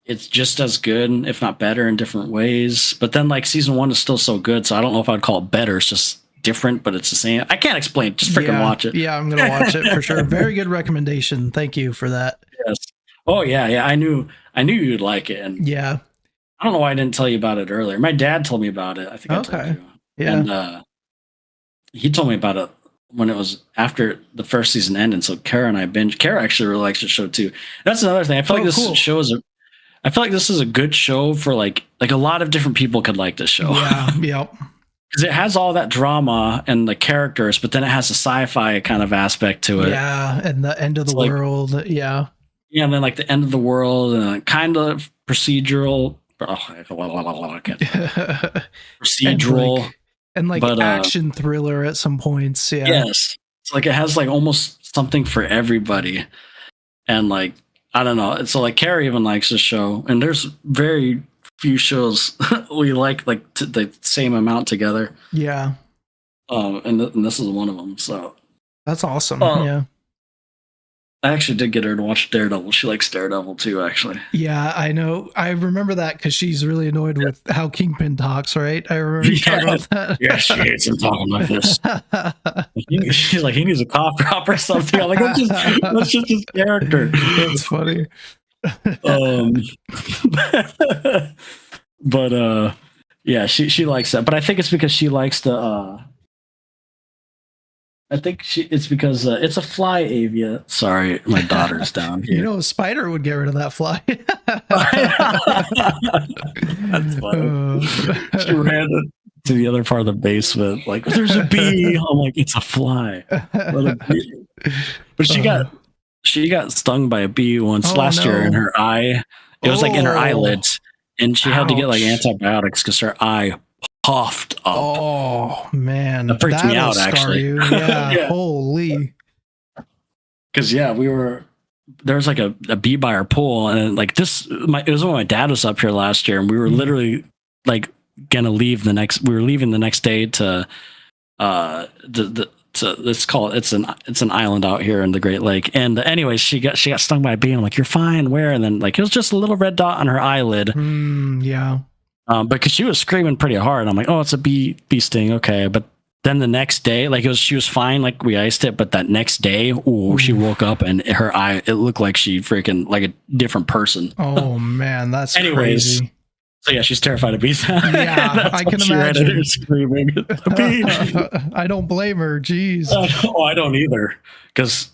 S2: It's just as good, if not better, in different ways. But then like season 1 is still so good, so I don't know if I'd call it better. It's just different, but it's the same. I can't explain. Just freaking watch it.
S1: Yeah, I'm gonna watch it for sure. Very good recommendation. Thank you for that.
S2: Yes. Oh yeah. I knew you'd like it, and I don't know why I didn't tell you about it earlier. My dad told me about it. I think I told you.
S1: Yeah.
S2: And he told me about it when it was after the first season ended. So Kara and I binged. Kara actually really likes the show too. That's another thing. I feel like this show is I feel like this is a good show for like a lot of different people could like this show.
S1: Yeah. Yep.
S2: Because it has all that drama and the characters, but then it has a sci-fi kind of aspect to it.
S1: Yeah, and the end of the world. Yeah.
S2: Yeah, and then like the end of the world and kind of procedural. Procedural
S1: and like action thriller at some points. Yeah.
S2: Yes. It's like it has like almost something for everybody. And like, I don't know. So like Carrie even likes the show, and there's very few shows we like the same amount together.
S1: Yeah.
S2: And this is one of them. So
S1: that's awesome. Yeah.
S2: I actually did get her to watch Daredevil. She likes Daredevil too, actually.
S1: Yeah, I know. I remember that because she's really annoyed with how Kingpin talks, right? I remember you talking about that.
S2: Yeah, she hates him talking like this. She's like, he needs a cough drop or something. I'm like, that's just his character.
S1: That's funny.
S2: But yeah, she likes that. But I think it's because she likes the it's because it's a fly avia. Sorry, my daughter's down here.
S1: You know, a spider would get rid of that fly.
S2: That's funny. She ran to the other part of the basement. Like, there's a bee. I'm like, it's a fly. But she got stung by a bee once last year in her eye. It was like in her eyelids, and she had to get like antibiotics because her eye puffed up.
S1: Oh man,
S2: that freaked me out actually.
S1: Yeah, holy.
S2: Because there was like a bee by our pool, and like it was when my dad was up here last year, and we were literally like gonna leave we were leaving the next day to let's call it, it's an island out here in the Great Lake. And anyways, she got stung by a bee. I'm like, you're fine, where? And then like it was just a little red dot on her eyelid.
S1: Yeah.
S2: Because she was screaming pretty hard. I'm like, oh, it's a bee sting, okay. But then the next day, like she was fine, like we iced it. But that next day, she woke up and her eye, it looked like she freaking like a different person.
S1: Oh man, that's crazy.
S2: So yeah, she's terrified of bees.
S1: Yeah, I can imagine.
S2: Screaming.
S1: I don't blame her. Jeez.
S2: I don't either. Because,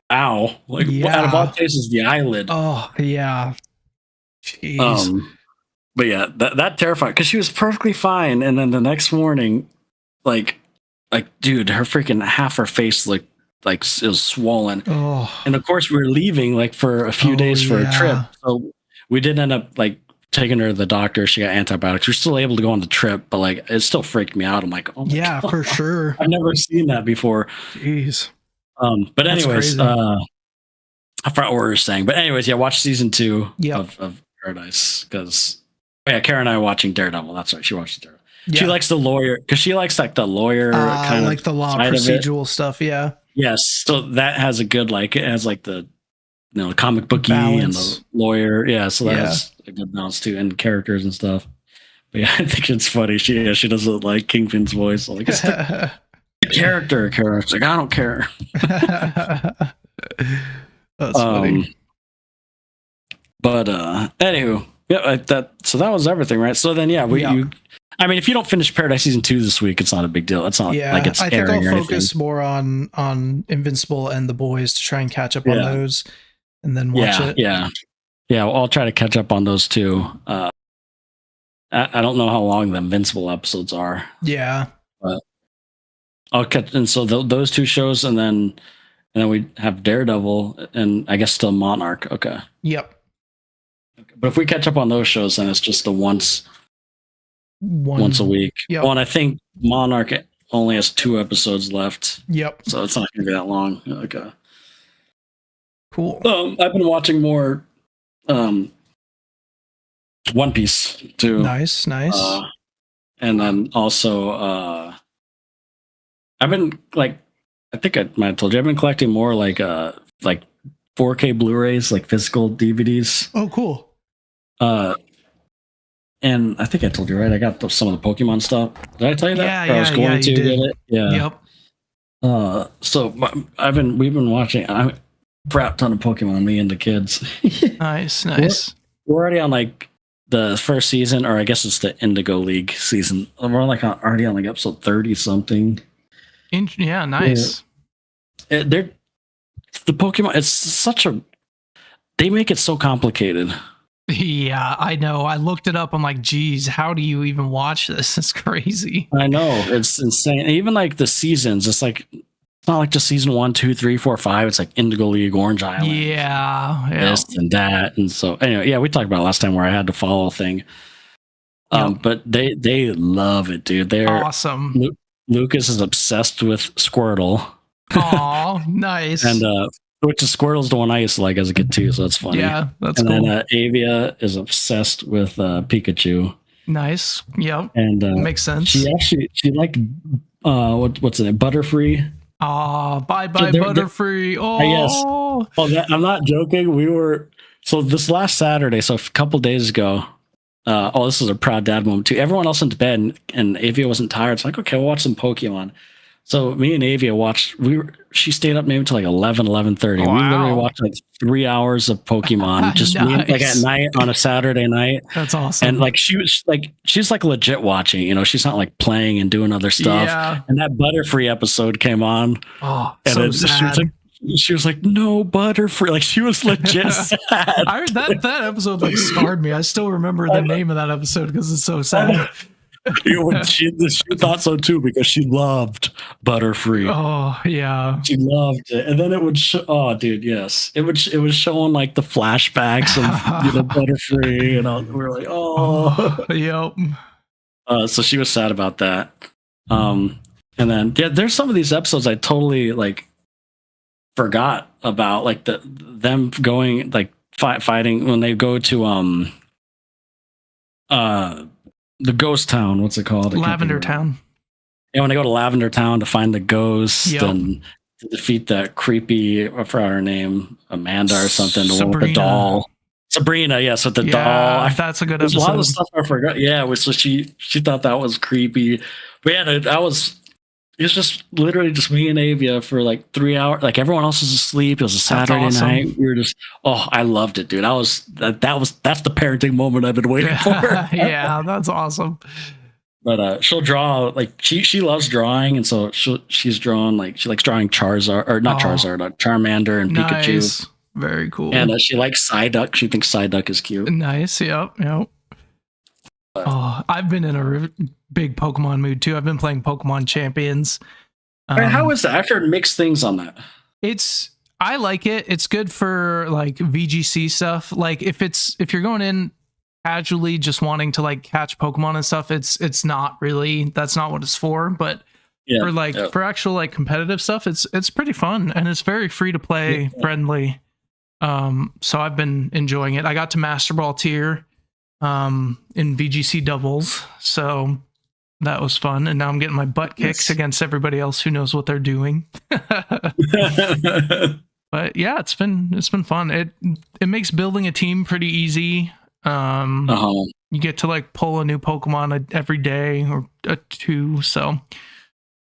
S2: ow! Like out of all places, the eyelid.
S1: Oh yeah. Jeez.
S2: But yeah, that terrified because she was perfectly fine, and then the next morning, like dude, her freaking half her face looked like it was swollen.
S1: Oh.
S2: And of course, we were leaving like for a few days for a trip, so we did end up like taking her to the doctor. She got antibiotics. We're still able to go on the trip, but like it still freaked me out. I'm like, oh my God.
S1: For sure.
S2: I've never seen that before.
S1: Jeez.
S2: But anyways, I forgot what we were saying. But anyways, yeah, watch season 2 of Paradise because Kara and I are watching Daredevil. That's right, she watched Daredevil. Yeah. She likes the lawyer because she likes like the lawyer kind
S1: like
S2: of
S1: the law procedural stuff. Yeah.
S2: Yes, so that has a good it has like the comic booky balance. And the lawyer. Yeah, so that has a good balance too, and characters and stuff. But yeah, I think it's funny. She doesn't like Kingpin's voice. Like it's the character. It's like I don't care.
S1: That's funny.
S2: But anywho, so that was everything, right? So then I mean, if you don't finish Paradise season 2 this week, it's not a big deal. It's not like it's airing. I think I'll
S1: focus more on Invincible and The Boys to try and catch up on those, and then watch it. Yeah.
S2: Well, I'll try to catch up on those too. I don't know how long the Invincible episodes are.
S1: Yeah,
S2: but I'll catch. And so those 2 shows, and then we have Daredevil, and I guess still Monarch. Okay.
S1: Yep.
S2: But if we catch up on those shows, then it's just the once a week.
S1: Yep.
S2: Well, and I think Monarch only has 2 episodes left.
S1: Yep.
S2: So it's not going to be that long. Okay.
S1: Cool.
S2: I've been watching more One Piece too.
S1: Nice.
S2: And then also I've been like, I think I might have told you, I've been collecting more like 4K Blu-rays, like physical DVDs.
S1: Oh, cool.
S2: And I think I told you, right? I got some of the Pokemon stuff. Did I tell you that?
S1: Yeah,
S2: I was going to get it. Yeah.
S1: Yep.
S2: So we've been watching. I crap ton of Pokemon. Me and the kids.
S1: Nice.
S2: We're already on like the first season, or I guess it's the Indigo League season. We're like already on like episode 30 something.
S1: Yeah, nice.
S2: They're the Pokemon. It's such a. They make it so complicated.
S1: Yeah, I know. I looked it up. I'm like, geez, how do you even watch this? It's crazy.
S2: I know. It's insane. Even like the seasons, it's not like just season 1, 2, 3, 4, 5. It's like Indigo League, Orange Island.
S1: Yeah.
S2: This and that. And so anyway, we talked about it last time where I had to follow a thing. But they love it, dude. They're
S1: awesome.
S2: Lucas is obsessed with Squirtle.
S1: Oh, nice.
S2: And which is Squirtle's the one I used to like as a kid too, so that's funny.
S1: Yeah, that's
S2: cool.
S1: And
S2: then Avia is obsessed with Pikachu.
S1: Nice. Yep.
S2: And
S1: makes sense.
S2: She liked what's it? Butterfree.
S1: Oh, bye Butterfree. Oh,
S2: yes. Oh, I'm not joking. So this last Saturday, so a couple days ago. This is a proud dad moment too. Everyone else went to bed, and Avia wasn't tired. It's like, okay, we'll watch some Pokemon. So me and Avia watched. She stayed up maybe until like 11:30.
S1: Wow.
S2: We literally watched like 3 hours of Pokemon, just
S1: Nice.
S2: like at night on a Saturday night.
S1: That's awesome.
S2: And like she's like legit watching. You know, she's not like playing and doing other stuff.
S1: Yeah.
S2: And that Butterfree episode came on.
S1: Oh,
S2: and
S1: so sad.
S2: She was like, no Butterfree. Like she was legit sad.
S1: That episode like scarred me. I still remember the name of that episode because it's so sad.
S2: She thought so too because she loved Butterfree.
S1: Oh yeah,
S2: she loved it. And then it would show. Oh, dude, yes, it was showing like the flashbacks of Butterfree, and we were like, oh,
S1: yep.
S2: So she was sad about that. And then there's some of these episodes I totally like forgot about, like them going like fighting when they go to the ghost town. What's it called?
S1: Lavender Town.
S2: Yeah, when they go to Lavender Town to find the ghost and to defeat that creepy, I forgot her name, Amanda or something, the one with the doll. Sabrina, yes, with the
S1: Yeah,
S2: doll.
S1: that's a good
S2: There's a lot of
S1: episode.
S2: stuff I forgot. Yeah, so she thought that was creepy. But yeah, it was just literally just me and Avia for like 3 hours. Like everyone else was asleep. It was a Saturday
S1: awesome.
S2: night. We were just, I loved it, dude. That's the parenting moment I've been waiting for.
S1: Yeah, that's awesome.
S2: But she'll draw, like she loves drawing, and so she's drawn, like she likes drawing Charizard, or not Charizard, Charmander and Pikachu.
S1: Nice. Very cool.
S2: And she likes Psyduck. She thinks Psyduck is cute.
S1: Nice. Yep. I've been in a big Pokemon mood too. I've been playing Pokemon Champions.
S2: How is that? I've heard mixed things on that.
S1: I like it. It's good for like VGC stuff. Like if you're going in casually just wanting to like catch Pokemon and stuff, it's not really, that's not what it's for. But for actual like competitive stuff, it's pretty fun, and it's very free to play, friendly. So I've been enjoying it. I got to Master Ball tier in VGC doubles, so that was fun. And now I'm getting my butt kicked against everybody else who knows what they're doing. But yeah, it's been fun. It makes building a team pretty easy. You get to like pull a new Pokemon every day or two. So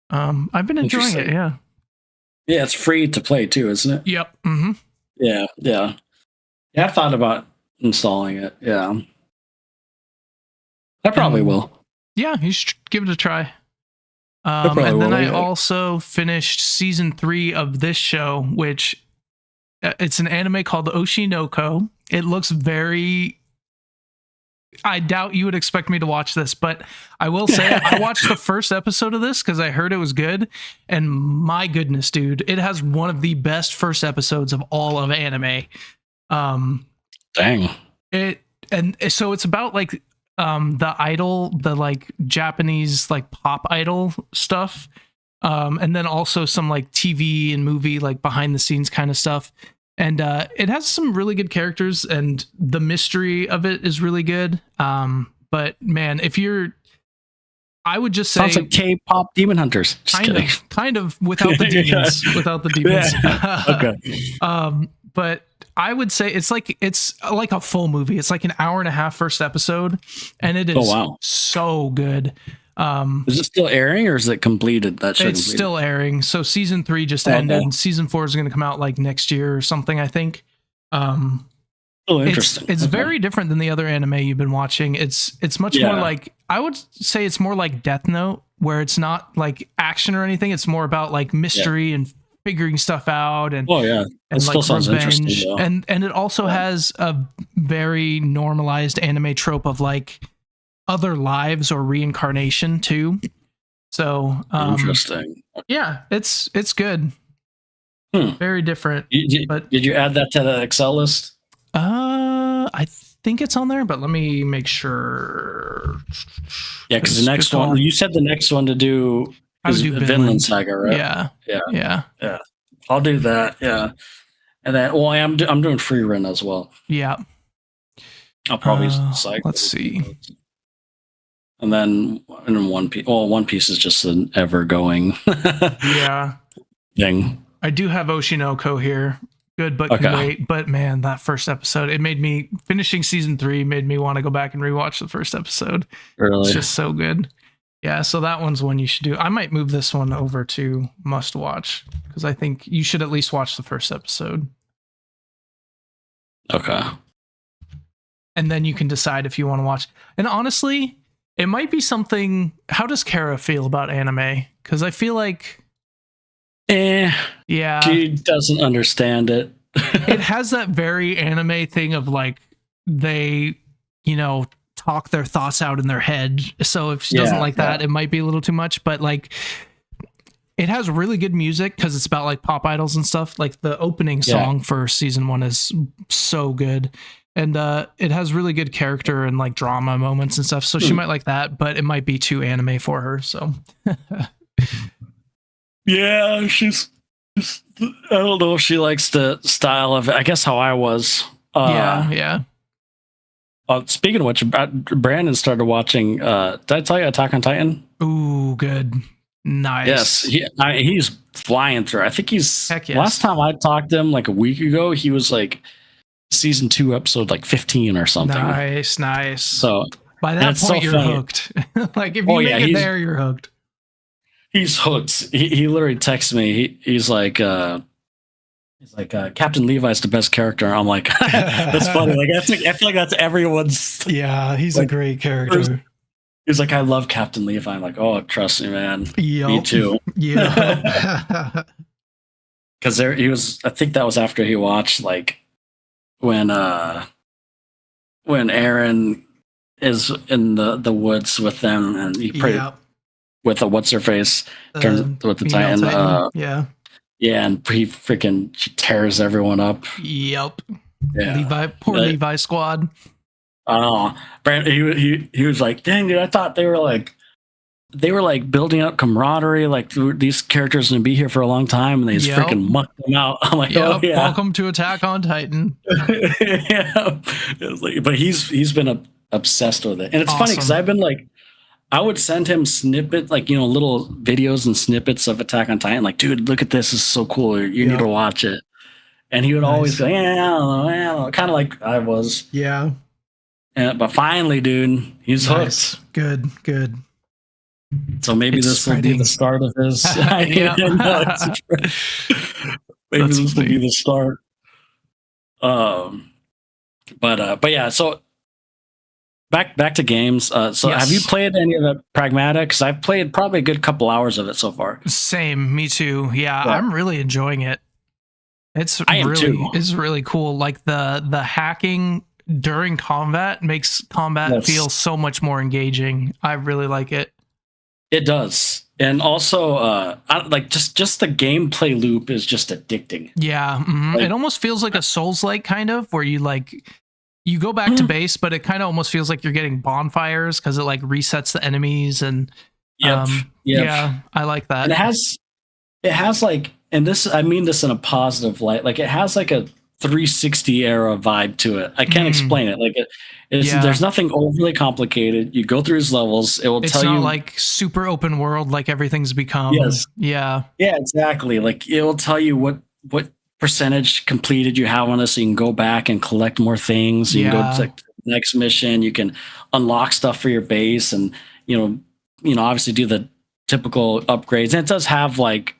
S1: I've been enjoying it. Yeah.
S2: Yeah, it's free to play too, isn't it?
S1: Yep. Mm-hmm.
S2: Yeah. I thought about installing it. Yeah. I probably will.
S1: Yeah, you should give it a try. And then I also finished season 3 of this show, which it's an anime called Oshinoko. It looks very... I doubt you would expect me to watch this, but I will say I watched the first episode of this because I heard it was good, and my goodness, dude, it has one of the best first episodes of all of anime.
S2: Dang.
S1: And so it's about like the idol, the like Japanese like pop idol stuff, and then also some like TV and movie like behind the scenes kind of stuff. And it has some really good characters, and the mystery of it is really good. But man, I would just say
S2: sounds like K-pop Demon Hunters.
S1: Kind of without the demons, without the demons.
S2: Okay.
S1: But I would say it's like a full movie. It's like an hour and a half first episode, and it is so good.
S2: Is it still airing, or is it completed?
S1: It's still airing. So season 3 just ended. Okay. Season 4 is going to come out like next year or something, I think.
S2: Interesting.
S1: It's very different than the other anime you've been watching. It's much more like, I would say it's more like Death Note, where it's not like action or anything. It's more about like mystery and figuring stuff out, and
S2: it still
S1: like
S2: sounds
S1: revenge.
S2: interesting,
S1: and it also has a very normalized anime trope of like other lives or reincarnation too. So
S2: interesting.
S1: Yeah, it's good. Very different.
S2: Did you add that to the Excel list?
S1: I think it's on there, but let me make sure.
S2: Yeah, because the next one, you said the next one to do is Vinland Saga, right?
S1: Yeah.
S2: I'll do that. Yeah, and then I'm doing free run as well.
S1: Yeah,
S2: I'll probably cycle.
S1: Let's see.
S2: And then One Piece. Well, One Piece is just an ever going thing.
S1: I do have Oshinoko here. Good, but can wait. But man, that first episode, it made me, finishing season 3 made me want to go back and rewatch the first episode.
S2: Really?
S1: It's just so good. Yeah, so that one's one you should do. I might move this one over to must watch, because I think you should at least watch the first episode.
S2: Okay.
S1: And then you can decide if you want to watch. And honestly, it might be something. How does Kara feel about anime? Because I feel like, yeah,
S2: she doesn't understand it.
S1: It has that very anime thing of like they, talk their thoughts out in their head. So if she doesn't like that, it might be a little too much. But like, it has really good music because it's about like pop idols and stuff. Like the opening song for season 1 is so good. And it has really good character and like drama moments and stuff. So she might like that, but it might be too anime for her. So
S2: yeah, she's I don't know if she likes the style of it. I guess how I was.
S1: Yeah.
S2: Speaking of which, Brandon started watching. Did I tell you Attack on Titan?
S1: Ooh, good. Nice.
S2: Yes, he's flying through. I think he's.
S1: Heck yes.
S2: Last time I talked to him like a week ago, he was like season 2 episode like 15 or something.
S1: Nice.
S2: So
S1: by that point, you're hooked. Like if you make it there, you're hooked.
S2: He's hooked. He literally texts me. He's like, Captain Levi's the best character. I'm like, that's funny. Like I feel like that's everyone's.
S1: Yeah, he's a great character.
S2: He's like, I love Captain Levi. I'm like, oh, trust me, man.
S1: Yep.
S2: Me too.
S1: Yeah.
S2: Because he was. I think that was after he watched like when Aaron is in the woods with them, and he prayed with a what's her face turns with the Titan.
S1: Yeah,
S2: and she tears everyone up.
S1: Yep.
S2: Yeah.
S1: Levi squad.
S2: Oh, Brandon, he was like, dang, dude, I thought they were like building up camaraderie, like these characters are gonna be here for a long time, and they just freaking mucked them out. I'm like, oh yeah,
S1: welcome to Attack on Titan.
S2: Yeah, but he's been obsessed with it, and it's funny because I've been like, I would send him snippet, like little videos and snippets of Attack on Titan, like, dude, look at this, is so cool, you need to watch it, and he would always go, yeah, I don't know, kind of like I was,
S1: yeah,
S2: but finally, dude, he's hooked.
S1: Good.
S2: So maybe this will be the start of his. Maybe this will be the start. But yeah. So back to games. So have you played any of the Pragmatic? Because I've played probably a good couple hours of it so far.
S1: Same, me too. Yeah, I'm really enjoying it. It's really cool. Like the hacking during combat makes combat feel so much more engaging. I really like it.
S2: It does. And also like just the gameplay loop is just addicting.
S1: Yeah. Mm-hmm. It almost feels like a Souls-like kind of, where you go back to base, but it kind of almost feels like you're getting bonfires because it like resets the enemies, and yeah, I like that.
S2: And it has like, and this, I mean this in a positive light, like it has like a 360 era vibe to it. I can't explain it. Like there's nothing overly complicated. You go through his levels. It will tell you. It's not
S1: like super open world like everything's become.
S2: Yes.
S1: Yeah.
S2: Yeah, exactly. Like it will tell you what percentage completed you have on this, so you can go back and collect more things. You can go to the next mission. You can unlock stuff for your base, and obviously do the typical upgrades. And it does have like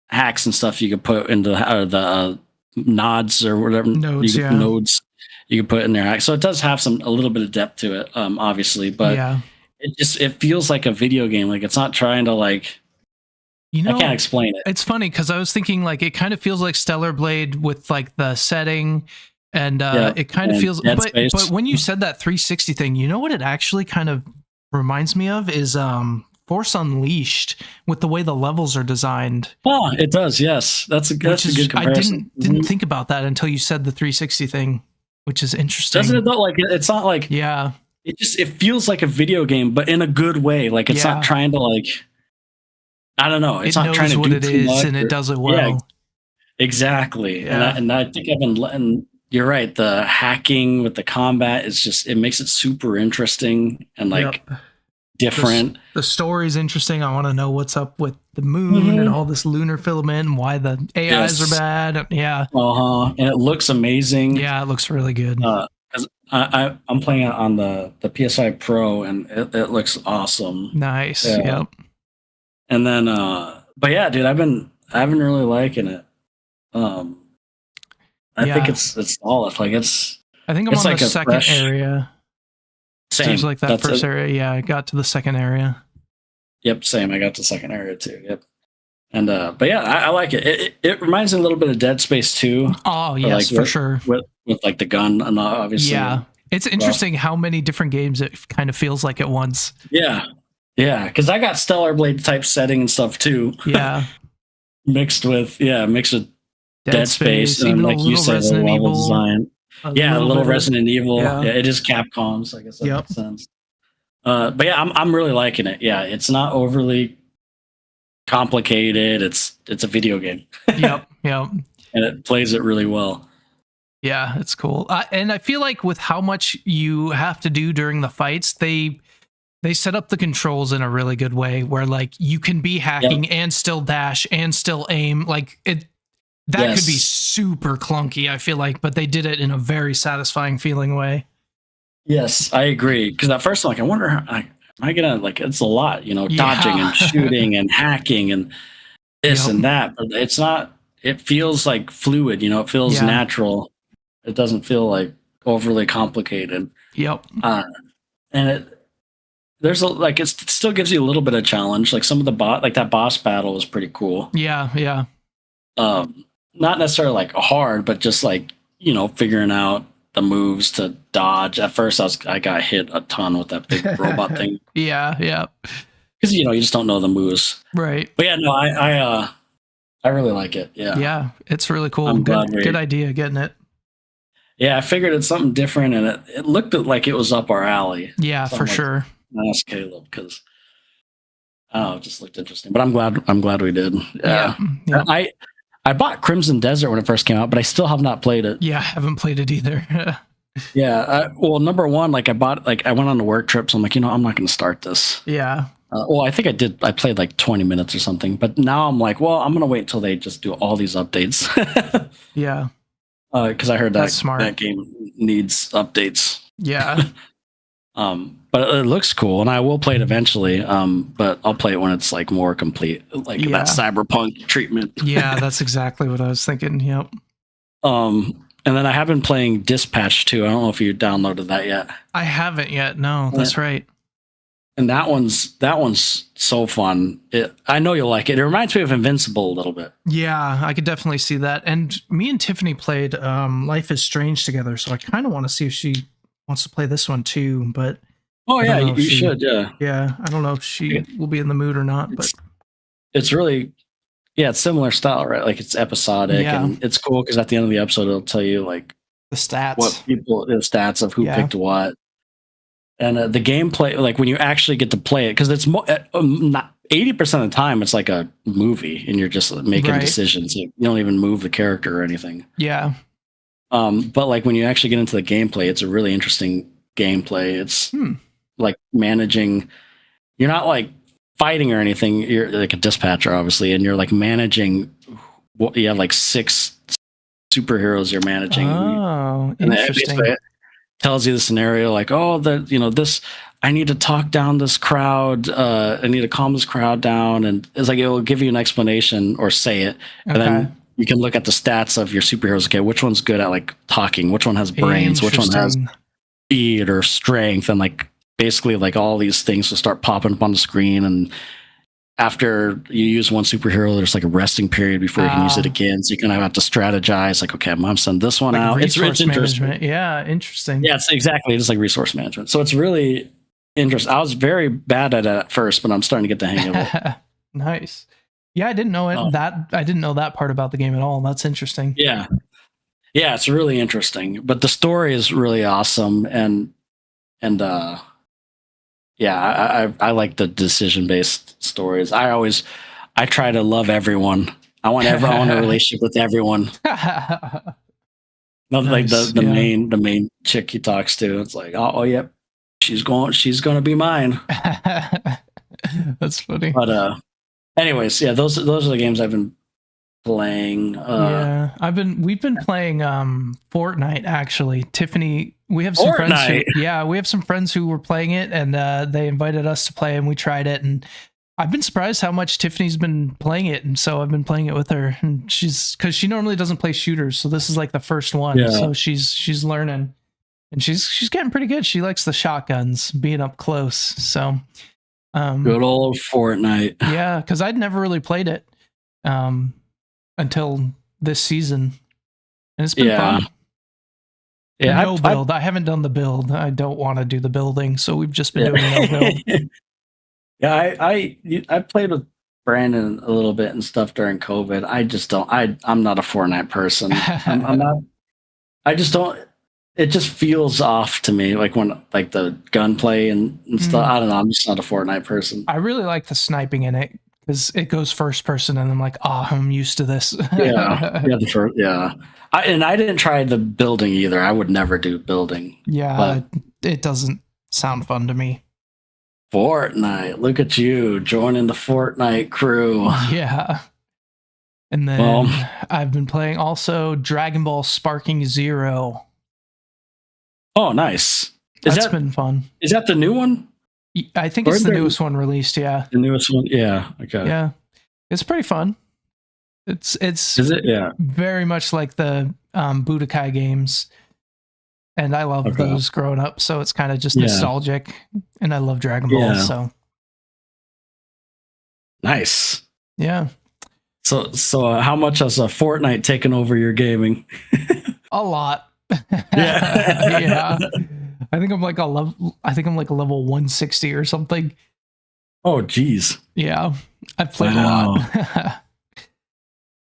S2: hacks and stuff you could put into the nods or whatever nodes you can put in there. So it does have a little bit of depth to it, obviously, but it feels like a video game. Like it's not trying to like, I can't explain it.
S1: It's funny because I was thinking like it kind of feels like Stellar Blade with like the setting, and it kind of feels. But when you said that 360 thing, you know what it actually kind of reminds me of is Force Unleashed, with the way the levels are designed.
S2: Oh, it does. Yes, that's a good comparison.
S1: I didn't think about that until you said the 360 thing, which is interesting.
S2: Doesn't it though? Like it's not like it feels like a video game, but in a good way. Like it's not trying to like, I don't know. It's not trying to
S1: what
S2: do
S1: it is, and it does it well.
S2: Yeah, exactly. Yeah. And I think I've been letting. You're right. The hacking with the combat is just, it makes it super interesting and like. Different.
S1: The story's interesting. I want to know what's up with the moon and all this lunar filament and why the AIs are bad. Yeah.
S2: And it looks amazing.
S1: Yeah, it looks really good.
S2: Because I'm playing it on the PS5 Pro, and it looks awesome.
S1: Nice. Yep.
S2: And then, but yeah, dude, I've been really liking it. I think it's solid. Like
S1: I think I'm on the second area.
S2: Same.
S1: Seems like that first area. Yeah, I got to the second area.
S2: Yep, same. I got to the second area too. Yep. And but yeah, I like it. It reminds me a little bit of Dead Space 2.
S1: Oh yes, for sure.
S2: With like the gun and obviously.
S1: Yeah, it's interesting how many different games it kind of feels like at once.
S2: Yeah, because I got Stellar Blade type setting and stuff too.
S1: Yeah.
S2: mixed with Dead Space and like you said, the level design. A little Resident Evil. Yeah, it is Capcom's. I guess that makes sense. But yeah, I'm really liking it. Yeah, it's not overly complicated. It's a video game.
S1: Yep.
S2: And it plays it really well.
S1: Yeah, it's cool. And I feel like with how much you have to do during the fights, they set up the controls in a really good way, where like you can be hacking and still dash and still aim. Like that could be super clunky, I feel like, but they did it in a very satisfying feeling way.
S2: Yes, I agree. Because at first, I'm like, I wonder, am I gonna like? It's a lot, dodging and shooting and hacking and this and that. But it's not. It feels like fluid. It feels natural. It doesn't feel like overly complicated.
S1: Yep.
S2: And it still gives you a little bit of challenge. Like some of that boss battle was pretty cool.
S1: Yeah.
S2: Not necessarily like hard, but just like figuring out the moves to dodge. At first, I got hit a ton with that big robot thing.
S1: Yeah.
S2: Because you just don't know the moves,
S1: right?
S2: But yeah, no, I really like it.
S1: Yeah, it's really cool. Good idea getting it.
S2: Yeah, I figured it's something different, and it looked like it was up our alley.
S1: Yeah, for sure.
S2: Ask Caleb because it just looked interesting. But I'm glad we did.
S1: Yeah.
S2: I bought Crimson Desert when it first came out, but I still have not played it.
S1: Yeah, I haven't played it either.
S2: Yeah. Well, number one, I went on a work trip, so I'm like, I'm not going to start this.
S1: Yeah.
S2: Well, I think I did. I played like 20 minutes or something, but now I'm like, well, I'm going to wait until they just do all these updates.
S1: Yeah.
S2: Because I heard that game needs updates.
S1: Yeah.
S2: But it looks cool, and I will play it eventually. But I'll play it when it's like more complete, like that cyberpunk treatment.
S1: Yeah, that's exactly what I was thinking. Yep.
S2: And then I have been playing Dispatch too. I don't know if you downloaded that yet.
S1: I haven't yet. No, that's right.
S2: And that one's so fun. I know you'll like it. It reminds me of Invincible a little bit.
S1: Yeah, I could definitely see that. And me and Tiffany played Life is Strange together, so I kind of want to see if she wants to play this one too. But
S2: yeah, you should. Yeah.
S1: Yeah, I don't know if she will be in the mood or not. But
S2: it's really, it's similar style, right? Like it's episodic, and it's cool because at the end of the episode, it'll tell you like
S1: the stats,
S2: the stats of who picked what. And the gameplay, like when you actually get to play it, because it's not 80% of the time, it's like a movie, and you're just making decisions. You don't even move the character or anything.
S1: Yeah.
S2: But like when you actually get into the gameplay, it's a really interesting gameplay. It's like managing. You're not like fighting or anything. You're like a dispatcher, obviously, and you're like managing. You have like 6 superheroes you're managing.
S1: Oh, interesting.
S2: Tells you the scenario like, this, I need to talk down this crowd. I need to calm this crowd down. And it's like, it will give you an explanation or say it. And then you can look at the stats of your superheroes. Okay, which one's good at like talking? Which one has brains? Which one has speed or strength? And like, basically like all these things will start popping up on the screen. And after you use one superhero, there's like a resting period before you can use it again. So you kind of have to strategize. Like, okay, I'm going to send this one out. It's interesting.
S1: Yeah, interesting.
S2: Yeah, it's exactly. It's like resource management. So it's really interesting. I was very bad at it at first, but I'm starting to get the hang of it.
S1: Nice. Yeah, I didn't know it. I didn't know that part about the game at all. That's interesting.
S2: Yeah, it's really interesting. But the story is really awesome, and I like the decision-based stories. I try to love everyone. I want a relationship with everyone. Not like the main chick he talks to. It's like, yep, she's gonna be mine.
S1: That's funny.
S2: But anyways, those are the games I've been playing.
S1: We've been playing Fortnite actually. Tiffany, we have some friends who were playing it, and they invited us to play, and we tried it, and I've been surprised how much Tiffany's been playing it, and so I've been playing it with her, and because she normally doesn't play shooters, so this is like the first one. So she's learning, and she's getting pretty good. She likes the shotguns, being up close. So
S2: good old Fortnite.
S1: Yeah, because I'd never really played it until this season, and it's been fun. Yeah, no build. I haven't done the build. I don't want to do the building, so we've just been doing no build.
S2: Yeah, I played with Brandon a little bit and stuff during COVID. I just don't. I'm not a Fortnite person. I'm not. I just don't. It just feels off to me, like when like the gunplay and stuff. I don't know. I'm just not a Fortnite person.
S1: I really like the sniping in it because it goes first person, and I'm like, I'm used to this.
S2: And I didn't try the building either. I would never do building.
S1: Yeah, it doesn't sound fun to me.
S2: Fortnite, look at you joining the Fortnite crew.
S1: Yeah. And then
S2: Well,
S1: I've been playing also Dragon Ball Sparking Zero.
S2: oh, nice.
S1: That's been fun.
S2: Is that the new one?
S1: I think
S2: Or
S1: it's
S2: is
S1: the
S2: there-
S1: newest one released. Yeah,
S2: The newest one? Yeah. Okay.
S1: yeah, it's pretty fun. It's
S2: Is it? Yeah.
S1: very much like the Budokai games, and I loved
S2: Okay.
S1: those growing up. So it's kind of just
S2: Yeah.
S1: nostalgic, and I love Dragon Ball.
S2: Yeah.
S1: So
S2: Nice.
S1: yeah,
S2: So how much has Fortnite taken over your gaming?
S1: a lot.
S2: Yeah.
S1: Yeah. I think I'm like a level 160 or something.
S2: Oh, geez.
S1: Yeah, I've played a
S2: Wow.
S1: lot.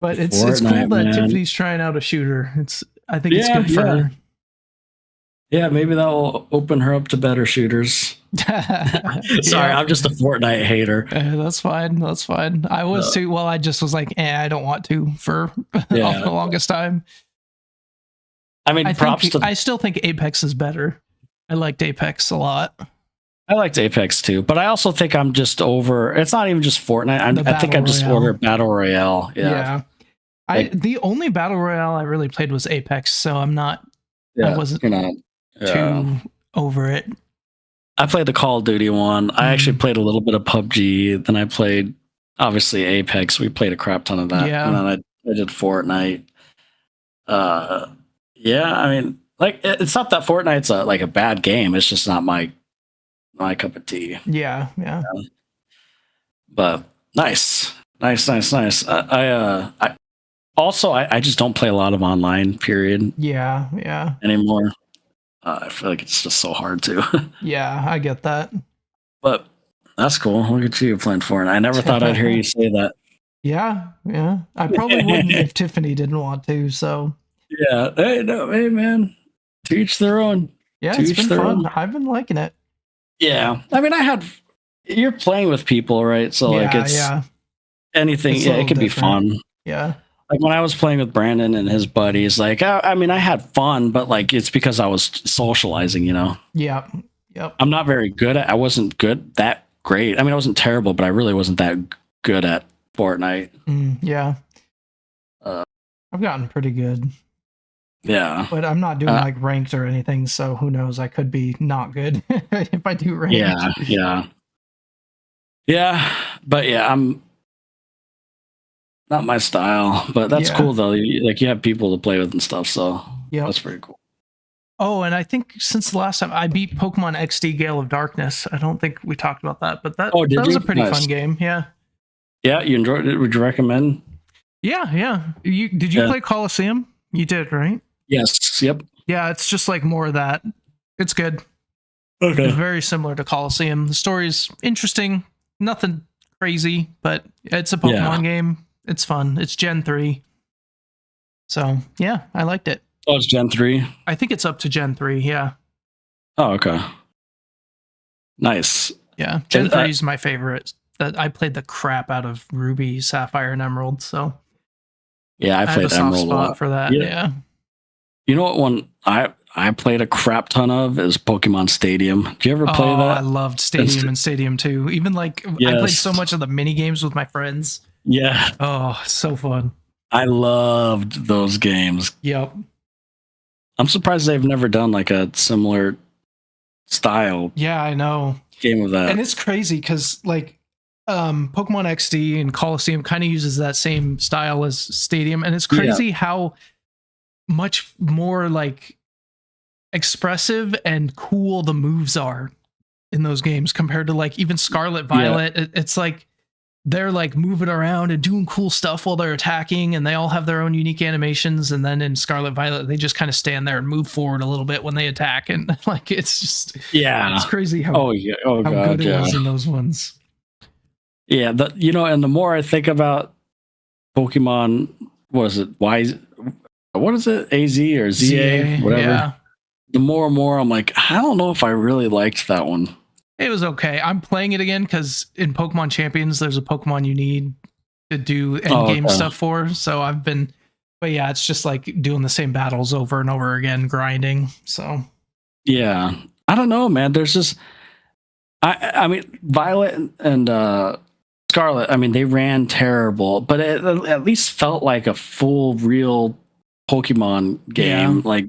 S1: But it's cool
S2: Fortnite,
S1: that
S2: man.
S1: Tiffany's trying out a shooter. I think it's
S2: Yeah,
S1: good for
S2: yeah.
S1: her.
S2: Yeah, maybe that will open her up to better shooters. Sorry,
S1: Yeah.
S2: I'm just a Fortnite hater.
S1: That's fine. That's fine. I was too. Well, I just was like, I don't want to for
S2: Yeah.
S1: the longest time.
S2: I mean,
S1: I still think Apex is better. I liked Apex a lot.
S2: I liked Apex too, but I also think I'm just over. It's not even just Fortnite. I think I'm just
S1: Battle Royale.
S2: over Battle Royale. Yeah.
S1: The only battle royale I really played was Apex, so I'm not
S2: Yeah.
S1: wasn't
S2: You're not. Yeah.
S1: too over it.
S2: I played the Call of Duty one. I actually played a little bit of PUBG. Then I played, obviously, Apex. We played a crap ton of that.
S1: Yeah.
S2: And then I did Fortnite. Yeah, I mean, like, it's not that Fortnite's like a bad game. It's just not my cup of tea.
S1: Yeah.
S2: But nice. I also, I just don't play a lot of online, period,
S1: Yeah.
S2: anymore. I feel like it's just so hard to.
S1: Yeah, I get that.
S2: But that's cool. Look at you playing Fortnite. I never thought I'd hear you say that.
S1: Yeah. I probably wouldn't if Tiffany didn't want to. So
S2: Yeah. Hey, man. To each their own.
S1: yeah,
S2: To
S1: it's
S2: each
S1: been
S2: their
S1: fun.
S2: own.
S1: I've been liking it.
S2: Yeah. I mean, you're playing with people, right? So like it's anything.
S1: It's a
S2: Yeah, it
S1: little
S2: can be
S1: different.
S2: fun.
S1: Yeah.
S2: Like when I was playing with Brandon and his buddies, like I mean, I had fun, but like it's because I was socializing.
S1: Yep.
S2: I'm not very good at. I wasn't that great. I mean, I wasn't terrible, but I really wasn't that good at Fortnite.
S1: Yeah.
S2: Uh,
S1: I've gotten pretty good,
S2: Yeah.
S1: but I'm not doing like ranked or anything. So who knows? I could be not good if I do ranked.
S2: Yeah. But yeah, I'm not my style, but that's
S1: Yeah.
S2: cool though. You have people to play with and stuff. So
S1: Yep.
S2: that's pretty cool.
S1: Oh, and I think since the last time I beat Pokemon XD Gale of Darkness, I don't think we talked about that, but that
S2: Did
S1: was
S2: you?
S1: a pretty
S2: Nice.
S1: fun game. Yeah.
S2: Yeah. You enjoyed it? Would you recommend?
S1: Yeah. Did you
S2: Yeah.
S1: play Coliseum? You did, right?
S2: Yes. Yep.
S1: Yeah, it's just like more of that. It's good. It's
S2: Okay.
S1: very similar to Coliseum. The story's interesting. Nothing crazy, but it's a Pokemon game. It's fun. It's Gen 3. So, yeah, I liked it.
S2: Oh, it's Gen 3.
S1: I think it's up to Gen 3. Yeah.
S2: Oh, okay. Nice.
S1: Yeah. Gen
S2: And,
S1: 3 is my favorite. That I played the crap out of Ruby, Sapphire, and Emerald. So,
S2: Yeah, I
S1: I have
S2: played
S1: a soft
S2: Emerald a
S1: spot
S2: lot.
S1: for that.
S2: Yeah.
S1: Yeah.
S2: You know what one I played a crap ton of is Pokemon Stadium. Do you ever play
S1: Oh, I
S2: that?
S1: loved Stadium and Stadium 2. Even like, I played
S2: Yes.
S1: so much of the mini games with my friends.
S2: Yeah,
S1: Oh, so fun.
S2: I loved those games.
S1: Yep.
S2: I'm surprised they've never done like a similar style
S1: Yeah, I know.
S2: game of that.
S1: And it's crazy because like Pokemon XD and Coliseum kind of uses that same style as Stadium, and it's crazy how much more like expressive and cool the moves are in those games compared to like even Scarlet Violet. It's like they're like moving around and doing cool stuff while they're attacking, and they all have their own unique animations. And then in Scarlet Violet, they just kind of stand there and move forward a little bit when they attack, and like it's just it's crazy how
S2: Oh yeah. Oh
S1: how
S2: god.
S1: good it
S2: Yeah.
S1: was in those ones.
S2: Yeah. And the more I think about Pokemon, what is it? AZ or ZA, whatever.
S1: Yeah.
S2: The more and more I'm like, I don't know if I really liked that one.
S1: It was okay. I'm playing it again because in Pokemon Champions, there's a Pokemon you need to do end game stuff for. So but yeah, it's just like doing the same battles over and over again, grinding. So
S2: Yeah. I don't know, man. There's just I mean Violet and Scarlet, I mean, they ran terrible, but it at least felt like a full, real Pokemon game.
S1: Yeah.
S2: Like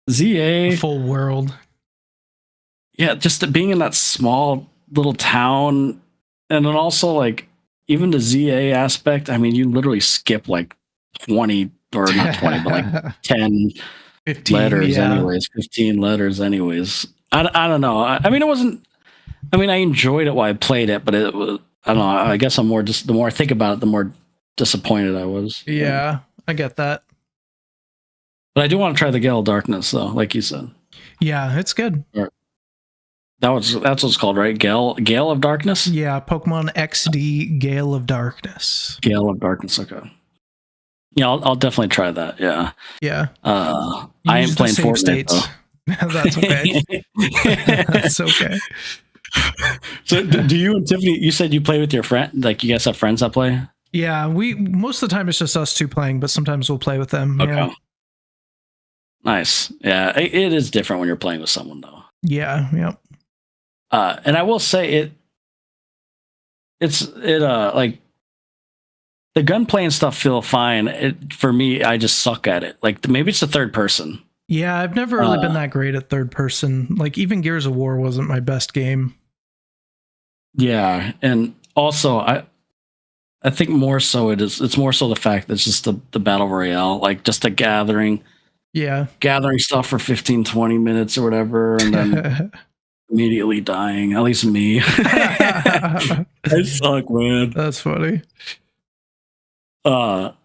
S2: ZA,
S1: Full world.
S2: yeah, just being in that small little town, and then also like even the ZA aspect. I mean, you literally skip like 20 or not 20, but like 10
S1: 15
S2: letters, anyways, 15 letters, anyways. I don't know. I mean, it wasn't. I mean, I enjoyed it while I played it, but it was. I don't know. I guess I'm more just the more I think about it, the more disappointed I was.
S1: Yeah, I get that.
S2: But I do want to try the Gale of Darkness, though, like you said.
S1: Yeah, it's good.
S2: That's what it's called, right? Gale of Darkness?
S1: Yeah, Pokemon XD Gale of Darkness.
S2: Gale of Darkness, okay. Yeah, I'll definitely try that. Yeah.
S1: Yeah.
S2: I am playing Fortnite,
S1: states. That's okay. That's okay.
S2: So do you and Tiffany, you said you play with your friend, like you guys have friends that play?
S1: Yeah, we most of the time it's just us two playing, but sometimes we'll play with them.
S2: Okay.
S1: Yeah.
S2: Nice. Yeah, it is different when you're playing with someone though.
S1: Yeah, yep.
S2: And I will say it's like the gunplay and stuff feel fine. For me, I just suck at it. Like maybe it's the third person.
S1: Yeah, I've never really been that great at third person. Like even Gears of War wasn't my best game.
S2: Yeah, and also I think more so it's more so the fact that it's just the battle royale, like just a gathering stuff for 15-20 minutes or whatever, and then immediately dying. At least me. I suck, man.
S1: That's funny.
S2: But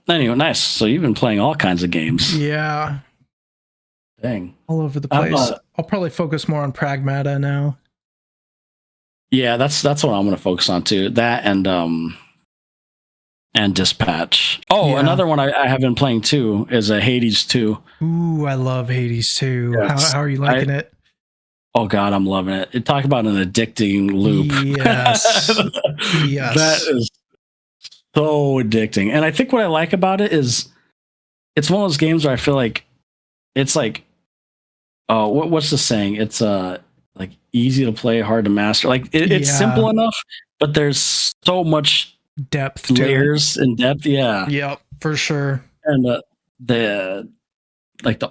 S2: anyway, nice. So you've been playing all kinds of games.
S1: Yeah.
S2: Dang.
S1: All over the place. I'll probably focus more on Pragmata now.
S2: Yeah, that's what I'm going to focus on too. That and Dispatch. Oh, yeah. Another one I have been playing too is Hades 2.
S1: Ooh, I love Hades 2.
S2: Yes.
S1: How are you liking it?
S2: Oh God, I'm loving it. Talk about an addicting loop.
S1: Yes. Yes.
S2: That is so addicting. And I think what I like about it is it's one of those games where I feel like it's like, oh, what's the saying? It's like easy to play, hard to master. Like it's simple enough, but there's so much
S1: depth,
S2: layers and depth. Yeah.
S1: Yep, for sure.
S2: And the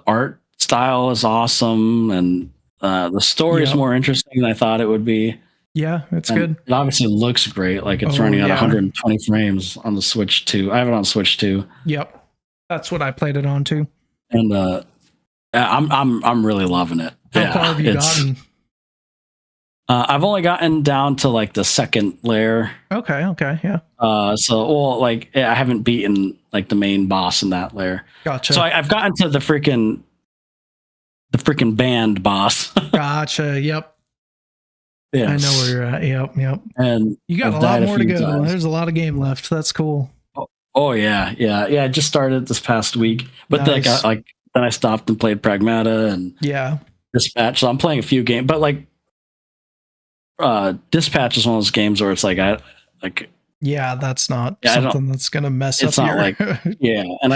S2: art style is awesome, and the story is more interesting than I thought it would be.
S1: Yeah, it's good.
S2: It obviously looks great. Like it's running at 120 frames on the Switch 2. I have it on Switch 2.
S1: Yep, that's what I played it on too.
S2: And I'm really loving it.
S1: How far have you gotten?
S2: I've only gotten down to like the second layer.
S1: Okay, yeah.
S2: I haven't beaten like the main boss in that layer.
S1: Gotcha.
S2: So I've gotten to the freaking band boss.
S1: Gotcha. Yep. Yes. I know where you're at. Yep.
S2: And
S1: you got a lot more to go. Times. There's a lot of game left. That's cool.
S2: Oh yeah. I just started this past week, but nice. then I stopped and played Pragmata and Dispatch. So I'm playing a few games, but like Dispatch is one of those games where it's like
S1: that's not something that's gonna mess up.
S2: It's not like and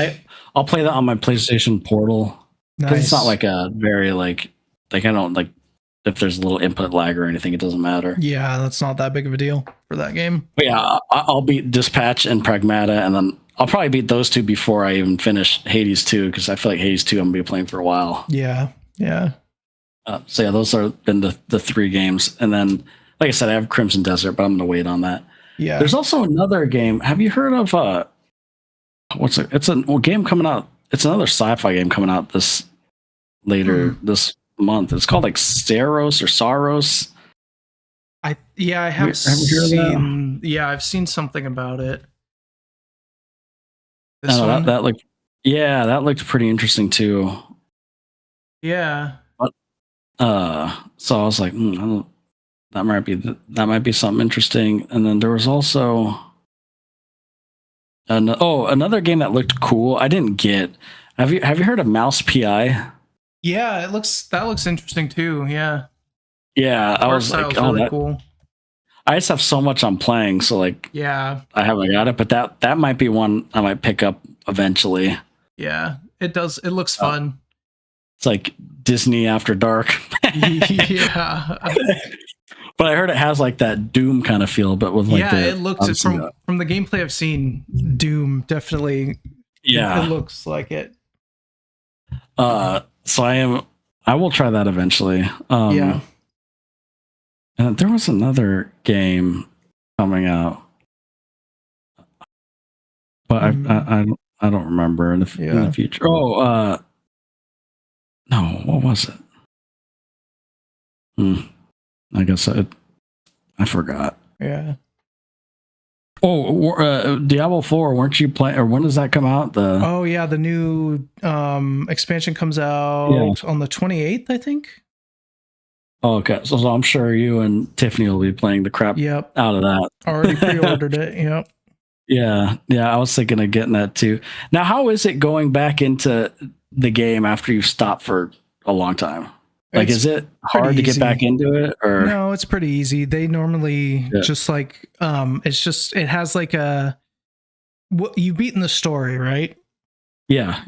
S2: I'll play that on my PlayStation Portal. Nice. It's not like a very like I don't like if there's a little input lag or anything, it doesn't matter.
S1: Yeah, that's not that big of a deal for that game.
S2: But yeah, I'll beat Dispatch and Pragmata, and then I'll probably beat those two before I even finish Hades 2, because I feel like Hades 2 I'm gonna be playing for a while.
S1: Yeah.
S2: So yeah, those are been the three games, and then like I said, I have Crimson Desert, but I'm gonna wait on that.
S1: Yeah.
S2: There's also another game. Have you heard of It's a game coming out. It's another sci-fi game coming out this month. It's called like Saros or Saros.
S1: I have seen. Yeah, I've seen something about it.
S2: That looked pretty interesting too.
S1: Yeah.
S2: But, so I was like, that might be something interesting. And then there was also another game that looked cool. I didn't get. Have you heard of Mouse PI?
S1: Yeah, that looks interesting too. Yeah.
S2: Yeah, I was like,
S1: really cool.
S2: I just have so much I'm playing, so like,
S1: yeah,
S2: I haven't got it, but that might be one I might pick up eventually.
S1: Yeah, it does. It looks fun.
S2: It's like Disney After Dark.
S1: Yeah.
S2: But I heard it has like that Doom kind of feel, but with like
S1: it looks from the gameplay I've seen, Doom definitely.
S2: Yeah,
S1: it looks like it.
S2: So I will try that eventually.
S1: Yeah.
S2: And there was another game coming out, but I don't remember in the future. Oh, no, what was it? I guess I forgot.
S1: Yeah.
S2: Oh, Diablo 4, weren't you playing, or when does that come out?
S1: The new expansion comes out on the 28th, I think.
S2: Oh, okay. So I'm sure you and Tiffany will be playing the crap out of that.
S1: Already pre-ordered it. Yep.
S2: Yeah. I was thinking of getting that too. Now, how is it going back into the game after you've stopped for a long time? Like, is it hard to get back into it? Or
S1: no, it's pretty easy. They normally just like it has like you've beaten the story, right?
S2: Yeah.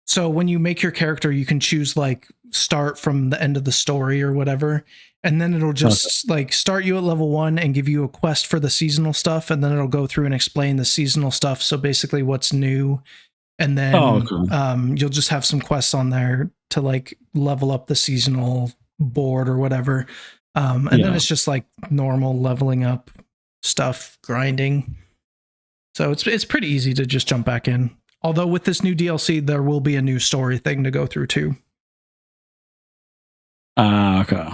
S1: So when you make your character, you can choose like start from the end of the story or whatever, and then it'll just like start you at level 1 and give you a quest for the seasonal stuff, and then it'll go through and explain the seasonal stuff. So basically, what's new, and then you'll just have some quests on there to like level up the seasonal board or whatever, and then it's just like normal leveling up stuff, grinding. So it's pretty easy to just jump back in. Although with this new DLC, there will be a new story thing to go through too.
S2: Okay.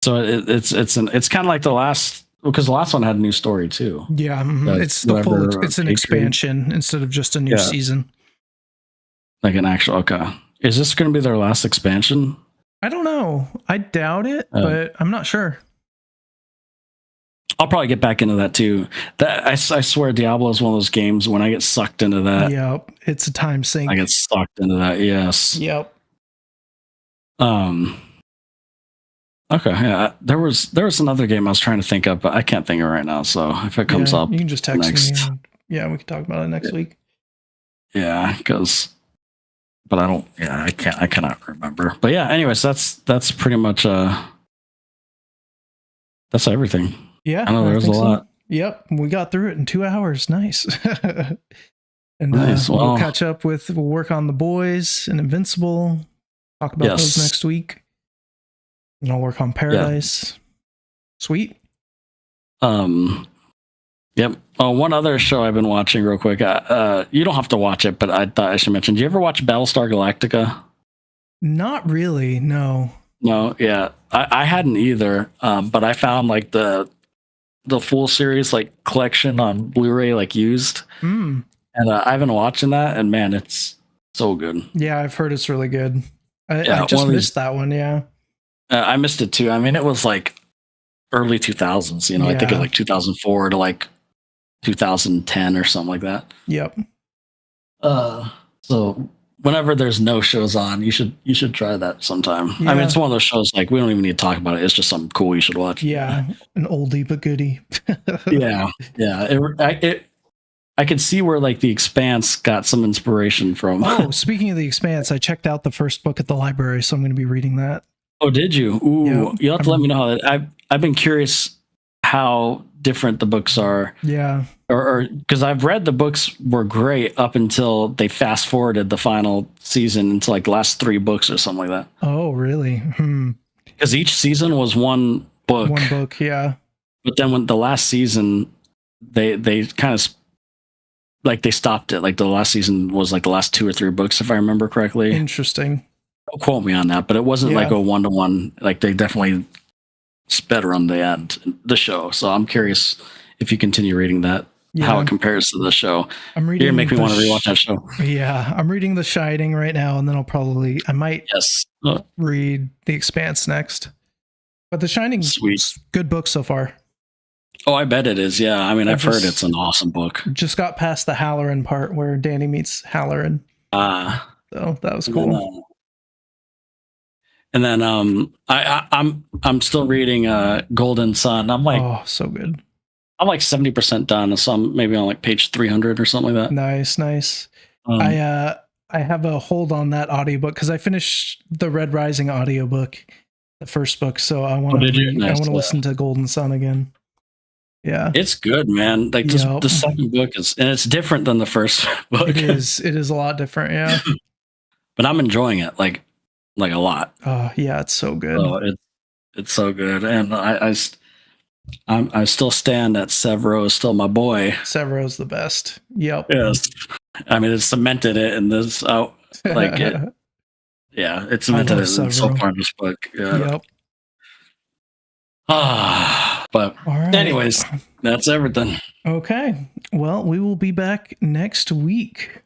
S2: So it's kind of like the last, because the last one had a new story too.
S1: Yeah, it's the full. It's an expansion instead of just a new season.
S2: Like an actual. Okay. Is this going to be their last expansion?
S1: I don't know. I doubt it, but I'm not sure.
S2: I'll probably get back into that too. That I swear, Diablo is one of those games when I get sucked into that.
S1: Yep, it's a time sink.
S2: I get sucked into that. Yes.
S1: Yep.
S2: Okay. Yeah. There was another game I was trying to think of, but I can't think of it right now. So if it comes up,
S1: you can just text me. And, we can talk about it next week.
S2: Yeah, but I don't. Yeah, I cannot remember. But yeah. Anyways, that's pretty much that's everything.
S1: Yeah,
S2: I know there's a lot.
S1: Yep, we got through it in 2 hours. Nice. And
S2: nice.
S1: We'll catch up we'll work on The Boys and Invincible. Talk about those next week. And I'll work on Paradise. Sweet.
S2: Yep. Oh, one other show I've been watching real quick. You don't have to watch it, but I thought I should mention. Do you ever watch Battlestar Galactica?
S1: Not really. No.
S2: No. Yeah. I hadn't either. But I found like the full series like collection on Blu-ray like used, and I've been watching that, and man, it's so good. Yeah,
S1: I've heard it's really good. I just missed that one. Yeah,
S2: I missed it too. I mean, it was like early 2000s. You know, I think it like 2004 to like 2010 or something like that.
S1: Yep.
S2: So whenever there's no shows on, you should try that sometime. Yeah. I mean, it's one of those shows like we don't even need to talk about it. It's just something cool you should watch.
S1: Yeah, an oldie but goodie.
S2: Yeah. I could see where like The Expanse got some inspiration from.
S1: Oh, speaking of The Expanse, I checked out the first book at the library, so I'm going to be reading that.
S2: Oh, did you? Ooh, yeah, you'll have to let me know how that. I've been curious how different the books are.
S1: Yeah.
S2: Or because I've read the books were great up until they fast forwarded the final season into like the last 3 books or something like that.
S1: Oh, really?
S2: Because each season was one book.
S1: One book, yeah.
S2: But then when the last season, they kind of like they stopped it. Like the last season was like the last 2 or 3 books, if I remember correctly.
S1: Interesting.
S2: Don't quote me on that, but it wasn't like a 1-to-1. Like they definitely sped around the show. So I'm curious if you continue reading that. Yeah. How it compares to the show.
S1: I'm reading.
S2: You're gonna make me want to rewatch that show.
S1: Yeah, I'm reading The Shining right now, and then I might read The Expanse next. But The Shining's good book so far.
S2: Oh, I bet it is. Yeah, I mean, I've heard it's an awesome book.
S1: Just got past the Halloran part where Danny meets Halloran. So that was cool.
S2: And then I'm still reading Golden Sun. I'm like,
S1: oh, so good.
S2: I'm like 70% done, so I'm maybe on like page 300 or something like that.
S1: Nice. I have a hold on that audiobook because I finished the Red Rising audiobook, the first book, so I want
S2: did you?
S1: to. I
S2: Nice,
S1: want to
S2: yeah.
S1: listen to Golden Sun again. Yeah,
S2: It's good, man. Like
S1: Yep.
S2: the second book is, and it's different than the first book.
S1: it is. It is a lot different. Yeah.
S2: But I'm enjoying it like a lot.
S1: Oh yeah, it's so good.
S2: So it's so good, and I still stand that Severo is still my boy.
S1: Severo's the best. Yep.
S2: Yes, I mean it's cemented it in this like it. Yeah, it's cemented it so
S1: Severo.
S2: far in this book. Yeah.
S1: Yep.
S2: But
S1: All right.
S2: anyways, that's everything.
S1: Okay. Well, we will be back next week.